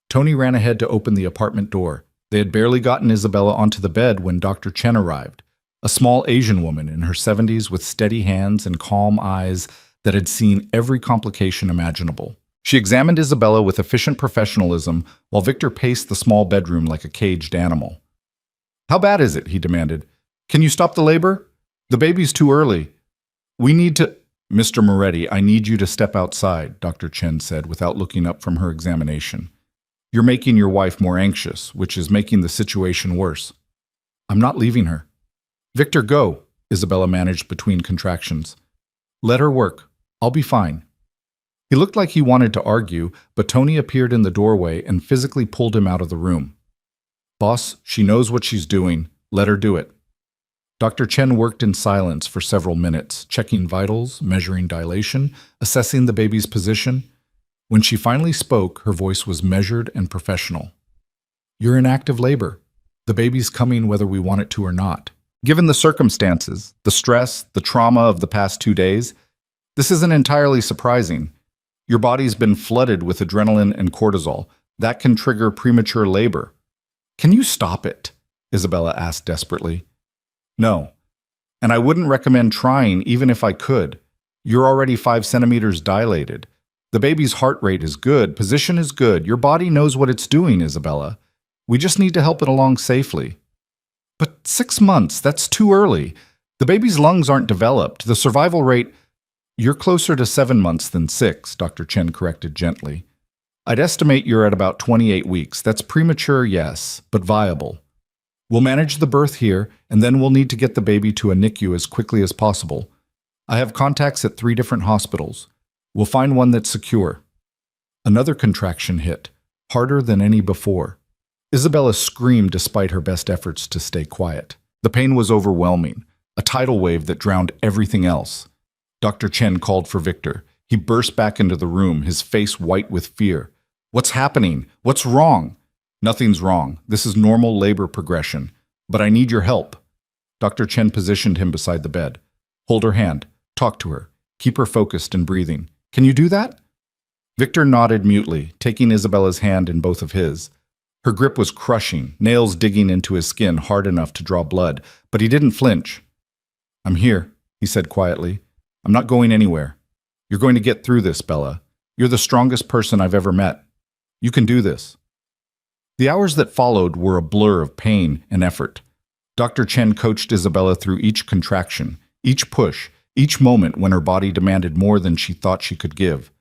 Tony ran ahead to open the apartment door. They had barely gotten Isabella onto the bed when Dr. Chen arrived, a small Asian woman in her 70s with steady hands and calm eyes that had seen every complication imaginable. She examined Isabella with efficient professionalism while Victor paced the small bedroom like a caged animal. "How bad is it?" he demanded. "Can you stop the labor? The baby's too early. We need to—" "Mr. Moretti, I need you to step outside," Dr. Chen said without looking up from her examination. "You're making your wife more anxious, which is making the situation worse." "I'm not leaving her." "Victor, go," Isabella managed between contractions. "Let her work. I'll be fine." He looked like he wanted to argue, but Tony appeared in the doorway and physically pulled him out of the room. "Boss, she knows what she's doing. Let her do it." Dr. Chen worked in silence for several minutes, checking vitals, measuring dilation, assessing the baby's position. When she finally spoke, her voice was measured and professional. "You're in active labor. The baby's coming whether we want it to or not. Given the circumstances, the stress, the trauma of the past 2 days, this isn't entirely surprising. Your body's been flooded with adrenaline and cortisol. That can trigger premature labor." "Can you stop it?" Isabella asked desperately. "No. And I wouldn't recommend trying even if I could. You're already 5 centimeters dilated. The baby's heart rate is good, position is good. Your body knows what it's doing, Isabella. We just need to help it along safely." "But 6 months, that's too early. The baby's lungs aren't developed. The survival rate—" "You're closer to 7 months than 6, Dr. Chen corrected gently. "I'd estimate you're at about 28 weeks. That's premature, yes, but viable. We'll manage the birth here, and then we'll need to get the baby to a NICU as quickly as possible. I have contacts at 3 different hospitals. We'll find one that's secure." Another contraction hit, harder than any before. Isabella screamed despite her best efforts to stay quiet. The pain was overwhelming, a tidal wave that drowned everything else. Dr. Chen called for Victor. He burst back into the room, his face white with fear. "What's happening? What's wrong?" "Nothing's wrong. This is normal labor progression. But I need your help." Dr. Chen positioned him beside the bed. "Hold her hand. Talk to her. Keep her focused and breathing. Can you do that?" Victor nodded mutely, taking Isabella's hand in both of his. Her grip was crushing, nails digging into his skin hard enough to draw blood, but he didn't flinch. "I'm here," he said quietly. "I'm not going anywhere. You're going to get through this, Bella. You're the strongest person I've ever met. You can do this." The hours that followed were a blur of pain and effort. Dr. Chen coached Isabella through each contraction, each push, each moment when her body demanded more than she thought she could give.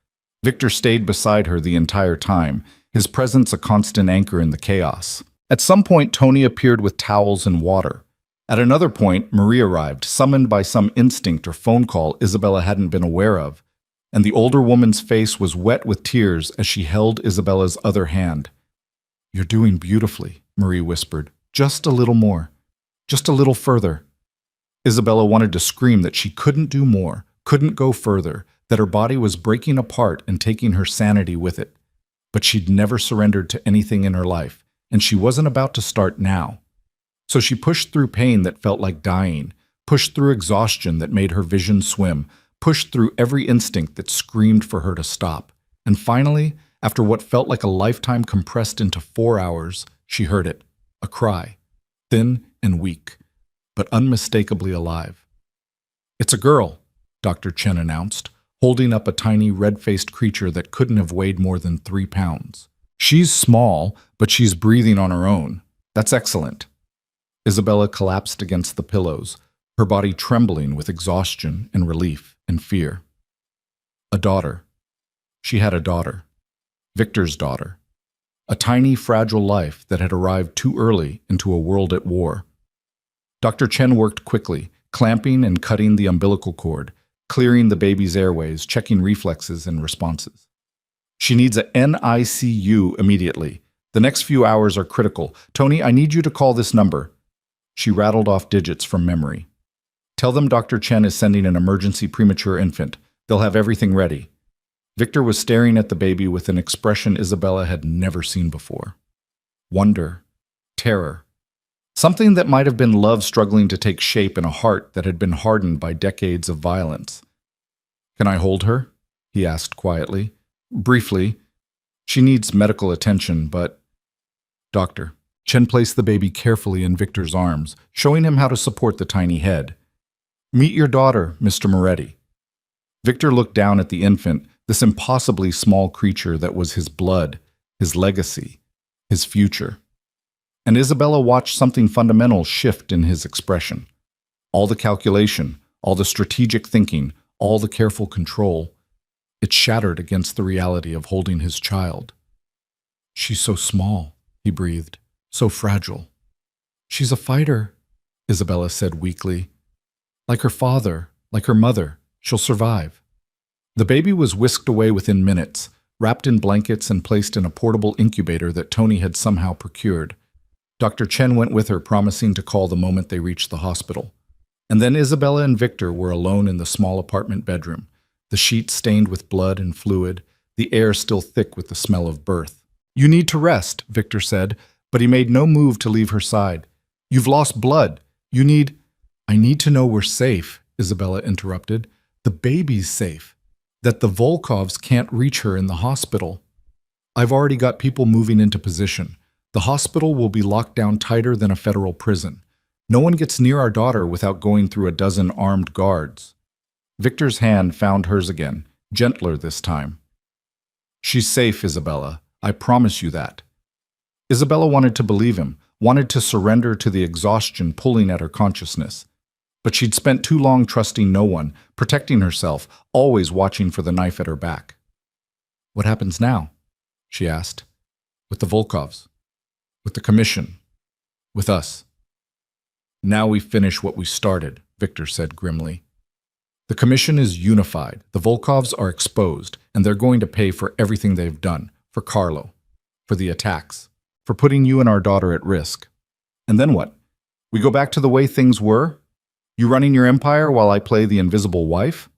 Victor stayed beside her the entire time, his presence a constant anchor in the chaos. At some point, Tony appeared with towels and water. At another point, Marie arrived, summoned by some instinct or phone call Isabella hadn't been aware of, and the older woman's face was wet with tears as she held Isabella's other hand. "You're doing beautifully," Marie whispered. "Just a little more. Just a little further." Isabella wanted to scream that she couldn't do more, couldn't go further, that her body was breaking apart and taking her sanity with it. But she'd never surrendered to anything in her life, and she wasn't about to start now. So she pushed through pain that felt like dying, pushed through exhaustion that made her vision swim, pushed through every instinct that screamed for her to stop. And finally, after what felt like a lifetime compressed into 4 hours, she heard it, a cry, thin and weak, but unmistakably alive. "It's a girl," Dr. Chen announced, holding up a tiny red-faced creature that couldn't have weighed more than 3 pounds. "She's small, but she's breathing on her own. That's excellent." Isabella collapsed against the pillows, her body trembling with exhaustion and relief and fear. A daughter. She had a daughter. Victor's daughter. A tiny, fragile life that had arrived too early into a world at war. Dr. Chen worked quickly, clamping and cutting the umbilical cord, clearing the baby's airways, checking reflexes and responses. "She needs a NICU immediately. The next few hours are critical. Tony, I need you to call this number." She rattled off digits from memory. "Tell them Dr. Chen is sending an emergency premature infant. They'll have everything ready." Victor was staring at the baby with an expression Isabella had never seen before. Wonder, terror, something that might have been love struggling to take shape in a heart that had been hardened by decades of violence. "Can I hold her?" he asked quietly. "Briefly. She needs medical attention, but—" "Doctor." Chen placed the baby carefully in Victor's arms, showing him how to support the tiny head. "Meet your daughter, Mr. Moretti." Victor looked down at the infant, this impossibly small creature that was his blood, his legacy, his future. And Isabella watched something fundamental shift in his expression. All the calculation, all the strategic thinking, all the careful control, it shattered against the reality of holding his child. "She's so small," he breathed, "so fragile." "She's a fighter," Isabella said weakly. "Like her father, like her mother, she'll survive." The baby was whisked away within minutes, wrapped in blankets and placed in a portable incubator that Tony had somehow procured. Dr. Chen went with her, promising to call the moment they reached the hospital. And then Isabella and Victor were alone in the small apartment bedroom, the sheets stained with blood and fluid, the air still thick with the smell of birth. "You need to rest," Victor said, but he made no move to leave her side. "You've lost blood. You need—" "I need to know we're safe," Isabella interrupted. "The baby's safe. That the Volkovs can't reach her in the hospital. I've already got people moving into position. The hospital will be locked down tighter than a federal prison. No one gets near our daughter without going through a dozen armed guards." Victor's hand found hers again, gentler this time. "She's safe, Isabella. I promise you that." Isabella wanted to believe him, wanted to surrender to the exhaustion pulling at her consciousness. But she'd spent too long trusting no one, protecting herself, always watching for the knife at her back. "What happens now?" she asked. "With the Volkovs? With the commission? With us?" "Now we finish what we started," Victor said grimly. "The commission is unified. The Volkovs are exposed, and they're going to pay for everything they've done, for Carlo, for the attacks, for putting you and our daughter at risk. And then what? We go back to the way things were? You running your empire while I play the invisible wife?"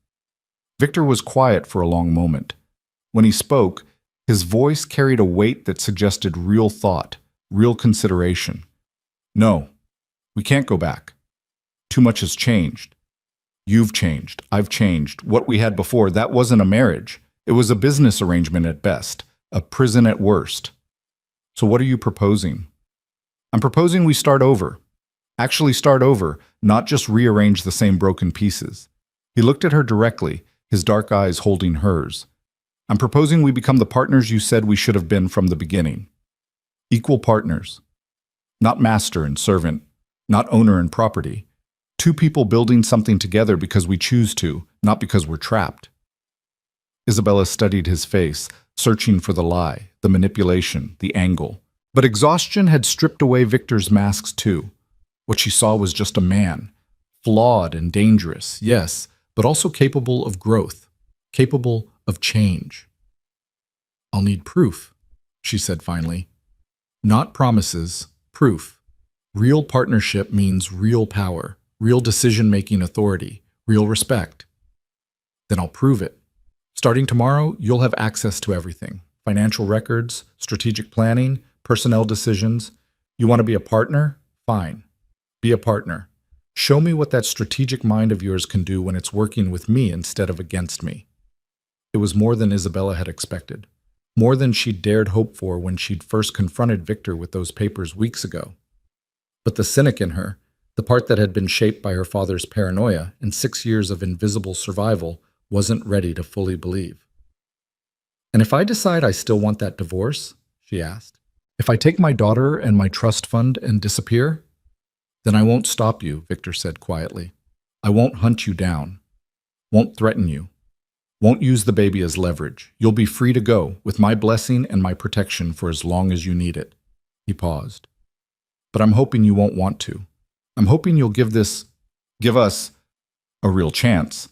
Victor was quiet for a long moment. When he spoke, his voice carried a weight that suggested real thought, real consideration. "No, we can't go back. Too much has changed. You've changed. I've changed. What we had before, that wasn't a marriage. It was a business arrangement at best, a prison at worst. So what are you proposing?" "I'm proposing we start over. Actually start over, not just rearrange the same broken pieces." He looked at her directly, his dark eyes holding hers. "I'm proposing we become the partners you said we should have been from the beginning. Equal partners. Not master and servant, not owner and property. Two people building something together because we choose to, not because we're trapped." Isabella studied his face, searching for the lie, the manipulation, the angle. But exhaustion had stripped away Victor's masks too. What she saw was just a man, flawed and dangerous, yes, but also capable of growth, capable of change. "I'll need proof," she said finally. "Not promises, proof. Real partnership means real power, real decision-making authority, real respect. Then I'll prove it. Starting tomorrow, you'll have access to everything. Financial records, strategic planning, personnel decisions. You want to be a partner? Fine. Be a partner. Show me what that strategic mind of yours can do when it's working with me instead of against me. It was more than Isabella had expected. More than she'd dared hope for when she'd first confronted Victor with those papers weeks ago. But the cynic in her, the part that had been shaped by her father's paranoia and 6 years of invisible survival, wasn't ready to fully believe. "And if I decide I still want that divorce," she asked, "if I take my daughter and my trust fund and disappear?" "Then I won't stop you," Victor said quietly. "I won't hunt you down. Won't threaten you. Won't use the baby as leverage. You'll be free to go, with my blessing and my protection for as long as you need it." He paused. "But I'm hoping you won't want to. I'm hoping you'll give us, a real chance."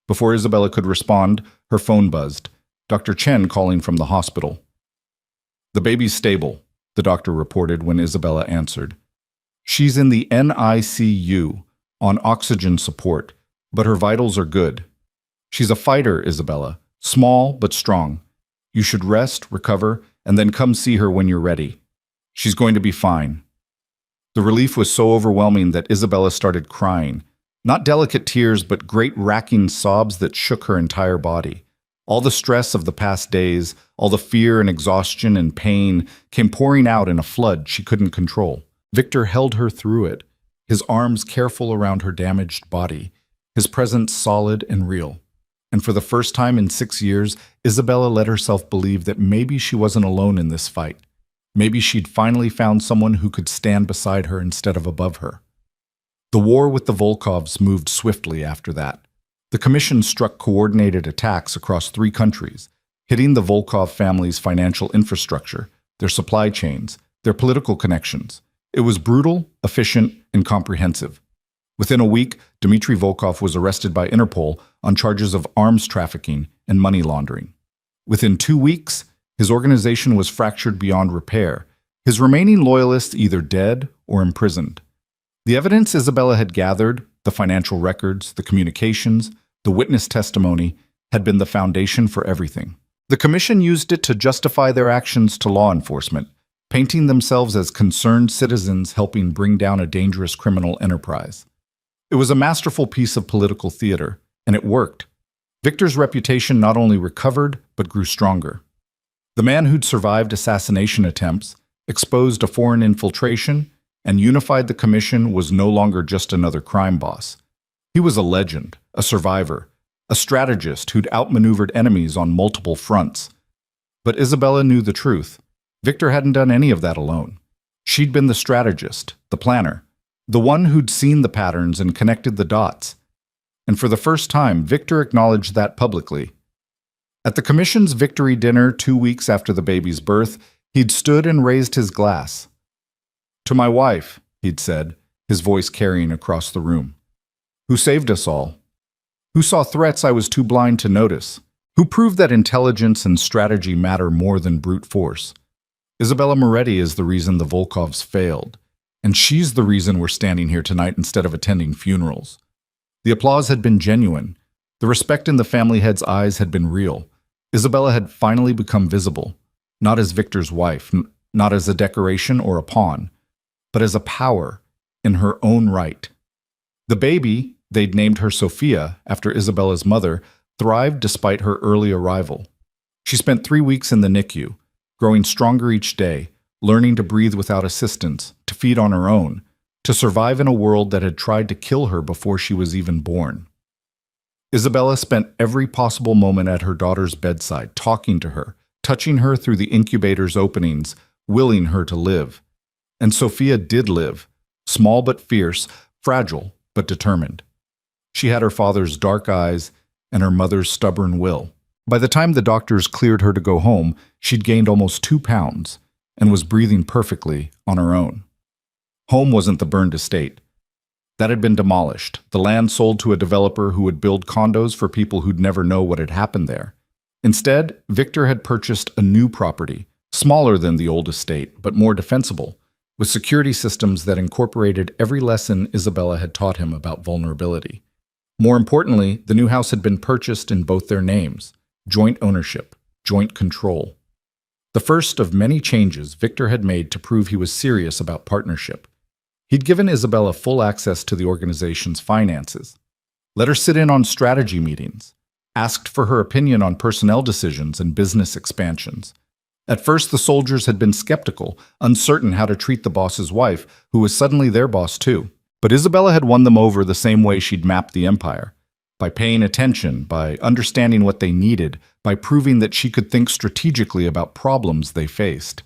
Before Isabella could respond, her phone buzzed. Dr. Chen calling from the hospital. "The baby's stable," the doctor reported when Isabella answered. "She's in the NICU, on oxygen support, but her vitals are good. She's a fighter, Isabella, small but strong. You should rest, recover, and then come see her when you're ready. She's going to be fine." The relief was so overwhelming that Isabella started crying. Not delicate tears, but great racking sobs that shook her entire body. All the stress of the past days, all the fear and exhaustion and pain came pouring out in a flood she couldn't control. Victor held her through it, his arms careful around her damaged body, his presence solid and real. And for the first time in 6 years, Isabella let herself believe that maybe she wasn't alone in this fight. Maybe she'd finally found someone who could stand beside her instead of above her. The war with the Volkovs moved swiftly after that. The Commission struck coordinated attacks across 3 countries, hitting the Volkov family's financial infrastructure, their supply chains, their political connections. It was brutal, efficient, and comprehensive. Within a week, Dmitry Volkov was arrested by Interpol on charges of arms trafficking and money laundering. Within 2 weeks, his organization was fractured beyond repair, his remaining loyalists either dead or imprisoned. The evidence Isabella had gathered, the financial records, the communications, the witness testimony, had been the foundation for everything. The Commission used it to justify their actions to law enforcement, painting themselves as concerned citizens helping bring down a dangerous criminal enterprise. It was a masterful piece of political theater, and it worked. Victor's reputation not only recovered, but grew stronger. The man who'd survived assassination attempts, exposed a foreign infiltration, and unified the Commission was no longer just another crime boss. He was a legend, a survivor, a strategist who'd outmaneuvered enemies on multiple fronts. But Isabella knew the truth. Victor hadn't done any of that alone. She'd been the strategist, the planner, the one who'd seen the patterns and connected the dots. And for the first time, Victor acknowledged that publicly. At the Commission's victory dinner 2 weeks after the baby's birth, he'd stood and raised his glass. "To my wife," he'd said, his voice carrying across the room, "who saved us all, who saw threats I was too blind to notice, who proved that intelligence and strategy matter more than brute force. Isabella Moretti is the reason the Volkovs failed, and she's the reason we're standing here tonight instead of attending funerals." The applause had been genuine. The respect in the family head's eyes had been real. Isabella had finally become visible, not as Victor's wife, not as a decoration or a pawn, but as a power in her own right. The baby, they'd named her Sophia after Isabella's mother, thrived despite her early arrival. She spent 3 weeks in the NICU, growing stronger each day, learning to breathe without assistance, to feed on her own, to survive in a world that had tried to kill her before she was even born. Isabella spent every possible moment at her daughter's bedside, talking to her, touching her through the incubator's openings, willing her to live. And Sophia did live, small but fierce, fragile but determined. She had her father's dark eyes and her mother's stubborn will. By the time the doctors cleared her to go home, she'd gained almost 2 pounds and was breathing perfectly on her own. Home wasn't the burned estate. That had been demolished, the land sold to a developer who would build condos for people who'd never know what had happened there. Instead, Victor had purchased a new property, smaller than the old estate, but more defensible, with security systems that incorporated every lesson Isabella had taught him about vulnerability. More importantly, the new house had been purchased in both their names: joint ownership, joint control. The first of many changes Victor had made to prove he was serious about partnership. He'd given Isabella full access to the organization's finances, let her sit in on strategy meetings, asked for her opinion on personnel decisions and business expansions. At first, the soldiers had been skeptical, uncertain how to treat the boss's wife, who was suddenly their boss too. But Isabella had won them over the same way she'd mapped the empire: by paying attention, by understanding what they needed, by proving that she could think strategically about problems they faced.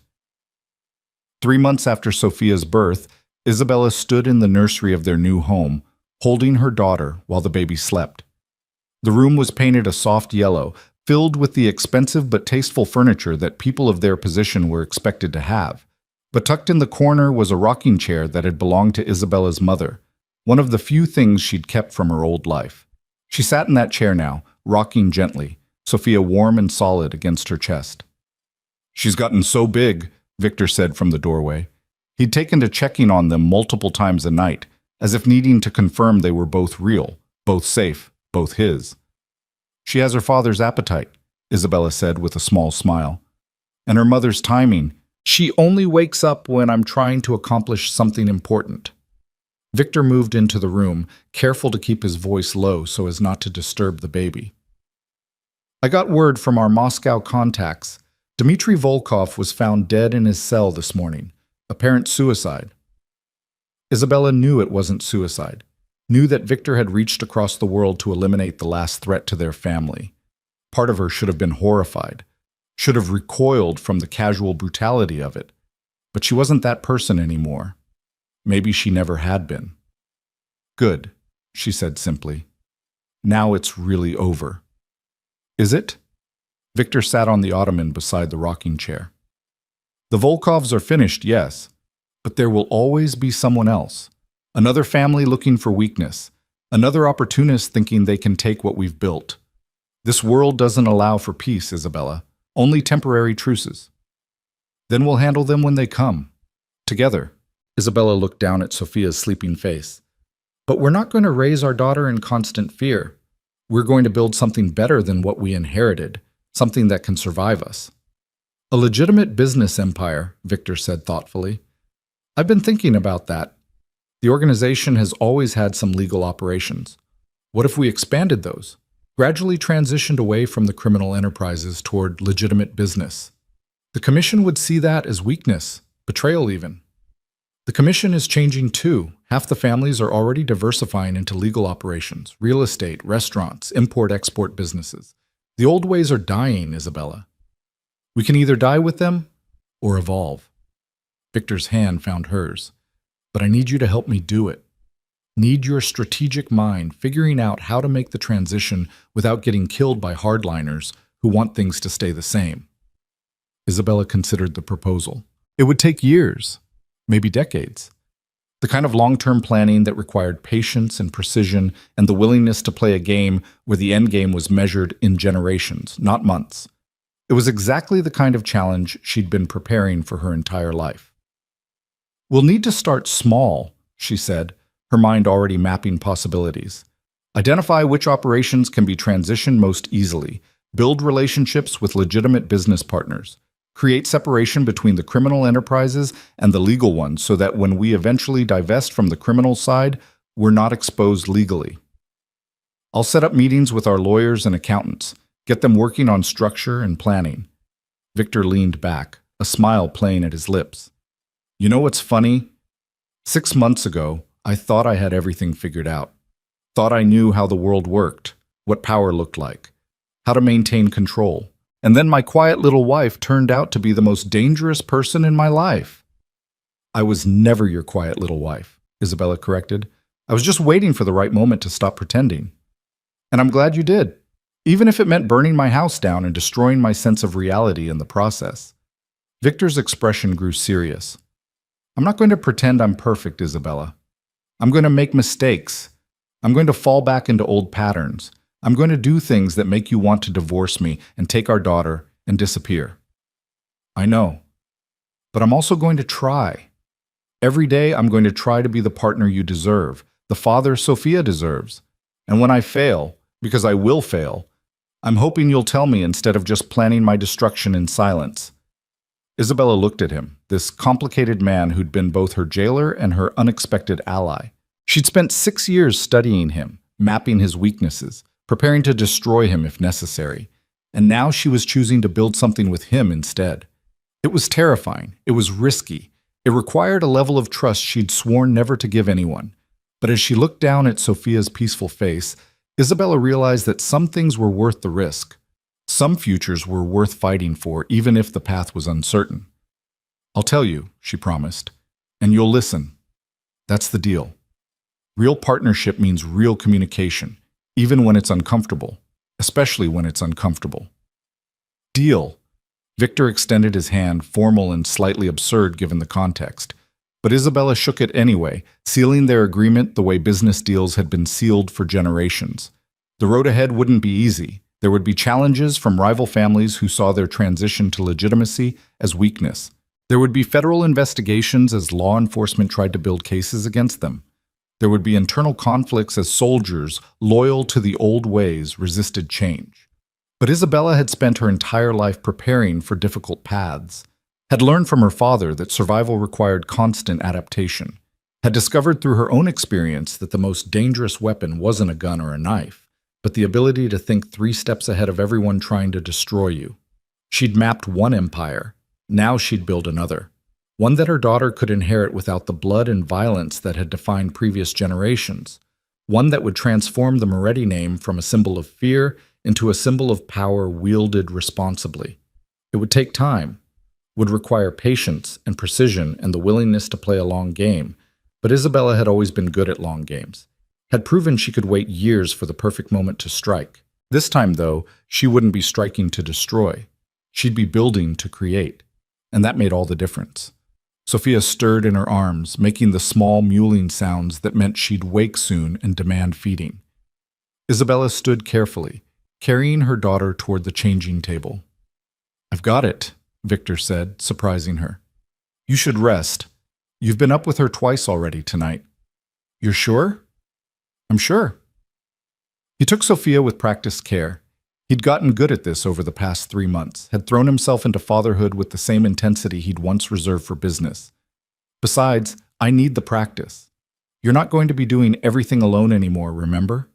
3 months after Sophia's birth, Isabella stood in the nursery of their new home, holding her daughter while the baby slept. The room was painted a soft yellow, filled with the expensive but tasteful furniture that people of their position were expected to have. But tucked in the corner was a rocking chair that had belonged to Isabella's mother, one of the few things she'd kept from her old life. She sat in that chair now, rocking gently, Sophia warm and solid against her chest. "She's gotten so big," Victor said from the doorway. He'd taken to checking on them multiple times a night, as if needing to confirm they were both real, both safe, both his. "She has her father's appetite," Isabella said with a small smile. "And her mother's timing. She only wakes up when I'm trying to accomplish something important." Victor moved into the room, careful to keep his voice low so as not to disturb the baby. "I got word from our Moscow contacts. Dmitry Volkov was found dead in his cell this morning. Apparent suicide." Isabella knew it wasn't suicide, knew that Victor had reached across the world to eliminate the last threat to their family. Part of her should have been horrified, should have recoiled from the casual brutality of it. But she wasn't that person anymore. Maybe she never had been. "Good," she said simply. "Now it's really over." "Is it?" Victor sat on the ottoman beside the rocking chair. "The Volkovs are finished, yes, but there will always be someone else. Another family looking for weakness. Another opportunist thinking they can take what we've built. This world doesn't allow for peace, Isabella. Only temporary truces. Then we'll handle them when they come. Together." Isabella looked down at Sophia's sleeping face. "But we're not going to raise our daughter in constant fear. We're going to build something better than what we inherited, something that can survive us." "A legitimate business empire," Victor said thoughtfully. "I've been thinking about that. The organization has always had some legal operations. What if we expanded those? Gradually transitioned away from the criminal enterprises toward legitimate business? The Commission would see that as weakness, betrayal even. The Commission is changing too. Half the families are already diversifying into legal operations, real estate, restaurants, import-export businesses. The old ways are dying, Isabella. We can either die with them or evolve." Victor's hand found hers. "But I need you to help me do it. Need your strategic mind figuring out how to make the transition without getting killed by hardliners who want things to stay the same." Isabella considered the proposal. It would take years, maybe decades. The kind of long-term planning that required patience and precision and the willingness to play a game where the end game was measured in generations, not months. It was exactly the kind of challenge she'd been preparing for her entire life. "We'll need to start small," she said, her mind already mapping possibilities. "Identify which operations can be transitioned most easily, build relationships with legitimate business partners, create separation between the criminal enterprises and the legal ones so that when we eventually divest from the criminal side, we're not exposed legally. I'll set up meetings with our lawyers and accountants, get them working on structure and planning." Victor leaned back, a smile playing at his lips. "You know what's funny? 6 months ago, I thought I had everything figured out. Thought I knew how the world worked, what power looked like, how to maintain control. And then my quiet little wife turned out to be the most dangerous person in my life." "I was never your quiet little wife," Isabella corrected. "I was just waiting for the right moment to stop pretending. And I'm glad you did, even if it meant burning my house down and destroying my sense of reality in the process." Victor's expression grew serious. "I'm not going to pretend I'm perfect, Isabella. I'm going to make mistakes. I'm going to fall back into old patterns. I'm going to do things that make you want to divorce me and take our daughter and disappear. I know. But I'm also going to try. Every day I'm going to try to be the partner you deserve, the father Sophia deserves. And when I fail, because I will fail, I'm hoping you'll tell me instead of just planning my destruction in silence." Isabella looked at him, this complicated man who'd been both her jailer and her unexpected ally. She'd spent 6 years studying him, mapping his weaknesses, preparing to destroy him if necessary. And now she was choosing to build something with him instead. It was terrifying. It was risky. It required a level of trust she'd sworn never to give anyone. But as she looked down at Sophia's peaceful face, Isabella realized that some things were worth the risk. Some futures were worth fighting for, even if the path was uncertain. "I'll tell you," she promised, "and you'll listen. That's the deal. Real partnership means real communication, even when it's uncomfortable, especially when it's uncomfortable." "Deal." Victor extended his hand, formal and slightly absurd given the context. But Isabella shook it anyway, sealing their agreement the way business deals had been sealed for generations. The road ahead wouldn't be easy. There would be challenges from rival families who saw their transition to legitimacy as weakness. There would be federal investigations as law enforcement tried to build cases against them. There would be internal conflicts as soldiers, loyal to the old ways, resisted change. But Isabella had spent her entire life preparing for difficult paths, had learned from her father that survival required constant adaptation, had discovered through her own experience that the most dangerous weapon wasn't a gun or a knife, but the ability to think 3 steps ahead of everyone trying to destroy you. She'd mapped one empire. Now she'd build another. One that her daughter could inherit without the blood and violence that had defined previous generations. One that would transform the Moretti name from a symbol of fear into a symbol of power wielded responsibly. It would take time, would require patience and precision and the willingness to play a long game, but Isabella had always been good at long games, had proven she could wait years for the perfect moment to strike. This time, though, she wouldn't be striking to destroy. She'd be building to create, and that made all the difference. Sophia stirred in her arms, making the small mewling sounds that meant she'd wake soon and demand feeding. Isabella stood carefully, carrying her daughter toward the changing table. "I've got it," Victor said, surprising her. "You should rest. You've been up with her twice already tonight." "You're sure?" "I'm sure." He took Sophia with practiced care. He'd gotten good at this over the past 3 months, had thrown himself into fatherhood with the same intensity he'd once reserved for business. "Besides, I need the practice. You're not going to be doing everything alone anymore, remember?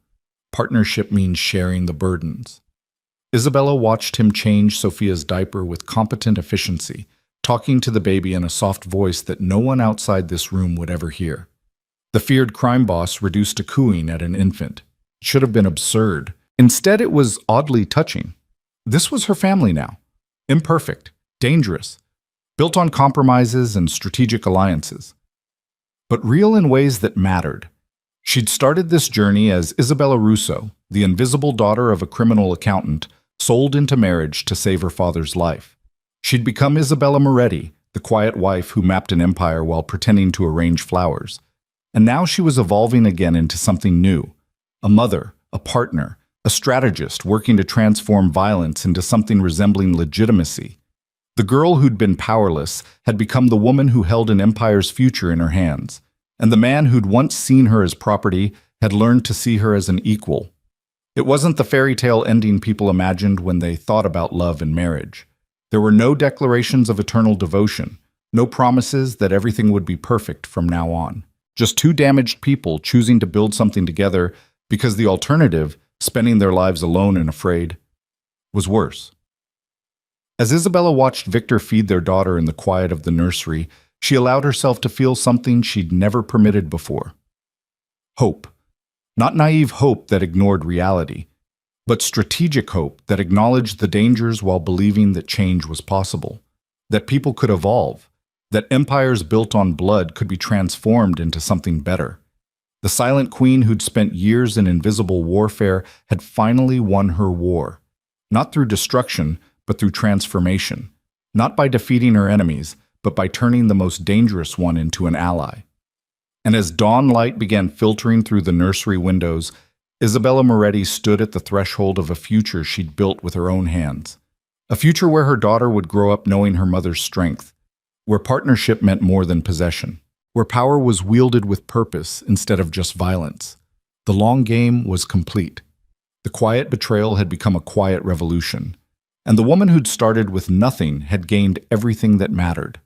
Partnership means sharing the burdens." Isabella watched him change Sophia's diaper with competent efficiency, talking to the baby in a soft voice that no one outside this room would ever hear. The feared crime boss reduced to cooing at an infant. It should have been absurd. Instead, it was oddly touching. This was her family now. Imperfect, dangerous, built on compromises and strategic alliances, but real in ways that mattered. She'd started this journey as Isabella Russo, the invisible daughter of a criminal accountant, sold into marriage to save her father's life. She'd become Isabella Moretti, the quiet wife who mapped an empire while pretending to arrange flowers. And now she was evolving again into something new. A mother, a partner, a strategist working to transform violence into something resembling legitimacy. The girl who'd been powerless had become the woman who held an empire's future in her hands. And the man who'd once seen her as property had learned to see her as an equal. It wasn't the fairy tale ending people imagined when they thought about love and marriage. There were no declarations of eternal devotion, no promises that everything would be perfect from now on. Just 2 damaged people choosing to build something together because the alternative, spending their lives alone and afraid, was worse. As Isabella watched Victor feed their daughter in the quiet of the nursery, she allowed herself to feel something she'd never permitted before. Hope. Not naive hope that ignored reality, but strategic hope that acknowledged the dangers while believing that change was possible, that people could evolve, that empires built on blood could be transformed into something better. The silent queen who'd spent years in invisible warfare had finally won her war, not through destruction, but through transformation, not by defeating her enemies, but by turning the most dangerous one into an ally. And as dawn light began filtering through the nursery windows, Isabella Moretti stood at the threshold of a future she'd built with her own hands. A future where her daughter would grow up knowing her mother's strength, where partnership meant more than possession. where power was wielded with purpose instead of just violence. The long game was complete. The quiet betrayal had become a quiet revolution, and the woman who'd started with nothing had gained everything that mattered.